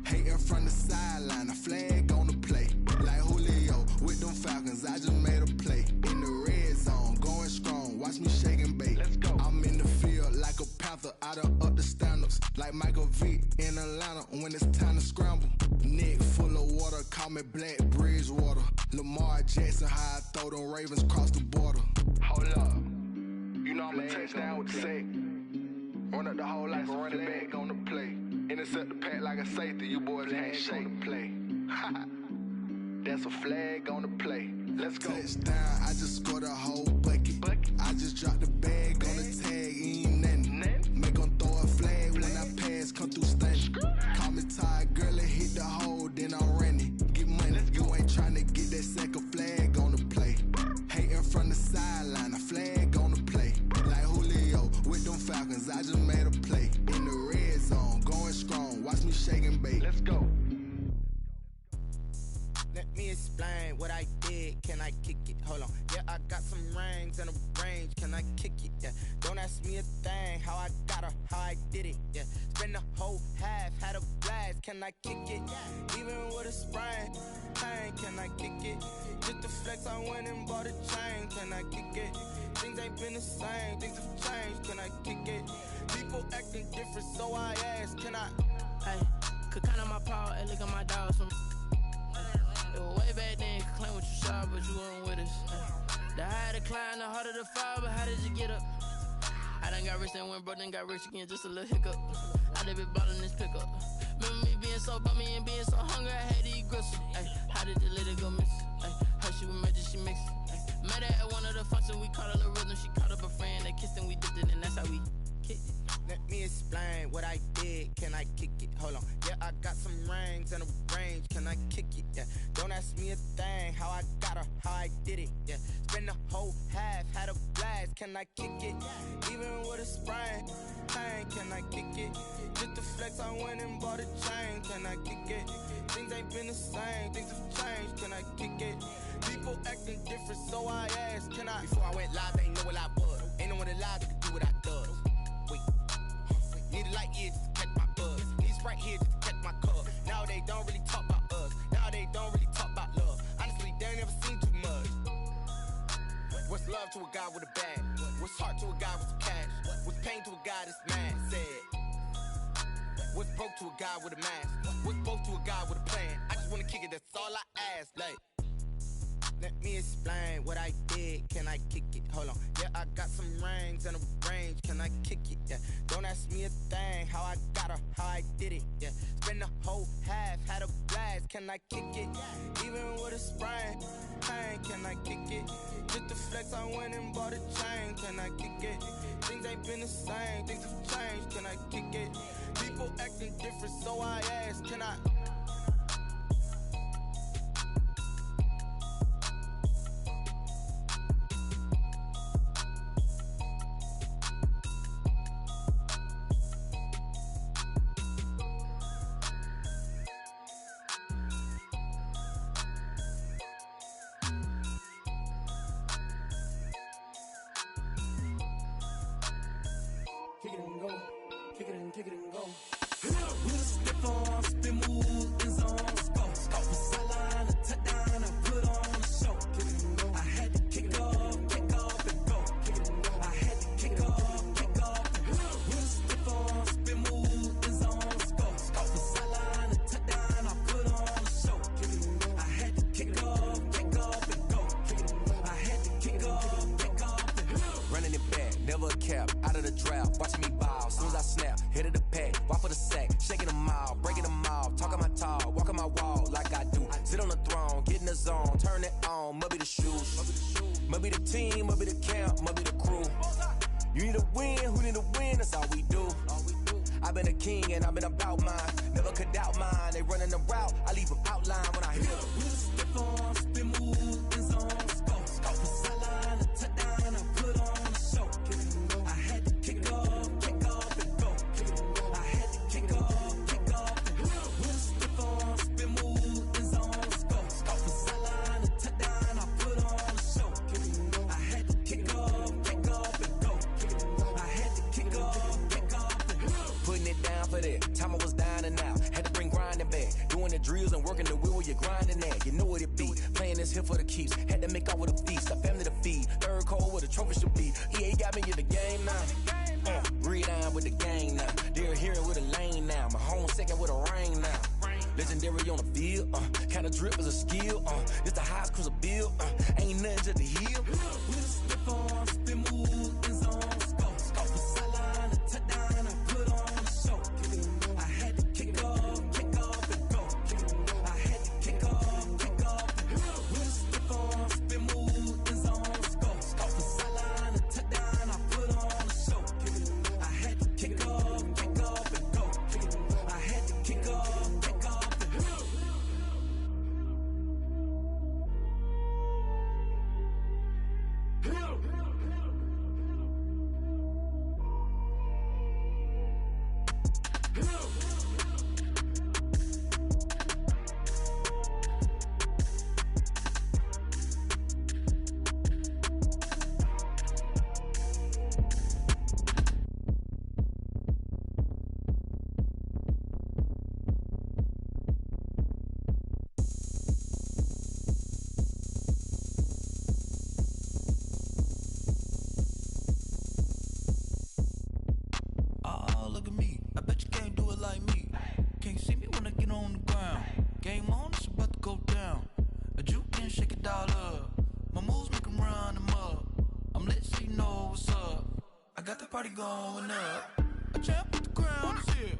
Hating from the sideline, a flag on the play. Like Julio with them Falcons, I just made a play. In the red zone, going strong, watch me shake and bake. Let's go. I'm in the field like a panther, I done up the standards. Like Michael Vick in Atlanta when it's time to scramble. Neck full of water, call me Black Bridgewater. Lamar Jackson, how I throw them Ravens cross the border. Hold up. You know I'm a touchdown with the sack. Run up the whole life, run it back on the play. Intercept the pack like a safety, you boys ain't shaking the play. That's a flag on the play. Let's go. Touchdown, I just scored a whole bucket. I just dropped the bag on the tag, ain't nothing. Make 'em throw a flag when I pass, come through stunning. Call me tired, girl, and hit the hole, then I'm running. Get money, you ain't tryna get that second flag on the play. Hating from the sideline, a flag on the play. Like Julio with them Falcons, I just made a play. In the red zone, going strong, watch me shake and bake. Let's go. Let me explain what I did. Can I kick it? Hold on. Yeah, I got some rings and a range. Can I kick it? Yeah. Don't ask me a thing. How I got her, how I did it. Yeah. Spend the whole half, had a blast. Can I kick it? Even with a sprain. Pain, can I kick it? Just the flex, I went and bought a chain. Can I kick it? Things ain't been the same. Things have changed. Can I kick it? People acting different, so I ask. Can I? Hey, could count on my power and look at my dogs from. Way back then, could claim what you saw, but you weren't with us. The higher the climb, the harder the fall, but how did you get up? I done got rich and went broke, then got rich again, just a little hiccup. I done been ballin' this pickup. Remember me being so bummy and being so hungry, I had to eat gristle. How did the lady go miss? How she was magic, she mixed. Met her at one of the functions, we called her hold on. Yeah, I got some rings and a range, can I kick it? Yeah, don't ask me a thing, how I got her, how I did it. Yeah, spend the whole half, had a blast, can I kick it? Even with a sprain, pain, can I kick it? Just the flex, I went and bought a chain, can I kick it? Things ain't been the same, things have changed, can I kick it? People acting different, so I asked, can I? Before I went live, they ain't know what I was. Ain't no one alive that could do what I does. Wait, need a light here just to catch my buzz. Need Sprite here just to catch my cup. Now they don't really talk about us. Now they don't really talk about love. Honestly, they ain't never seen too much. What's love to a guy with a bag? What's heart to a guy with some cash? What's pain to a guy that's mad? Said. What's broke to a guy with a mask? What's both to a guy with a plan? I just wanna kick it, that's all I ask. Like, let me explain what I did. Can I kick it? Hold on. Yeah, I got some rings and a range. Can I kick it? Yeah. Don't ask me a thing. How I got her, how I did it. Yeah. Spend the whole half, had a blast. Can I kick it? Even with a sprain, pain. Can I kick it? Just the flex, I went and bought a chain. Can I kick it? Things ain't been the same. Things have changed. Can I kick it? People acting different, so I ask. Can I? Kick it and go. Kick it and go. With a stiff arm, spin move, in zone, scope. Off the sideline, a touchdown, I put on a show. Kick it and go. I had to kick off and go. Kick it and go. I had to kick off and go. With a stiff arm, spin move, in zone, scope. Off the sideline, a touchdown, I put on a show. Kick it and go. I had to kick off and go. Kick it and go. I had to kick off and go. Running it back, never a cap, out of the drought, watching me ball, soon as I snap, hit of the pack, walk for the sack, shaking them all, breaking them all, talking my talk, walking my wall like I do, sit on the throne, get in the zone, turn it on, must be the shoes, must be the team, must be the camp, must be the crew, you need a win, who need a win, that's all we do, I've been a king and I've been about mine, never could doubt mine, they running the route, I leave them outline when I hit them. With a stiff arm, spin move, in zone, scope, off the sideline, a touchdown, I put on a show. Kick it and go. I had to kick off and go. Kick it and go. I had to kick off and go. With a stiff arm, spin move, in zone, scope, off the sideline, a touchdown, I put on a show. Kick it and go. I had to kick off and go. Kick it and go. I had to kick off and go. Putting it down for that, time I was down and out, had to bring grinding back, doing the drills and working the wheel where you're grinding at, you know what it be, playing this here for the keeps, had to make off with a feast, a family to feed, third cold where the trophy should be, EA got me in the game now, breathe down with the gang now, they're hearing with a lane now, my home second with a rain now, legendary on the field, kinda drip is a skill, it's the highest cruiser bill, ain't nothing to the heel. With a stiff arm, spin move, in zone, scope, off the sideline, a touchdown, I put on a show. Kick it and go. I had to kick off and go. Kick it and go. I had to kick off and go. With a stiff arm, spin move, in zone, scope, off the sideline, a touchdown, I put on a show. Kick it and go. I had to kick off and go. Kick it and go. I had to kick off and go. Oh, look at me. I bet you can't do it like me. Can't see me when I get on the ground. Game on, it's about to go down. A juke and shake it all up. My moves make 'em run them up. I'm lit so you know what's up. I got the party going up. A champ with the crown is here.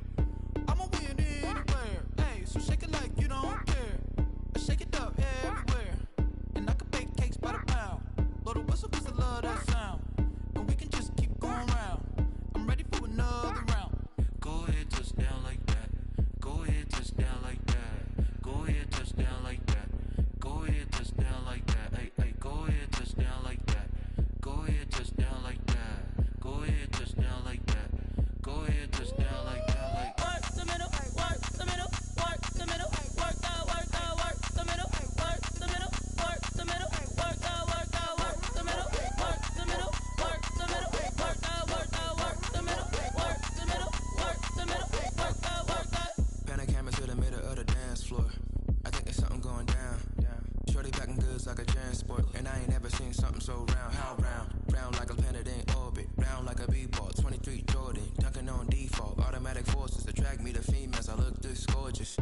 I'ma win anywhere. Hey, so shake it like you don't care. I shake it up everywhere. And I can bake cakes by the pound. Blow the whistle 'cause I love that sound. And we can just keep going round. I'm ready for another round. Go ahead, touch down like that. round, round like a planet in orbit, round like a b-ball, 23 Jordan, dunking on default, automatic forces attract me to females, I look this gorgeous.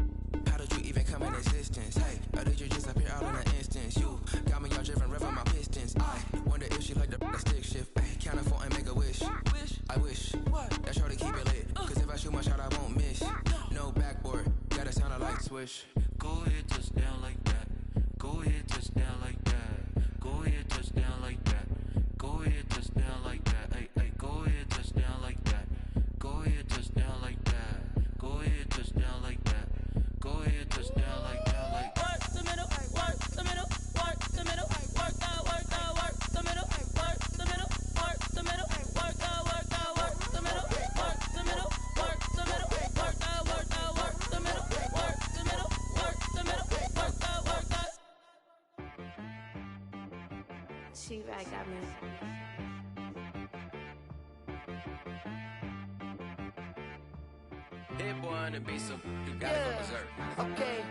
How did you even come in existence? Hey, or did you just appear out in an instance? You got me all driven, revving my pistons. I wonder if she like the stick shift. Hey, count it 4 and make a wish. I wish that shorty keep it lit. Cause if I shoot my shot, I won't miss. No backboard, gotta sound a like swish. Go ahead, touch down like that. Go ahead, touch down like that. Go ahead, touch down like that. Go ahead, touch down like that. Hey, hey, go ahead, touch down like that. Go ahead, touch down like that. Go ahead, touch down like that. Go ahead, touch down like that. Like work the middle, work the middle, work the middle, work the middle, work the middle, work the middle, work the middle, work the middle, work the middle, work the middle, work the middle, work the middle, work the. She right got me. Hit boy on the beat, so you gotta go berserk. Okay.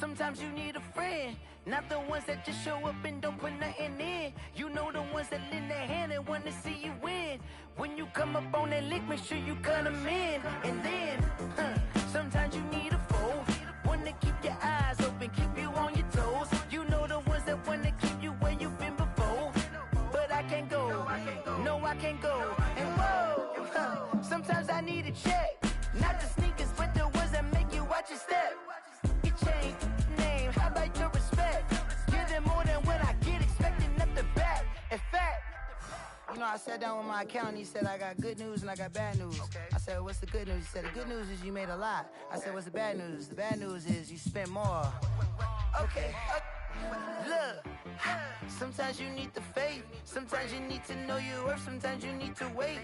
Sometimes you need a friend, not the ones that just show up and don't put nothing in. You know the ones that lend their hand and want to see you win. When you come up on that lick, make sure you cut them in. And then, sometimes you need a foe, one to keep your eyes open, keep you on your toes. You know the ones that want to keep you where you've been before. But I can't go, no I can't go. And whoa, sometimes I need a check. Not the sneakers, but the ones that make you watch your step. Your chain, name, how about your respect? Give them more than what I get, expecting nothing back. In fact, you know, I sat down with my accountant, he said, I got good news and I got bad news. I said, what's the good news? He said, the good news is you made a lot. I said, what's the bad news? The bad news is you spent more. Okay. Look, sometimes you need the faith, sometimes you need to know your worth, sometimes you need to wait.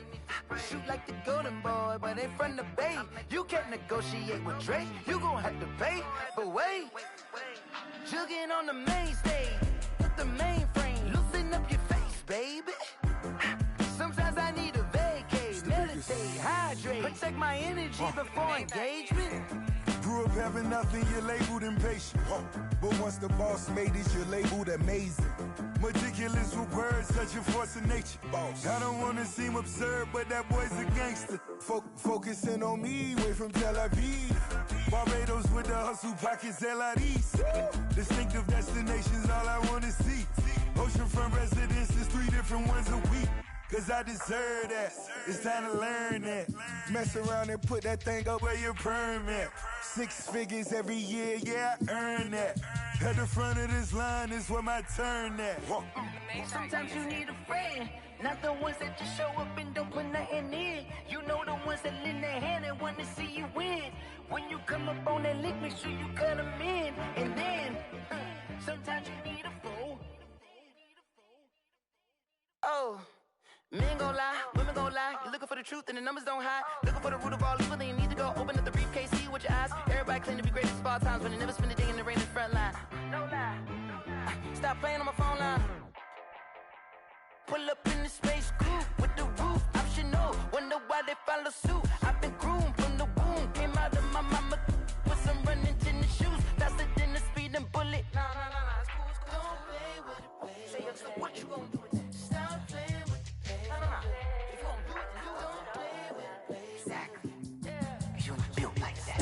Shoot like the golden boy, but ain't from the bay. You can't negotiate with Drake, you gon' have to pay. But wait, jugging on the main stage, with the mainframe, loosen up your face, baby. Sometimes I need a vacate, meditate, hydrate, protect my energy before engagement. Grew up having nothing, you're labeled impatient. But once the boss made it, you're labeled amazing. Meticulous with words, such a force of nature. I don't wanna seem absurd, but that boy's a gangster. Focusing on me, way from Tel Aviv. Barbados with the hustle pockets, LIDs. Distinctive destinations, all I wanna see. Oceanfront residences, 3 different ones a week. Cause I deserve that, it's time to learn that. Mess around and put that thing up where your permit. 6 figures every year, yeah, I earn that. At the front of this line is where my turn at. Sometimes you need a friend, not the ones that just show up and don't put nothing in. You know the ones that lend their hand and want to see you win. When you come up on that lick, make sure you cut them in. And then, sometimes you need a fool. Oh. Men gon' lie, women gon' lie. You're looking for the truth and the numbers don't hide. Looking for the root of all evil, then you need to go open up the briefcase, see with your eyes. Everybody claim to be greatest of all times, but they never spend a day in the rain in the front line. No lie. Stop playing on my phone line. Pull up in the space coupe with the roof optional. Wonder why they follow suit. I've been groomed from the womb. Came out of my mama with some running tennis shoes. Faster than the speeding bullet. No, it's cool, it's cool. Don't play with it, baby. Say, so what you gon' do with it? Stop playing. If you gon' do it, then don't play with it, baby. Exactly. Cause you ain't built like that.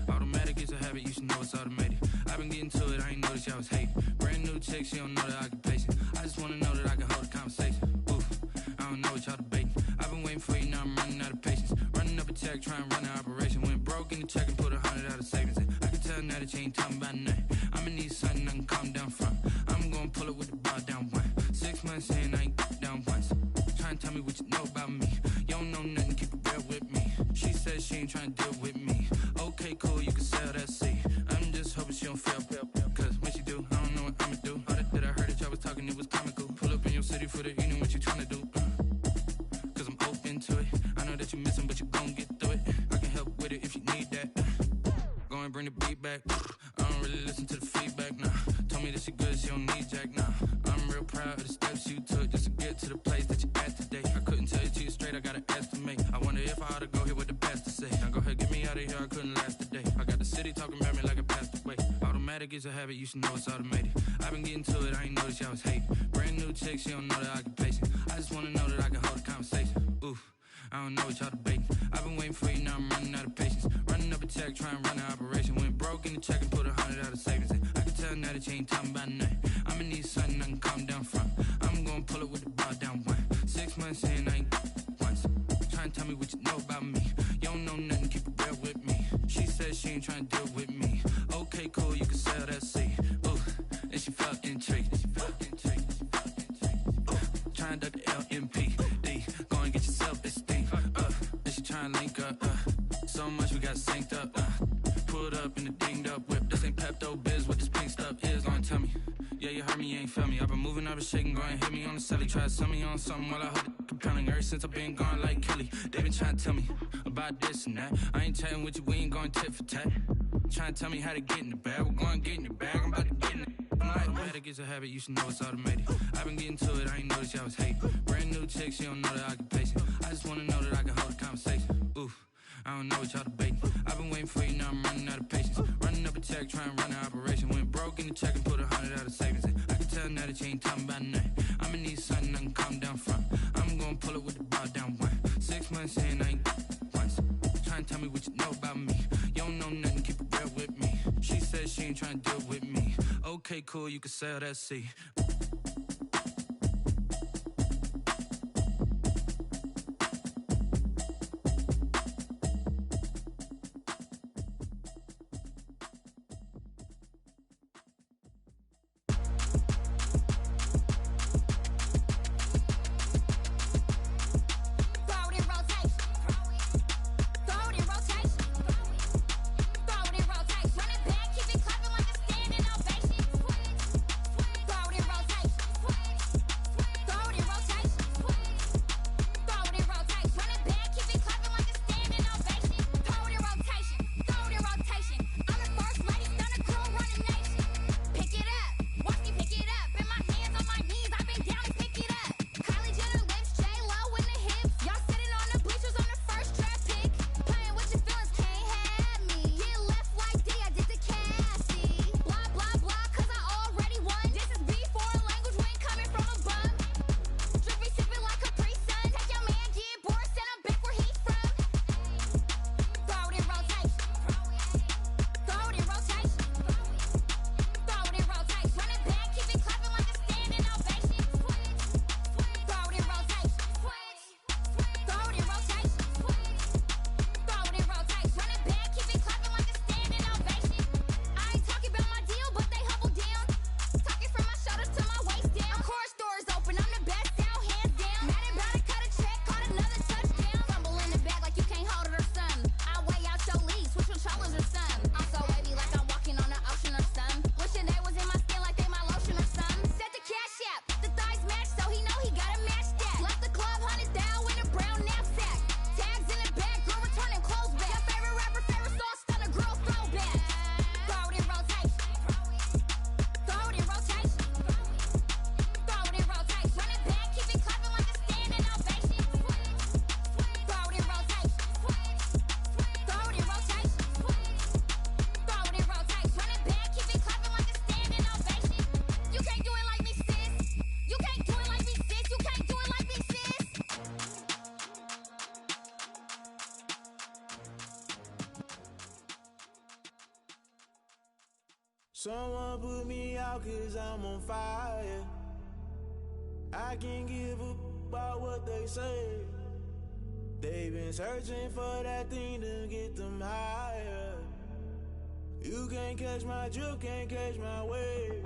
Automatic is a habit, you should know it's automated. I've been getting to it, I ain't noticed y'all was hating. Brand new chick, she don't know the occupation. I just wanna know that I can hold a conversation. Oof, I don't know what y'all debating. I've been waiting for you, now I'm running out of patience. Running up a check, trying to run an operation. Went broke in the check and put 100 out of savings in. I can tell now that you ain't talking about nothing. I'ma need something I can calm down from. I'm gonna pull it with the bar down one. 6 months in, I ain't down once. Trying to tell me what you know about me. You don't know nothing, keep it real with me. She said she ain't trying to deal with me. Okay, cool, you can sell that seat. I'm just hoping she don't fail. Cause when she do, I don't know what I'ma do. All that I heard that y'all was talking, it was comical. Pull up in your city for the evening, what you trying to do? Cause I'm open to it. I know that you missing, but you gon' get through it. I can help with it if you need that. Go and bring the beat back. I don't really listen to the feedback, nah. Told me that she good, she don't need jack, nah. I'm real proud of the steps you took just to get get to the place that you at today. I couldn't tell you to you straight, I gotta estimate. I wonder if I ought to go here with the best to say. Now go ahead, get me out of here, I couldn't last a day. I got the city talking about me like I passed away. Automatic is a habit, you should know it's automated. I've been getting to it, I ain't noticed y'all was hating. Brand new chick, she don't know that I can pace it. I just wanna know that I can hold a conversation. Oof, I don't know what y'all debating. I've been waiting for you, now I'm running out of patience. Running up a check, try and run an operation. Went broke in the check and put 100 out of savings in. I can tell now that you ain't talking about nothing. I'ma need something I can calm down from. I'm gonna pull it with the bar down one. 6 months in, I ain't once. Try and tell me what you know about me. You don't know nothing, keep it real with me. She said she ain't trying to deal with me. Okay, cool, you can sell that seed. Ooh, and she felt intrigued. Try and duck the LMPD. Go and get your self-esteem. And she try and link up. So much we got synced up. Pulled up in the dinged up whip. This ain't Pepto-Biz, what this pink stuff is. Long tell me. Yeah, you heard me, you ain't felt me. I've been moving, I've been shaking, go and hit me on the celly. Try to sell me on something while I hold it compelling. Ever since I've been gone like Kelly, they been trying to tell me about this and that. I ain't chatting with you, we ain't going tit for tat. Trying to tell me how to get in the bag, we're going to get in the bag, I'm about to get in it. Automatic is a habit, you should know it's automated. I've been getting to it, I ain't noticed y'all was hating. Brand new chick, she don't know the occupation. I just wanna know that I can hold a conversation. Oof, I don't know what y'all debating. I've been waiting for you, now I'm running out of patience. Running up a check, try and run an operation. Went broke in the check and put 100 out of savings in. I can tell now that you ain't talking about nothing. I'ma need something I can calm down from. I'm gonna pull it with the bar down one. 6 months in, I ain't once. Try and tell me what you know about me. You don't know nothing, keep it real with me. She said she ain't trying to deal with me. Okay, cool, you can sell that seed. Someone put me out cause I'm on fire. I can't give up about what they say. They've been searching for that thing to get them higher. You can't catch my drift, can't catch my wave.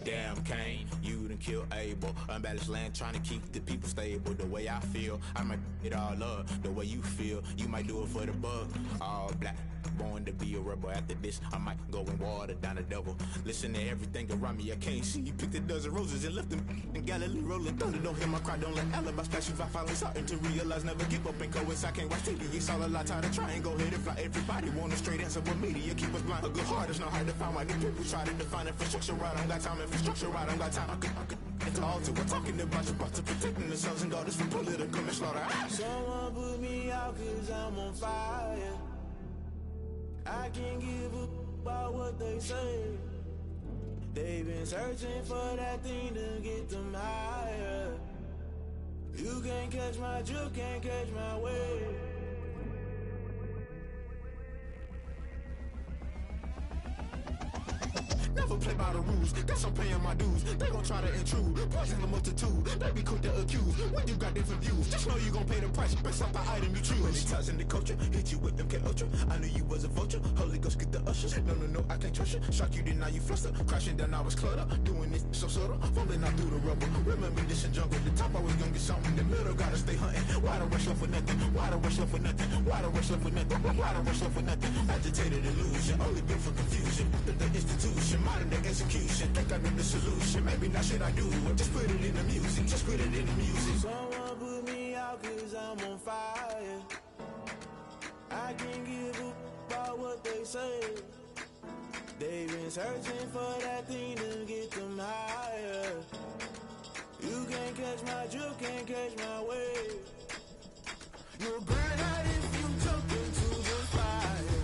Damn, Kane, you done killed Abel. Unbalanced land, trying to keep the people stable. The way I feel, I might it all up. The way you feel, you might do it for the bug. All black, born to be a rebel. After this, I might go and water down the devil. Listen to everything around me, I can't see. Picked a dozen roses and left them in Galilee rolling thunder. Don't hear my cry, don't let alibis pass you. I finally starting to realize, never give up and coincide. Can't watch TV, it's all a lot. Tired of trying, go ahead and fly. Everybody want a straight answer, but media keep us blind. A good heart is not hard to find. Why these people try to define infrastructure right? I don't got time, infrastructure right? I don't got time. I could at the altar. We're talking about your brother, protecting the sons and daughters from political manslaughter. Someone put me out cause I'm on fire. I can't give up about what they say. They've been searching for that thing to get them higher. You can't catch my drift, can't catch my wave. Never play by the rules, guess I'm paying my dues. They gon' try to intrude, poison the multitude. They be quick to accuse, when you got different views. Just know you gon' pay the price, based off the item you choose. Many times in the culture, hit you with MK Ultra. I knew you was a vulture, Holy Ghost get the ushers. No, I can't trust you. Shock you, then now you fluster. Crashing down, I was cluttered. Doing this so subtle, fumbling out through the rubble. Remember this in jungle, the top I was gonna get something. The middle gotta stay hunting. Why the rush left for nothing? Why the rush left for nothing? Why the rush left for nothing? Why the rush left for nothing? Agitated illusion, only built for confusion. The institution, modern day execution. Think I know the solution. Maybe not shit I do. Just put it in the music. Just put it in the music. Someone put me out cause I'm on fire. I can't give up about what they say. They've been searching for that thing to get them higher. You can't catch my drift, can't catch my wave. You'll burn out if you jump into the fire.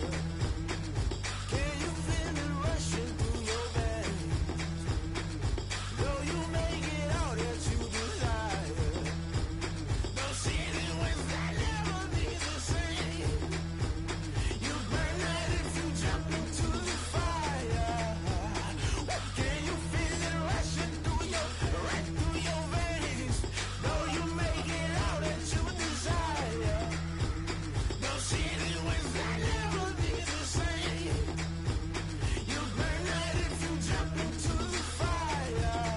Can you feel it rushing through your veins? Though you make it all that you desire. No ceiling wins that never be the same. You burn out if you jump into the fire. Can you feel it rushing through your veins? Though you make it all that you desire. No ceiling wins that never be the same. You burn out if you jump into the fire.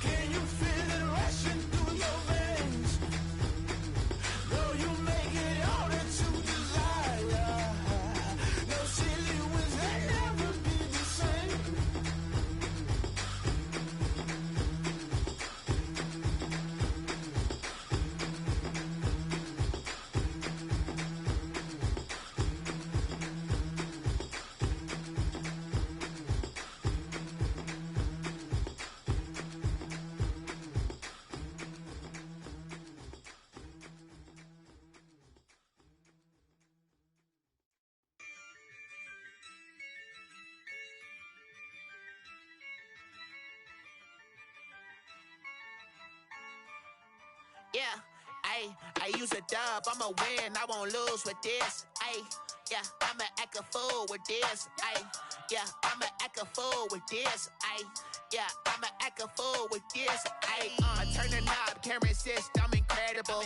Can you feel it rushing through your veins? Though you make it all that you desire. No ceiling wins that never be the same. Yeah, I use a dub, I'ma win, I won't lose with this. Yeah, I'ma act a fool with this. Yeah, I'ma act a fool with this. Yeah, I'ma act a fool with this. Turn the knob, can't resist, I'm incredible.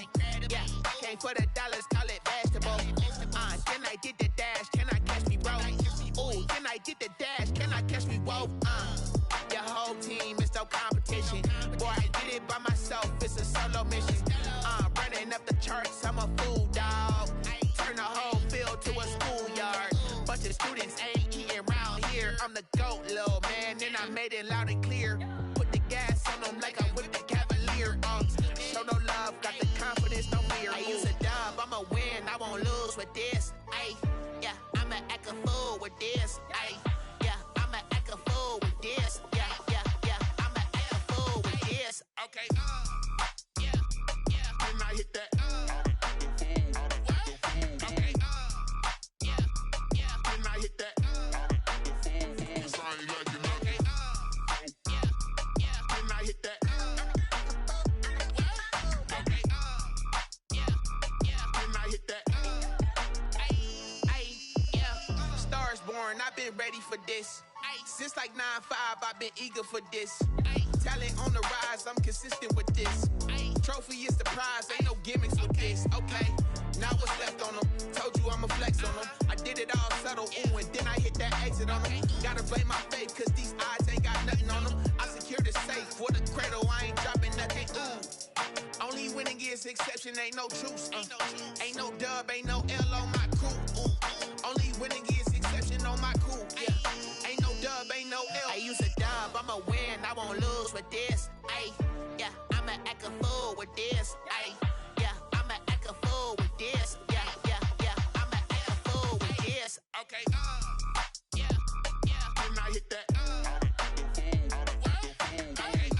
Yeah, came for the dollars, call it vegetable. Then I did the dash, can I catch me, bro? Ooh, then I did the dash, can I catch me, whoa? Your whole team is no competition. Boy, I did it by myself, it's a solo mission. Running up the charts, I'm a fool, dog. Turn the whole field to a schoolyard. Bunch of students ain't eating round here. I'm the GOAT, little man, and I made it loud and clear. Put the gas on them like I'm with the Cavalier. Show no love, got the confidence, no fear. I use a dub, I'ma win, I won't lose with this. Yeah, I'ma act a fool with this. Yeah, I'ma act a fool with this. Yeah, I'ma act a fool with this. Okay. Can I hit that? Okay. Can I hit that? Cause I ain't like you nothing. Can I hit that? Okay. Can I hit that? Yeah. Stars born, I've been ready for this. Since like 9-5, I've been eager for this. Talent on the rise, I'm consistent with this. Trophy is the prize, ain't no gimmicks with this. Okay, now what's left on them? Told you I'ma flex on them. I did it all subtle, ooh, and then I hit that exit on them. Gotta blame my faith, cause these odds ain't got nothing on them. I secure the safe for the cradle, I ain't dropping nothing, ooh. Only winning is exception, ain't no truce. Ain't no dub, ain't no L on my crew. Only winning is exception on my crew. Yeah, ain't no dub, ain't no L. I use a dub, I'ma win, I won't lose with this. Yeah, I'ma act a fool with this. Yeah, I'ma act a fool with this. Yeah, I'ma act a fool with this. Okay. Can I hit that? Okay.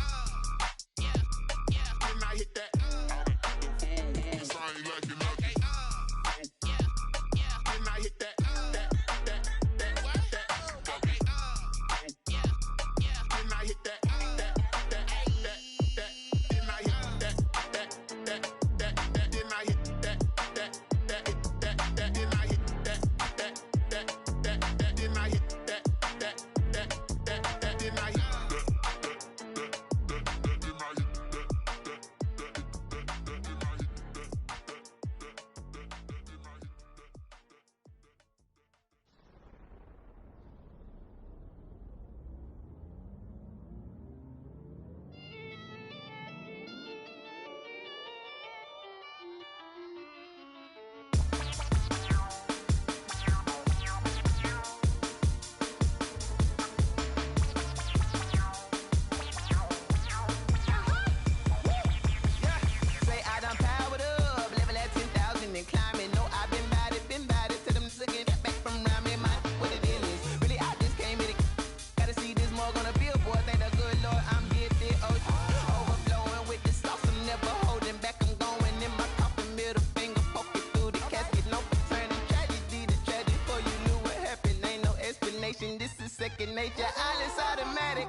Hey, yeah, Alice automatic.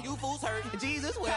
You fools hurt. Jesus will.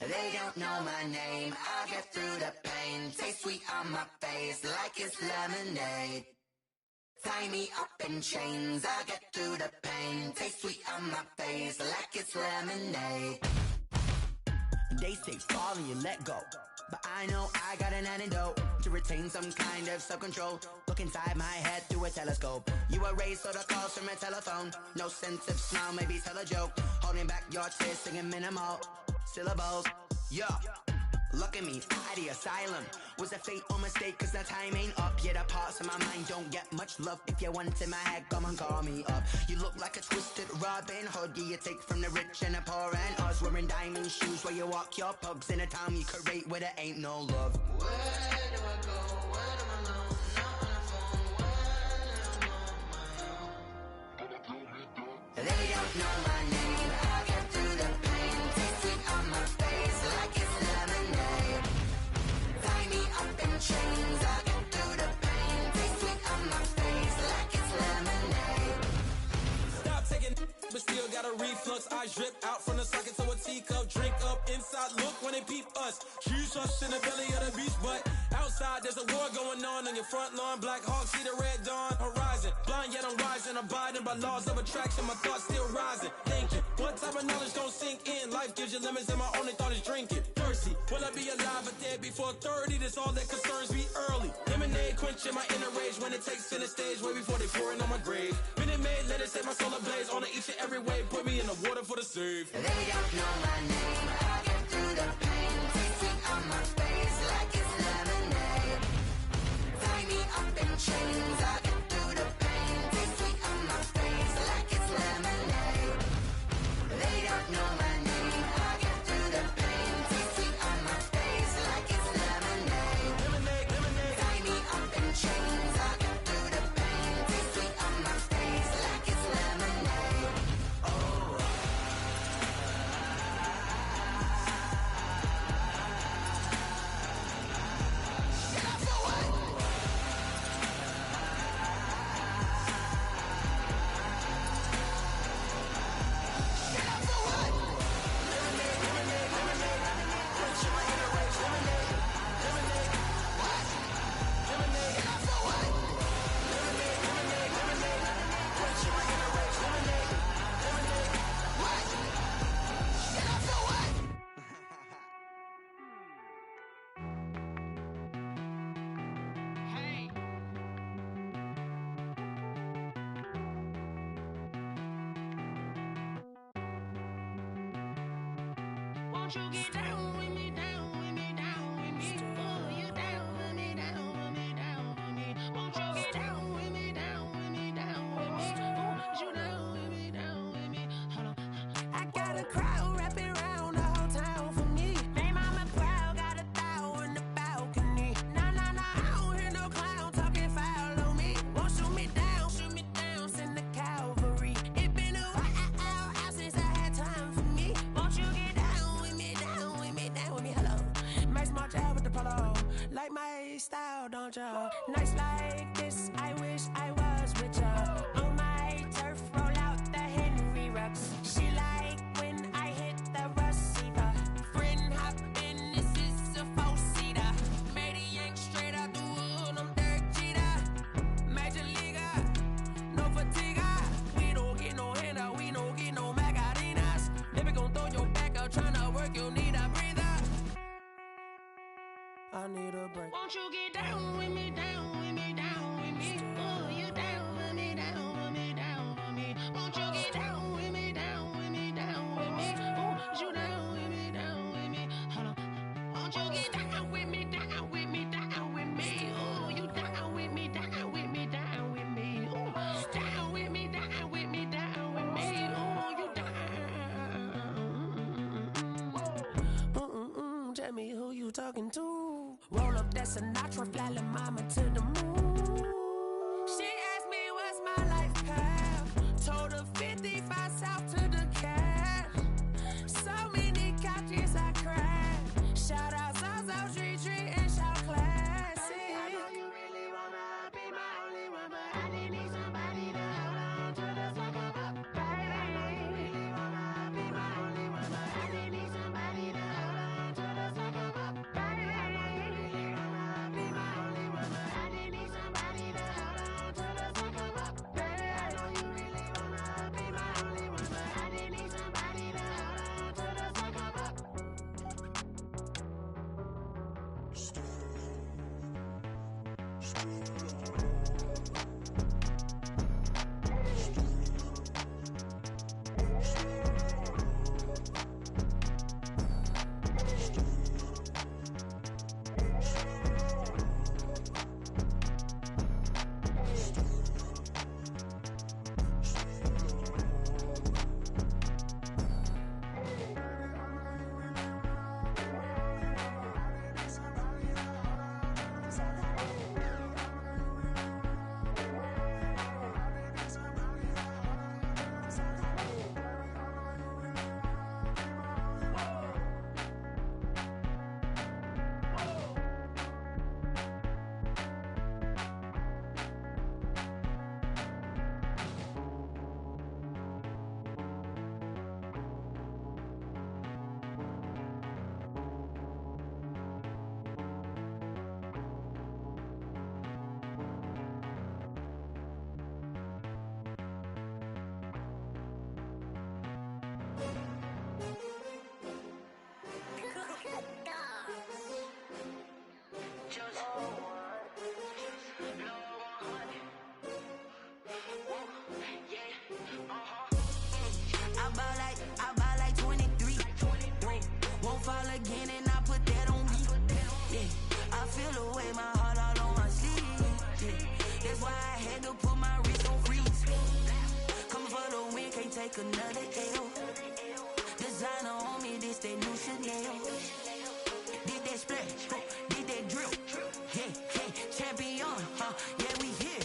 They don't know my name, I get through the pain. Taste sweet on my face like it's lemonade. Tie me up in chains, I get through the pain. Taste sweet on my face like it's lemonade. They say fall and you let go, but I know I got an antidote to retain some kind of self-control. Look inside my head through a telescope. You erase all the calls from a telephone. No sense of smile, maybe tell a joke. Holding back your tears, singing minimal syllables. Yeah, look at me, out the asylum. Was a fate or mistake, cause the time ain't up. Yeah, the parts of my mind don't get much love. If you want in my head, come and call me up. You look like a twisted Robin Hood. Yeah, you take from the rich and the poor and us. Wearing diamond shoes where you walk your pugs in a town you create where there ain't no love. Where do I go? Where am I alone? Not on the phone. When I'm on my own. They don't know my name, I get through the pain. Taste sweet on my face like it's lemonade. Tie me up in chains, I get through the pain. Taste sweet on my face like it's lemonade. Stop taking, but still got a reflux. Eyes drip out from the socket to a teacup. Drink up inside, look when they peep us. Choose us in the belly of the beast, but outside there's a war going on your front lawn. Black Hawk, see the red dawn horizon. Blind yet I'm rising, abiding by laws of attraction. My thoughts still rising, thinking what type of knowledge gon' sink in? Life gives you limits and my only thought is drinking. Thirsty, will I be alive or dead before 30? That's all that concerns me early. Lemonade quenching my inner rage when it takes center stage way before they pouring on my grave. Minute Maid, let it set my soul ablaze on each and every way. Put me in the water for the save. They don't know my name, I get through the pain. Taste sweet on my face like it's lemonade. Tie me up in chains, I get through the pain. Taste sweet on my face like it's lemonade. They don't know my name, I get through the pain. Taste sweet on my face like it's lemonade. Lemonade, lemonade. Tie me up in chains, I get through the pain. Taste sweet on my face like it's lemonade. Oh. Won't you get down with me, down with me, down with me? Oh, you down with me, down with me, down with me. Won't you get down with me, down with me, down with me? Oh, you down with me, down with me? Hold on. I got a crowd wrapping around the whole town for me. They mama proud, got a thou in the balcony. Nah, nah, nah, I don't hear no clown talking foul on me. Won't shoot me down, send the cavalry. It been a while since I had time for me. Won't you get down with me, down with me, down with me? Hello. Nice march out with the polo. Like my style, don't ya? Nice like this, I wish I was with ya. On my turf, roll out the Henry Rux. She like when I hit the receiver. Friend hop in, this is a four-seater. Made a yank straight out the wood, I'm Derek Jeter. Major leaguer, no fatigue. We don't get no handout, we don't get no Magarinas. Never gon' throw your back out, tryna work, you need a breather. I need a break. Won't you get down with me, down with me, down with me? Oh, you down with me, down with me, down with me? Won't you get down with me, down with me, down with me? Oh, you down with me, down with me? Hold on. Won't you get down with me, down with me, down with me? Oh, you down with me, down with me, down with me? Oh, down with me, down with me, down with me? Oh, you down. Tell me who you talking to. Roll up that Sinatra, fly la mama to the moon. She asked me what's my life path. Told her 55 south to the cat. So many couches I cried. Shout out South Street Tree and shout classic. I know you really wanna be my only one, but I didn't need somebody to hold on to the fuck up. Baby, I know you really wanna be my only one, but I didn't need somebody to hold on to the fuck up. Baby, I know you really wanna be my only one, but I didn't need somebody to hold on to the fuck up. Baby, I know you really wanna be my only one, but I didn't need somebody to hold on to the fuck up. I buy like 23. Won't fall again and I put that on me. Yeah, I feel the way, my heart all on my sleeve. Yeah, that's why I had to put my wrist on freeze. Come for the win, can't take another L. Designer on me, this that new Chanel. Did that splash, did that drip. Yeah, champion, yeah, we here.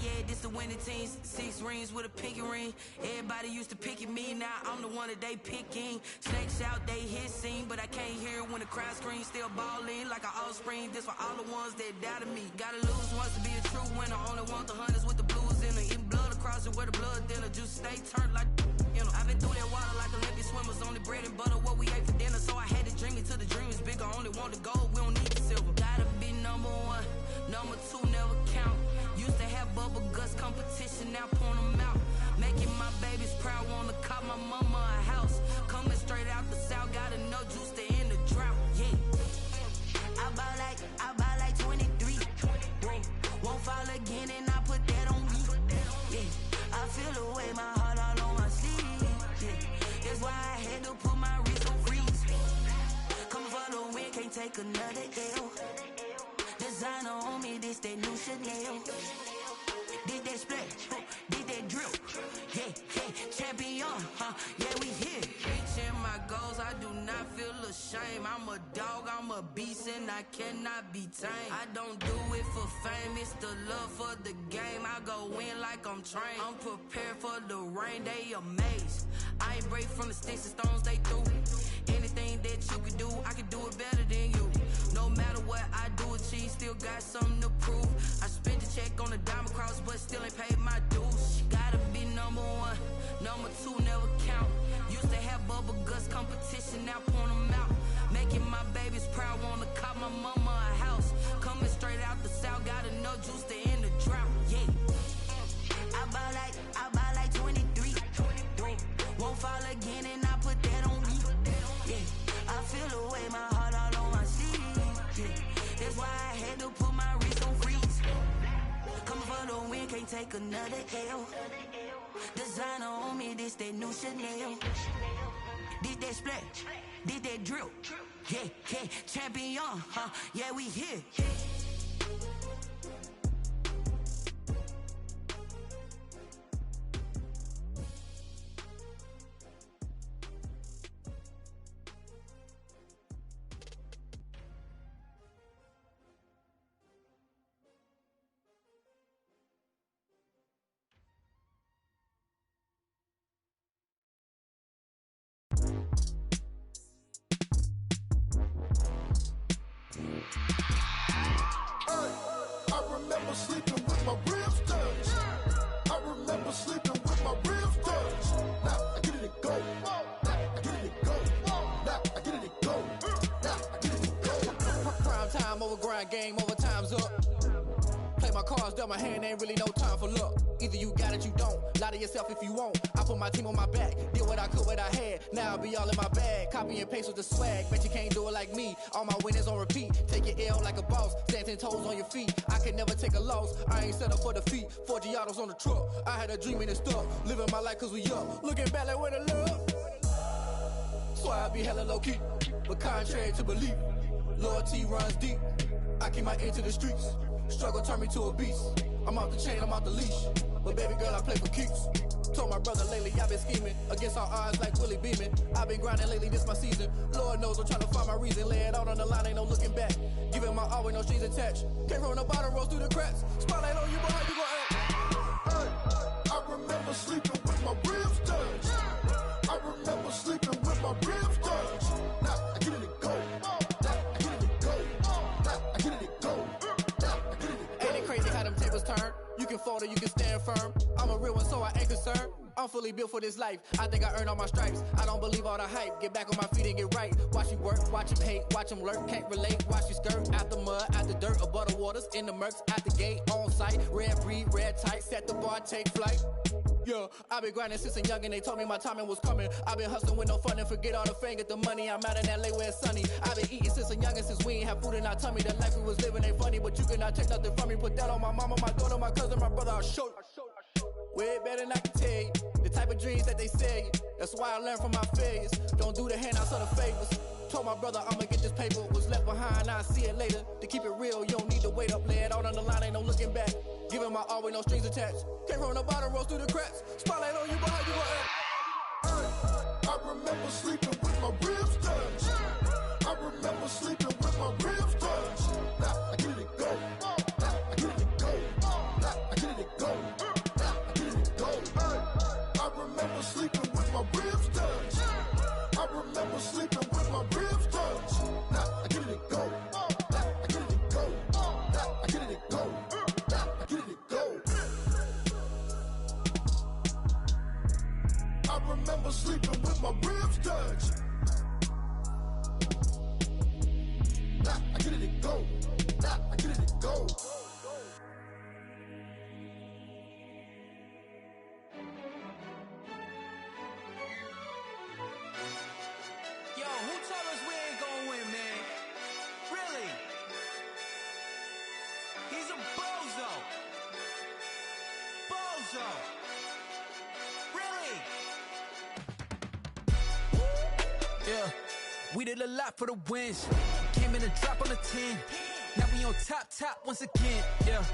Yeah, this the winning teams. 6 rings with a pinky ring. Everybody used to picking me, now I'm the one that they picking. Snakes out, they hissing, but I can't hear when the crowd screams. Still balling like an offspring. This for all the ones that doubted me. Gotta lose once to be a true winner. Only want the hunters with the blues in it. Eating blood across it where the blood thinner. Juice stay turned like you know. I've been through that water like Olympic swimmers. Only bread and butter, what we ate for dinner. So I had to dream it till the dream is bigger. Only want the gold, we don't need the silver. Gotta be number 1, number 2 never count. Used to have bubble guts competition, now point them out. Making my babies proud, wanna call my mama a house. Coming straight out the south, got enough juice to end the drought. Yeah, I buy like 23. Won't fall again and I put that on me. Yeah, I feel the way, my heart all on my sleeve. Yeah, that's why I had to put my wrist on freeze. take another L. Designer on me, this that new Chanel. Did that splash, did that drip. Yeah, champion, yeah, we here. Reaching my goals, I do not feel ashamed. I'm a dog, I'm a beast, and I cannot be tamed. I don't do it for fame, it's the love for the game. I go in like I'm trained. I'm prepared for the rain, they amazed. I ain't break from the sticks and stones they threw. Anything that you can do, I can do it better than you. No matter what I do, achieve, still got something to prove. I spent the check on the diamond cross, but still ain't paid my dues. Gotta be number one, number two never count. Used to have bubble guts competition, now point them out. Making my babies proud, wanna cop my mama a house. Coming straight out the south, got enough juice to end the drought. Yeah, I buy like 23. Won't fall again, and I put that on me. Yeah, I feel the way, my heart all on my sleeve. Yeah, that's why I had to put my wrist on freeze. Coming for the win, can't take another L. Designer on me, this that new Chanel. Did that splash, did that drip. Yeah, champion, yeah, we here. I remember sleeping with my ribs touched. I remember sleeping with my ribs touched. Now I get it to go. Now I get it to go. Now I get it to go. Now I get it to go. Prime time over grind game, over time's up. Play my cards, dealt my hand, ain't really no time for luck. Either you got it, you don't. Lie to yourself if you won't. I put my team on my back, did what I could, what I had. Now I'll be all in my bag. Copy and paste with the swag. Bet you can't do it like me. All my winners on repeat. Take your L like a boss. Stand 10 toes on your feet. I can never take a loss. I ain't set up for defeat. 4 Giottos on the truck. I had a dream and it stuck. Living my life cause we up. Looking back like where the love. So I be hella low key. But contrary to belief, loyalty runs deep. I keep my ear to the streets. Struggle turned me to a beast. I'm off the chain, I'm off the leash. But baby girl, I play for keeps. Told my brother lately, I've been scheming against all odds like Willie Beeman. I've been grinding lately, this my season. Lord knows I'm trying to find my reason. Lay it out on the line, ain't no looking back. Giving my all with no strings attached. Came from the bottom, rose through the cracks. Spotlight on you, but how you gon' act? I remember sleeping with my ribs touched. I remember sleeping with my ribs touched. Now I get it to go. Now I get it to go. Now I get it to go. Now I get it to go. Ain't it crazy how them tables turn? You can fold or you can stand firm. I'm a real one, so I ain't concerned. I'm fully built for this life. I think I earned all my stripes. I don't believe all the hype. Get back on my feet and get right. Watch you work, watch him hate, watch him lurk. Can't relate, watch you skirt. Out the mud, out the dirt, above the waters, in the murks, out the gate, on site. Red breed, red tight, set the bar, take flight. Yeah, I been grinding since a young and they told me my timing was coming. I been hustling with no fun and forget all the fame, get the money. I'm out in LA where it's sunny. I been eating since a young and since we ain't have food in our tummy. The life we was living ain't funny, but you cannot take nothing from me. Put that on my mama, my daughter, my cousin, my brother, I'll show you. Way better than I can tell you. The type of dreams that they sell you. That's why I learned from my failures. Don't do the handouts or the favors. Told my brother I'ma get this paper. Was left behind, I'll see it later. To keep it real, you don't need to wait up. Lay it out on the line, ain't no looking back. Giving my all with no strings attached. Came from the bottom, rose through the cracks. Spotlight on you, but how you gon' act? I remember sleeping with my ribs touched. I remember sleeping with my ribs touched. Now I get it to go. Now I get it to go. Now I get it to go. Now I get it to go. I remember sleeping with my ribs touched. I remember sleeping with my ribs touched. Now I get it to go. Now I get it to go. Now I get it to go. Now I get it to go. I remember sleeping with my ribs touched. Now I get it to go. Now I get it to go. Yo, who told us we ain't gonna win, man? Really? He's a bozo. Bozo. Really? Yeah, we did a lot for the wins. Came Came in a drop on a 10. Now we on top once again. Yeah.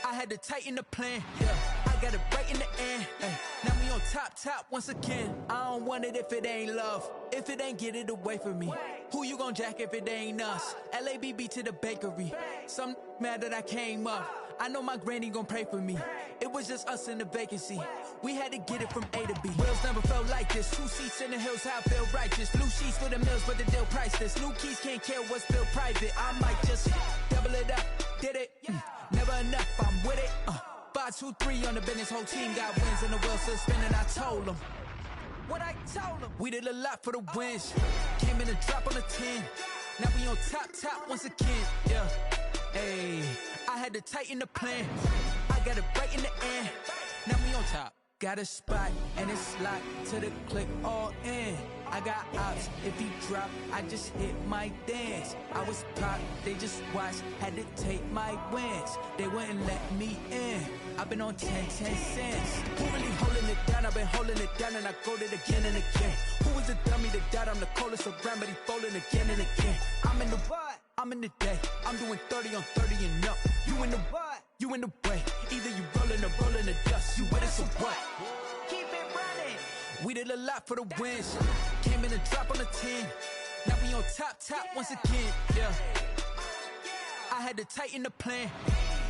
I had to tighten the plan. Yeah. I got it right in the end. Ay. Now we on top once again. I don't want it if it ain't love. If it ain't, get it away from me. Who you gon' jack if it ain't us? LABB to the bakery. Some mad that I came up. I know my granny gon' pray for me. It was just us in the vacancy. We had to get it from A to B. Wheels never felt like this. 2 seats in the hills, how I feel righteous. Blue sheets for the mills, but the deal priceless. New keys can't care what's still private. I might just double it up. Did it? Never enough, I'm with it. 5, 2, 3 on the business. Whole team got wins and the wheels still spinning. I told them what I told them. We did a lot for the wins. Came in a drop on a 10. Now we on top once again. Yeah. Hey, I had to tighten the plan. I got it right in the end. Now we on top. Got a spot and it's locked to the click all in. I got ops, if he drop, I just hit my dance. I was pop, they just watched, had to take my wins. They wouldn't let me in. I've been on 10 cents. Who really holding it down? I've been holding it down and I go it again and again. Who was the dummy that died? I'm the coldest around, but he folding again and again. I'm in the what? I'm in the day. I'm doing 30 on 30 and up. You in the what? You in the way. Either you rolling or rolling the dust. You with us or what? Keep it running. We did a lot for the wins. Came in a drop on a 10. Now we on top once again. Yeah. I had to tighten the plan.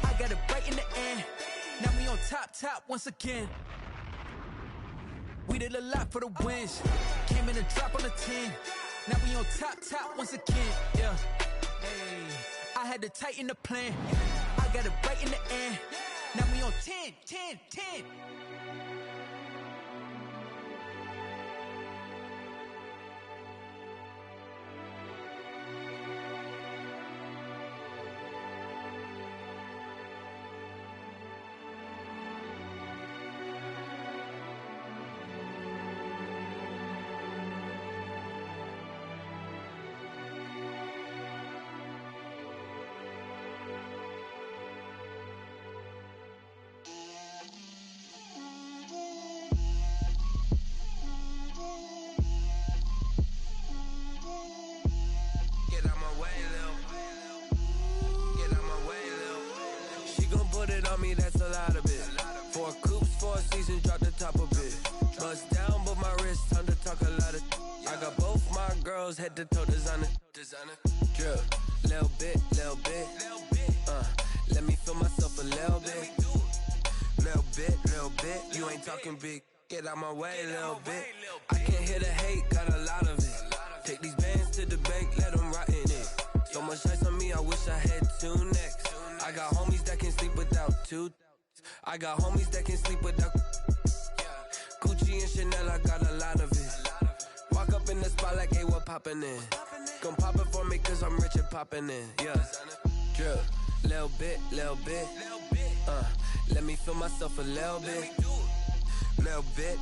I got it right in the end. Now we on top once again. We did a lot for the wins. Came in a drop on a 10. Now we on top once again. Yeah. Hey, I had to tighten the plan. I got it right in the end. Now we on 10. Me, that's a lot of it. 4 coops, 4 seasons, drop the top of it. Bust down, but my wrist, time to talk a lot of. I got both my girls head to toe designer. Drip, little bit. Let me feel myself a little bit. Little bit. You ain't talking big. Get out my way, little bit. I can't hear the hate, got a lot of it. Take these bands to the bank, let them rot in it. So much ice on me, I wish I had 2 necks. I got homies that can sleep without 2. I got homies that can sleep without Gucci and Chanel, I got a lot of it. Walk up in the spot like, hey, what poppin' in? Come pop it for me, cause I'm rich and poppin' in. Yeah. Drip, little bit. Let me feel myself a little bit. Little bit.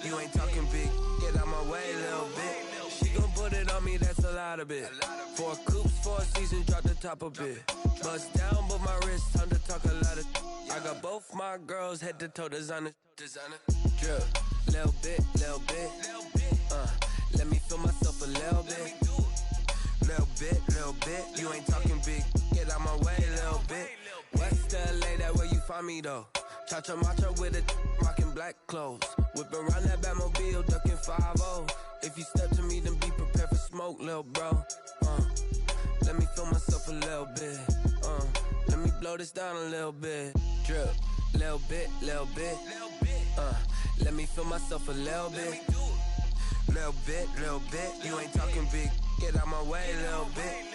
You ain't talking big. Get out my way, little bit. She gon' put it on me, that's a lot of it. 4 coops, 4 seasons, drop the top a bit. Bust down, but my wrist, time to talk a lot of. I got both my girls head to toe designer. Drip, little bit. Let me feel myself a little bit. Little bit. You ain't talking big. Get out my way, little bit. West LA, that where you find me though. Cha-cha matcha with a rockin' black clothes. Whip around that Batmobile, ducking 5-0. If you step to me, then be prepared for smoke, lil' bro. Let me feel myself a little bit. Let me blow this down a little bit. Drip, little bit. Let me feel myself a little bit. Little bit. You ain't talking big. Get out my way, little bit.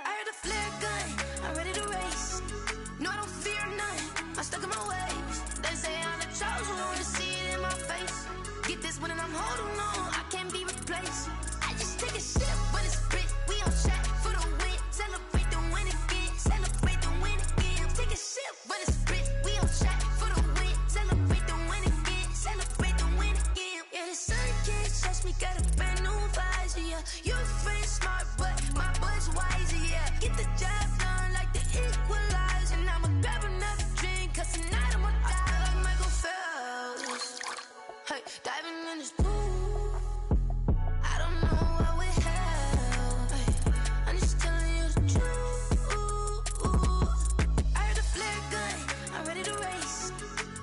I heard a flare gun, I'm ready to race. No, I don't fear none, I'm stuck in my ways. They say I'm the chosen one, see it in my face. Get this one and I'm holding on, I can't be replaced. I just take a sip when it's split, we on track for the win. Celebrate the win again, celebrate the win again. Take a sip when it's split, we on track for the win. Celebrate the win again, celebrate the win again. Yeah, the sun can't touch me, got a brand new visor, yeah. Your friend smart, but my diving in this pool. I don't know what we have. I'm just telling you the truth. I heard the flare gun, I'm ready to race.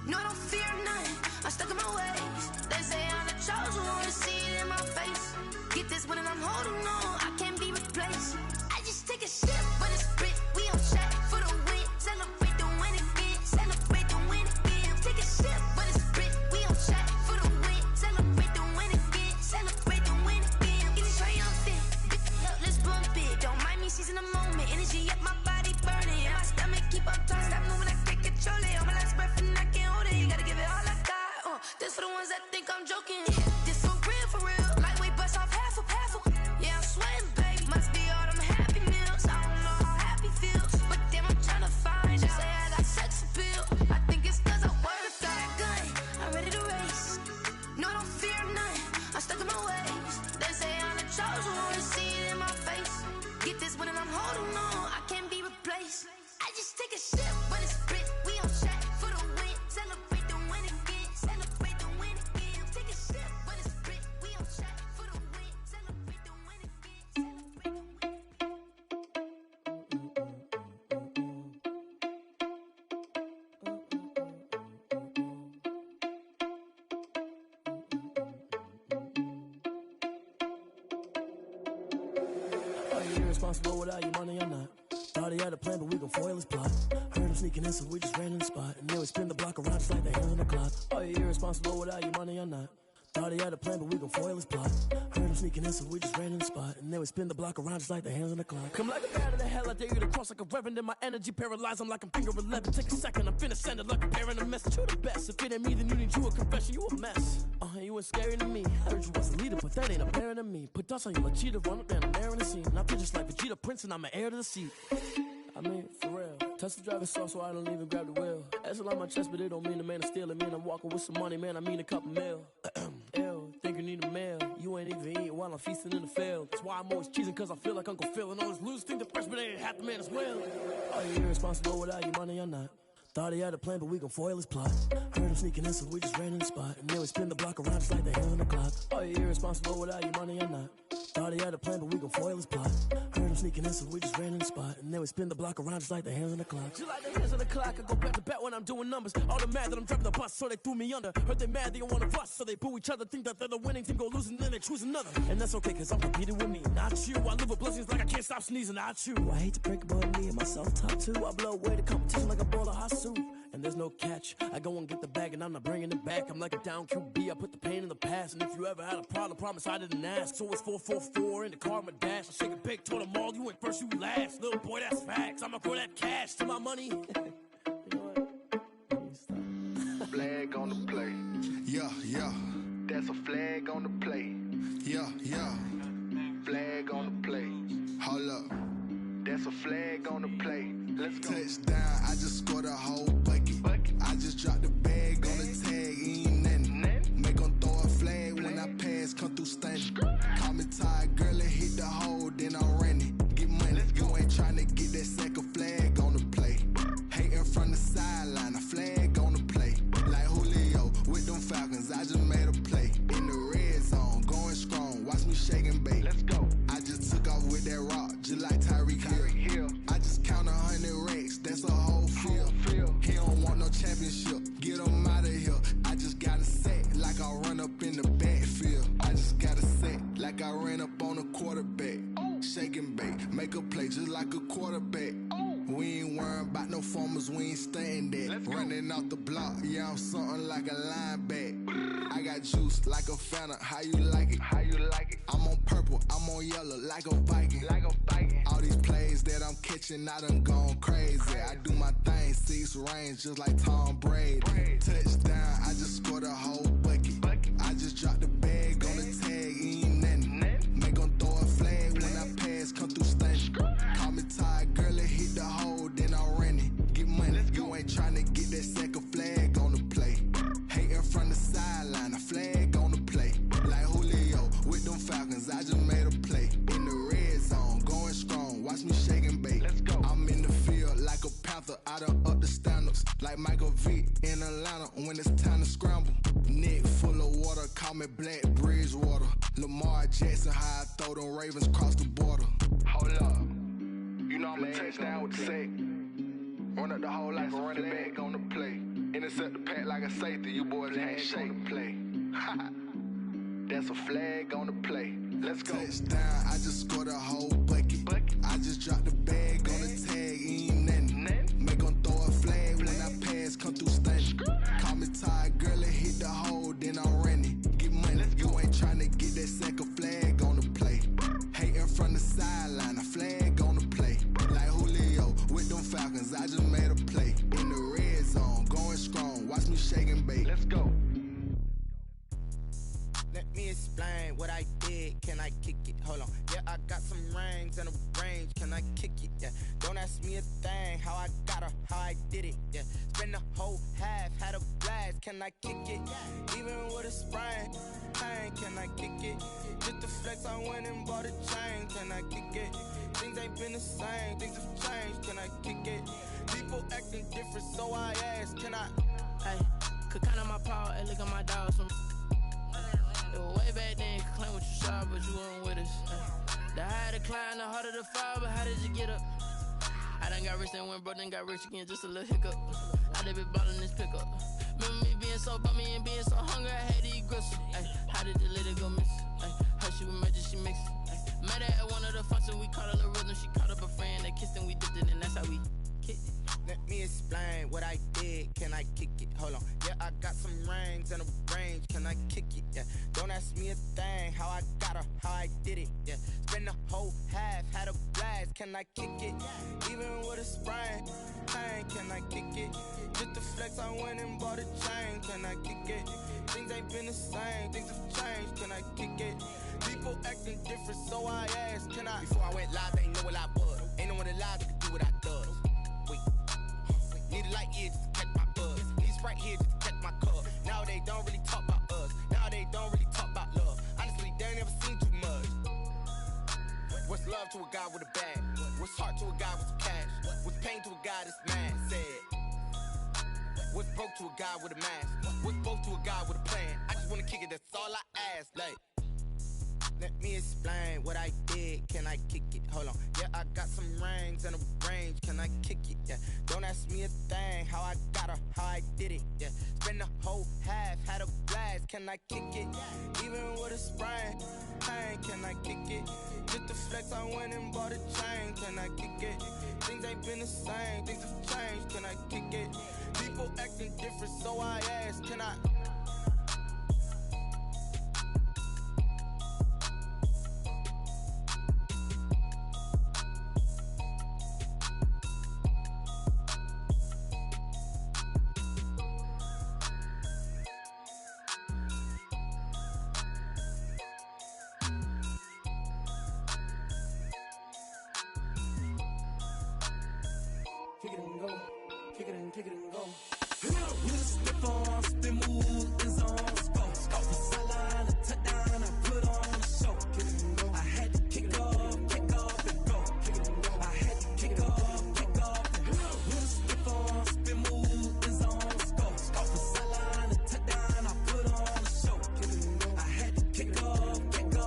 No, I don't fear nothing, I'm stuck in my ways. They say I'm the chosen one, see it in my face. Get this one and I'm holding on, I can't be replaced. I just take a sip, but it's Brit, we on shot for the win. Celebrate the win again, celebrate the win again. Take a sip, but it's Brit, we on shot for the win. Celebrate the win again, celebrate the win again. Get it triumphant, look, let's bump it. Don't mind me seizing the moment, energy up my body burning. And my stomach keep up tight, stop moving, I can't control it. On my last breath and I can't hold it, you gotta give it all I got. This for the ones that think I'm joking. This for real, lightweight bust off half a. Yeah, I'm sweating, babe, must be all them happy meals. I don't know how happy feels, but damn, I'm tryna find out. Say I got sex appeal, I think it's cause I word a fire gun. I'm ready to race, no, I don't fear nothing, I'm stuck in my ways. They say I'm the chosen one, see it in my face. Get this one and I'm holding on, I can't be replaced. I just take a sip, but it's Brit, we on shot for the win. Celebrate the win again, celebrate the win again. Take a sip, but it's Brit, we on shot for the win. Celebrate the win again, celebrate the win. Are you irresponsible without your money or not? Thought he had a plan, but we gon' foil his plot. Heard him sneaking in, so we just ran in the spot. And then we spin the block around just like the hands on the clock. Are you irresponsible without your money or not? Thought he had a plan, but we gon' foil his plot. Heard him sneaking in, so we just ran in the spot. And then we spin the block around just like the hands on the clock. Come like a bat of the hell, I dare you to cross like a reverend. In my energy paralyzed, I'm like I'm finger 11. Take a second, I'm finna send it like a parent a message. You the best, if it ain't me, then you need you a confession. You a mess, you ain't scary to me. Heard you was a leader, but that ain't apparent to me. Put dust on you like cheetah, run up down, I'm there in the scene. And I feel just like Vegeta Prince, and I'm an heir to the seat. I mean, for real. Touch the driver's soft, so I don't even grab the wheel. That's a lot on my chest, but it don't mean the man is stealing. Mean I'm walking with some money, man, I mean a couple mil. Ew, think you need a meal. You ain't even eating while I'm feasting in the field. That's why I'm always cheesing, cause I feel like Uncle Phil. And all this loose think the freshman ain't half the man as well. Are you irresponsible without your money or not? Thought he had a plan, but we gon' foil his plot. Heard him sneaking in, so we just ran in the spot. And then we spin the block around just like the hands on the clock. Are you irresponsible without your money or not? Thought he had a plan, but we gon' foil his plot. Heard him sneaking in, so we just ran in the spot. And then we spin the block around just like the hands on the clock. Just like the hands on the clock, I go back to back when I'm doing numbers. All the mad that I'm driving the bus, so they threw me under. Heard they mad, they don't wanna bust, so they boo each other. Think that they're the winning team, go losing, then they choose another. And that's okay, cause I'm competing with me, not you. I live with blessings like I can't stop sneezing, not you. I hate to break about me and my self-talk too. I blow away the competition like a bowl of hot soup. And there's no catch, I go and get the bag and I'm not bringing it back. I'm like a down QB, I put the pain in the past. And if you ever had a problem, promise I didn't ask. So it's 444 in the car, my dash. I shake a big, told them all, you went first, you last. Little boy, that's facts, I'ma grow that cash to my money. You know what? Flag on the play. Yeah, yeah. That's a flag on the play. Yeah, yeah. Flag on the play. Hold up. That's a flag on the play. Let's go. Touchdown, I just scored a whole bucket. I just dropped the bag on the tag, ain't nothing. Make them throw a flag when I pass, come through stunning. Call me tired, girl, and hit the hole, then I'm running. Get money, you ain't tryna get that second flag on the play. Hating from the sideline, a flag on the play. Like Julio with them Falcons, I just made a play. In the red zone, going strong, watch me shake and bake. Let's go. I just took off with that rock, just like Tyreek Hill. I just count 100 racks, that's a whole field. He don't want no championship, get him out of here. I just got a set, like I run up in the backfield. I just got a set, like I ran up on a quarterback. Shake and bake, make a play just like a quarterback. We ain't worrying about no formers, we ain't staying there. Running off the block, yeah, I'm something like a linebacker. I got juice like a Fanta, how you like it? How you like it? I'm on purple, I'm on yellow, like a Viking. Like a Viking. All these plays that I'm catching, I done gone crazy. I do my thing, 6 range, just like Tom Brady. Touchdown, I just scored a whole bucket. I just dropped the bag on the tag, ain't nothing. Make them throw a flag when I pass, come through stunning. Call me tired, girl, and hit the hole, then I'm running. Get money, you ain't tryna get that second flag on the play. Hating from the sideline, a flag on the play. Like Julio with them Falcons, I just made a play. In the red zone, going strong, watch me shake and bake. Let's go. I'm in the field like a panther, I done up the standards. Like Michael Vick in Atlanta when it's time to scramble. call me Black Bridgewater. Lamar Jackson, how I throw them Ravens across the border. Hold up. You know I'm a touchdown with the sack. Run up the whole like a running back on the play. Intercept the pack like a safety. You boys ain't shake play. That's a flag on the play. Let's go. Touchdown, I just scored a whole bucket. I just dropped the bag on the tag, ain't nothing. Make them throw a flag when I pass, come through stunning. Call me tired, girl, it hit the hole, then I'm running. Get money, you ain't tryna get that second flag on the play. Hating from the sideline, a flag on the play. Like Julio with them Falcons, I just made a play. In the red zone, going strong, watch me shake and bake. Let's go. Let me explain what I did. Can I kick it? Hold on. Yeah, I got some rings and a range. Can I kick it? Yeah. Don't ask me a thing. How I got her, how I did it. Yeah. Spend the whole half, had a blast. Can I kick it? Even with a sprain. Pain, can I kick it? Just the flex, I went and bought a chain. Can I kick it? Things ain't been the same. Things have changed. Can I kick it? People acting different, so I ask. Can I? Hey, could count on my power and look at my dogs from. Way back then, you could claim what you saw, but you weren't with us. The higher the climb, the harder the fall, but how did you get up? I done got rich, then went broke, then got rich again, just a little hiccup. I done been ballin' this pickup. Remember me being so bummy and being so hungry, I had to eat gristle. Ay, how did the lady go miss? Ay, how she emergency mix? Met her at one of the functions, we caught a little rhythm, she caught up a friend, they kissed and we dipped it, and that's how we kicked it. Let me explain what I did. Can I kick it? Hold on. Yeah, I got some rings and a range. Can I kick it? Yeah. Don't ask me a thing. How I got her, how I did it. Yeah. Spend the whole half, had a blast. Can I kick it? Even with a sprain. Pain, can I kick it? Just the flex, I went and bought a chain. Can I kick it? Things ain't been the same. Things have changed. Can I kick it? People acting different, so I asked. Can I? Before I went live, they know what I was. Ain't no one alive that could do what I does. Need a light here just to catch my buzz. Need a Sprite here just to catch my cup. Now they don't really talk about us. Now they don't really talk about love. Honestly, they ain't never seen too much. What's love to a guy with a bag? What's heart to a guy with some cash? What's pain to a guy that's mad? Said. What's broke to a guy with a mask? What's both to a guy with a plan? I just wanna kick it, that's all I ask. Like, let me explain what I did. Can I kick it? Hold on. Yeah, I got some rings and a range. Can I kick it? Yeah. Don't ask me a thing. How I got her, how I did it. Yeah. Spend the whole half, had a blast. Can I kick it? Even with a sprain. Pain, can I kick it? Just the flex, I went and bought a chain. Can I kick it? Things ain't been the same. Things have changed. Can I kick it? People acting different, so I ask. Can I? Kick it and go, kick it and kick it and go. With a stiff on, spin move, and zones go. From sideline to touchdown, I put on the show. Kick it and go. I had to kick off and go. Kick it and go. I had to kick off and go. With a stiff on, spin move, and zones go. From sideline to touchdown, I put on the show. Kick it and go. I had to kick off and go.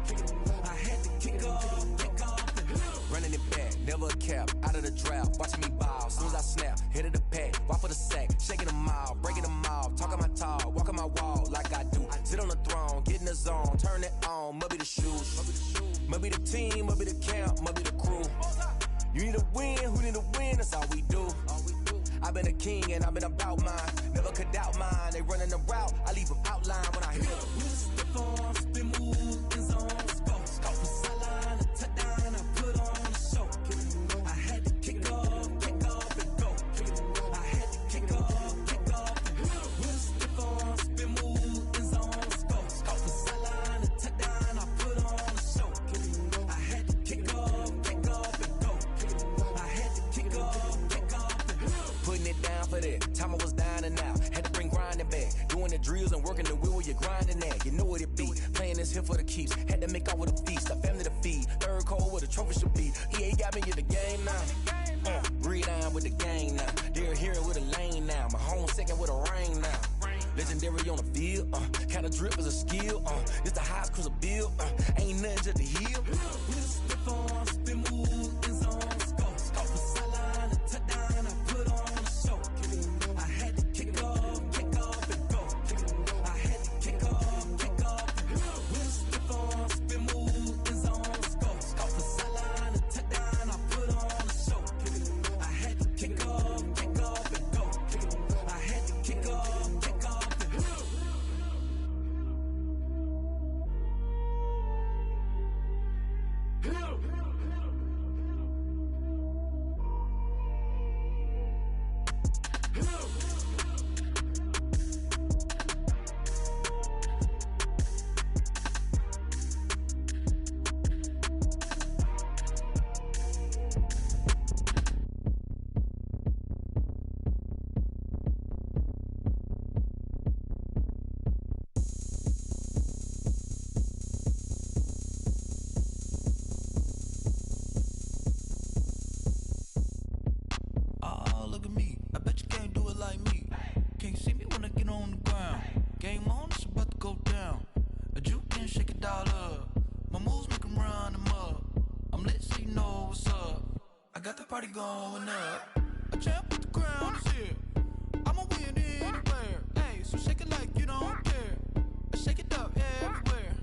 Kick it and go. I had to kick off and go. Running it back, never a cap, out of the draft, watching me ball. Soon as I snap, hit of the pack, walk for the sack, shaking them out, breaking them off, talking my talk, walking my wall like I do. Sit on the throne, get in the zone, turn it on, must be the shoes, must be the team, must be the camp, must be the crew. You need a win, who need a win, that's all we do. I've been a king and I've been about mine, never could doubt mine. They running the route, I leave them outline when I hit them. With a stiff on, spin move, and zones go. From sideline to touchdown, I put on the show. Kick it and go. I had to kick off and go. Kick it and go. I had to kick off and go. With a stiff on, spin move, and zones go. From sideline to touchdown, I put on the show. Kick it and go. I had to kick off and go. Kick it and go. I had to kick off and go. Putting it down for that, time I was down and out, had to bring grinding back, doing the drills and working the wheel where you're grinding at, you know what it be, playing this here for the keeps, had to make out with a feast, a family to feed, third cold where the trophy should be, EA got me in the game now, breathe down with the game now, they're hearing with a lane now, my home second with a ring now, legendary on the field, Got a drip as a skill, it's the highest cruise a bill, ain't nothing just to heal. With a stiff on, spin move, in zone, scope. For sideline, a touchdown, I put on a show. I had to kick off, and go. I had to kick off, and go. With a stiff on, spin move, in zone, scope. For sideline, a touchdown, I put on a show. I had to kick off, and go. I had to kick off, and go. Party going up. A champ with the crown is here. I'ma win anywhere. Hey, so shake it like you don't care. I shake it up everywhere.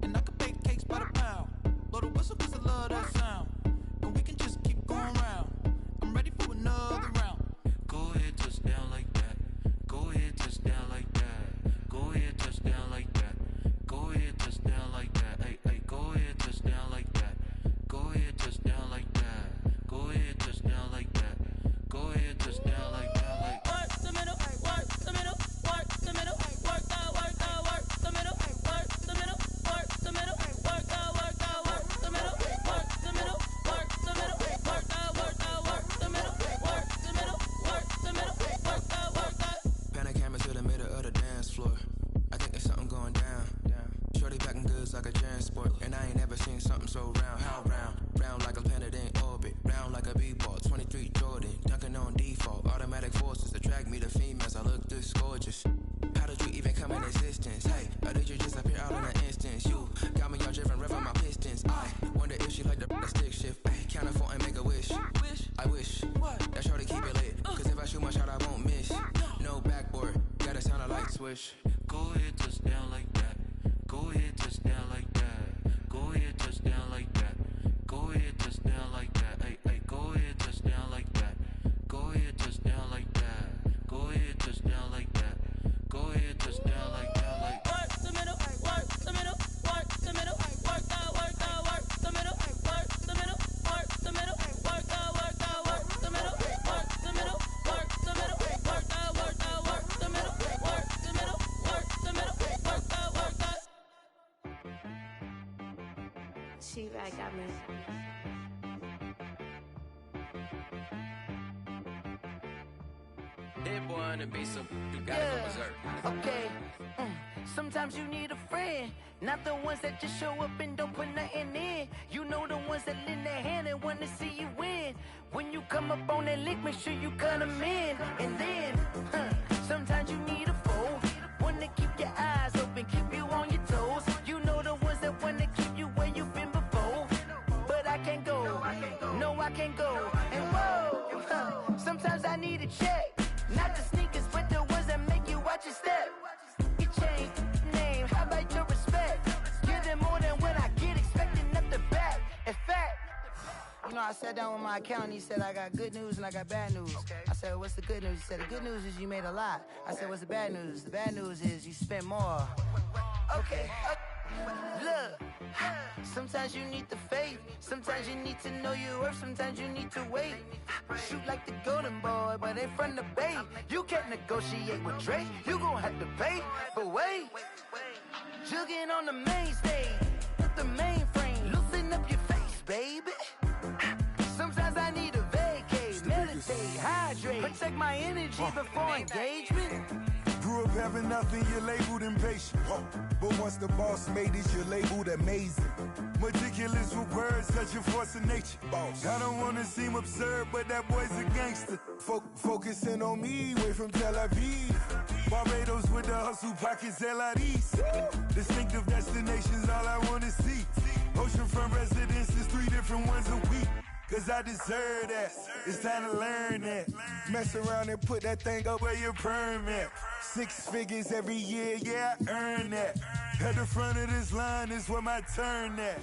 And I can bake cakes by the pound. Blow the whistle cause I love that sound. And we can just keep going round. I'm ready for another round. Go ahead, touch down like that. Go ahead, touch down like that. Go ahead, touch down like that. Go ahead, touch down like that. Hey, hey, go ahead, touch down like that. Go ahead, touch down like that. Go ahead, touch down like that. Go ahead, touch down like that. Like work the middle, work the middle, work the middle, work the middle, work the middle, work the middle, work the middle, work the middle, work the middle, work the middle, work the middle, work the middle, work the. Panic camera to the middle of the dance floor. I think there's something going down. Shorty packing goods like a transport, and I ain't never seen something so round. How round? Round like a planet in orbit, round like a b-ball. 23 Jordan, dunking on default. Automatic forces attract me to females. I look this gorgeous. How did you even come in existence? Hey, or did you just appear out in an instance? You got me all driven, revving my pistons. I wonder if she like the stick shift. Ay, count a 4 and make a wish. I wish that shorty keep it lit. Cause if I shoot my shot, I won't miss. No backboard, gotta sound a light switch. go ahead, touch down like that. Go ahead, touch down like that. Go ahead, touch down like that. Go ahead, touch down like that. Hey, hey, go ahead, touch down like that. Go ahead, touch down like that. Go ahead, touch down like that. Go ahead, touch down like that. Like work the middle, work the middle, work the middle, work the middle, work the middle, work the middle, work the middle, work the middle, work the middle, work the middle, work the middle, work the middle, work the. She right got me. That boy on the beat, so you gotta go berserk. Okay. Sometimes you need a friend, not the ones that just show up and don't put nothing in. You know the ones that lend their hand and want to see you win. When you come up on that lick, make sure you cut them in. And then, sometimes you need a foe, one to keep your eyes open, keep you on your toes. You know the ones that want to keep you where you've been before. But I can't go, no I can't go. And whoa, sometimes I need a check. Not the sneakers, but the ones that make you watch your step. You change name, how about your respect? Give them more than what I get, expecting up the back. In fact, you know, I sat down with my accountant, he said, I got good news and I got bad news. I said, what's the good news? He said, the good news is you made a lot. I said, what's the bad news? The bad news is you spent more. Okay. Look, sometimes you need the faith, sometimes you need to know your worth, sometimes you need to wait. Shoot like the golden boy, but ain't from the bay. You can't negotiate with Drake, you gon' have to pay. But wait, jugging on the main stage, with the mainframe, loosen up your face, baby. Sometimes I need a vacate, meditate, hydrate, protect my energy before engagement. Grew up having nothing, you're labeled impatient. But once the boss made it, you're labeled amazing. Meticulous with words, such a force of nature. I don't wanna seem absurd, but that boy's a gangster. Focusing on me, way from Tel Aviv. Barbados with the hustle pockets, LIDs. Distinctive destinations, all I wanna see. Oceanfront residences, 3 different ones a week. Cause I deserve that, it's time to learn that. Mess around and put that thing up where your permit. 6 figures every year, yeah, I earn that. At the front of this line is where my turn at.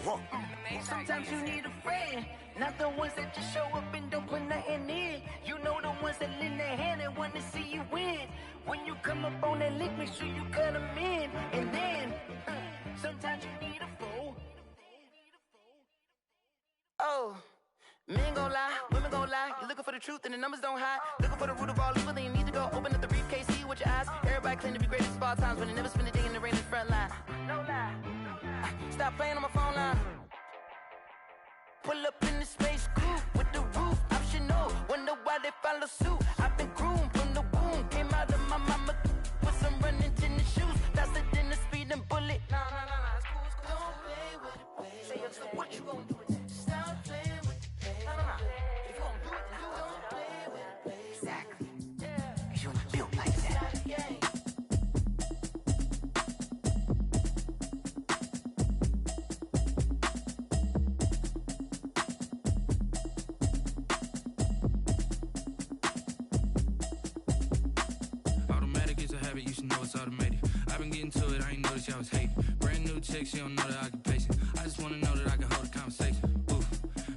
Sometimes you need a friend, not the ones that just show up and don't put nothing in. You know the ones that lend their hand and want to see you win. When you come up on that lick, make sure you cut them in. And then, sometimes you need a fool. Oh. Men gon' lie, women gon' lie. You're looking for the truth and the numbers don't hide. Looking for the root of all evil, then you need to go open up the briefcase, see with your eyes. Everybody claim to be greatest of all times, when they never spend a day in the rain in the front line. No lie. Stop playing on my phone line. Pull up in the space coupe with the roof optional. Wonder why they follow suit. I've been groomed from the womb. Came out of my mama with some running tennis shoes. Faster than the speeding bullet. No, it's cool, it's cool. Don't play with it, baby. Say so what you gon' do with it? Stop playing with it. If you gon' do it, then don't play with it, baby. Exactly. Cause you're not built like that. Automatic is a habit, you should know it's automated. I've been getting to it, I ain't noticed y'all was hating. Brand new chick, she don't know the occupation. I just wanna know that I can hold a conversation. Oof,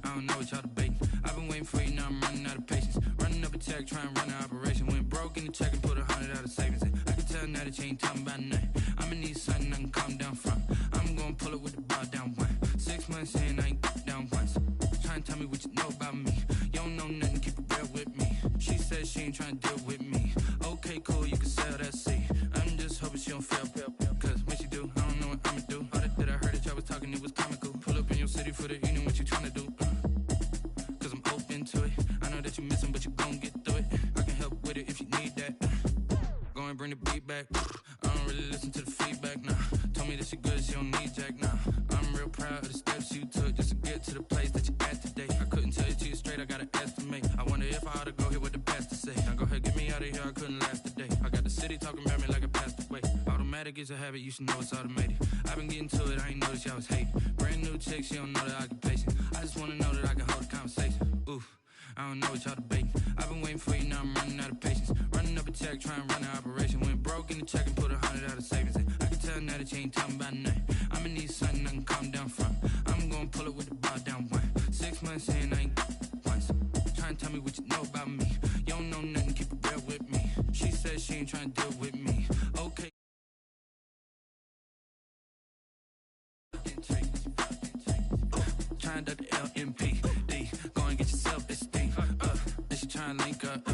I don't know what y'all debating. I've been waiting for you, now I'm running out of patience. Running up a check, trying to run an operation. Went broke in the check and put 100 out of savings in. I can tell now that you ain't talking about nothing. I'ma need something I can calm down from. I'm gonna pull it with the bar down one. 6 months in, I ain't down once. Trying to tell me what you know about me. You don't know nothing, keep it real with me. She said she ain't trying to deal with me. Okay, cool, you can sell that seed. I'm just hoping she don't fail. Cause when she do, I don't know what I'ma do. All that I heard that y'all was talking, it was comical. Pull up in your city for the evening, what you trying to do? Cause I'm open to it. I know that you missing, but you gon' get through it. I can help with it if you need that. Go and bring the beat back. I don't really listen to the feedback, nah. Told me that she good, she don't need jack, nah. I'm real proud of the steps you took just to get to the place that you at today. I couldn't tell you to you straight, I gotta estimate. I wonder if I ought to go here with the best to say. Now go ahead, get me out of here, I couldn't last today. I got the city talking about me like I passed away. Automatic is a habit, you should know it's automated. I've been getting to it, I ain't noticed y'all was hating. Brand new chick, she don't know the occupation. I just wanna know that I can hold a conversation. Oof, I don't know what y'all debating. I've been waiting for you, now I'm running out of patience. Running up a check, trying to run an operation. Went broke in the check and put 100 out of savings in. I can tell now that you ain't talking about nothing. I'ma need something I can calm down from. I'm gonna pull it with the bar down one. 6 months in, I ain't once. Trying to tell me what you know about me. You don't know nothing, keep it real with me. She said she ain't trying to deal with me. Okay. Trying to duck the LMP. D, go and get yourself esteem. Then she trying to link up.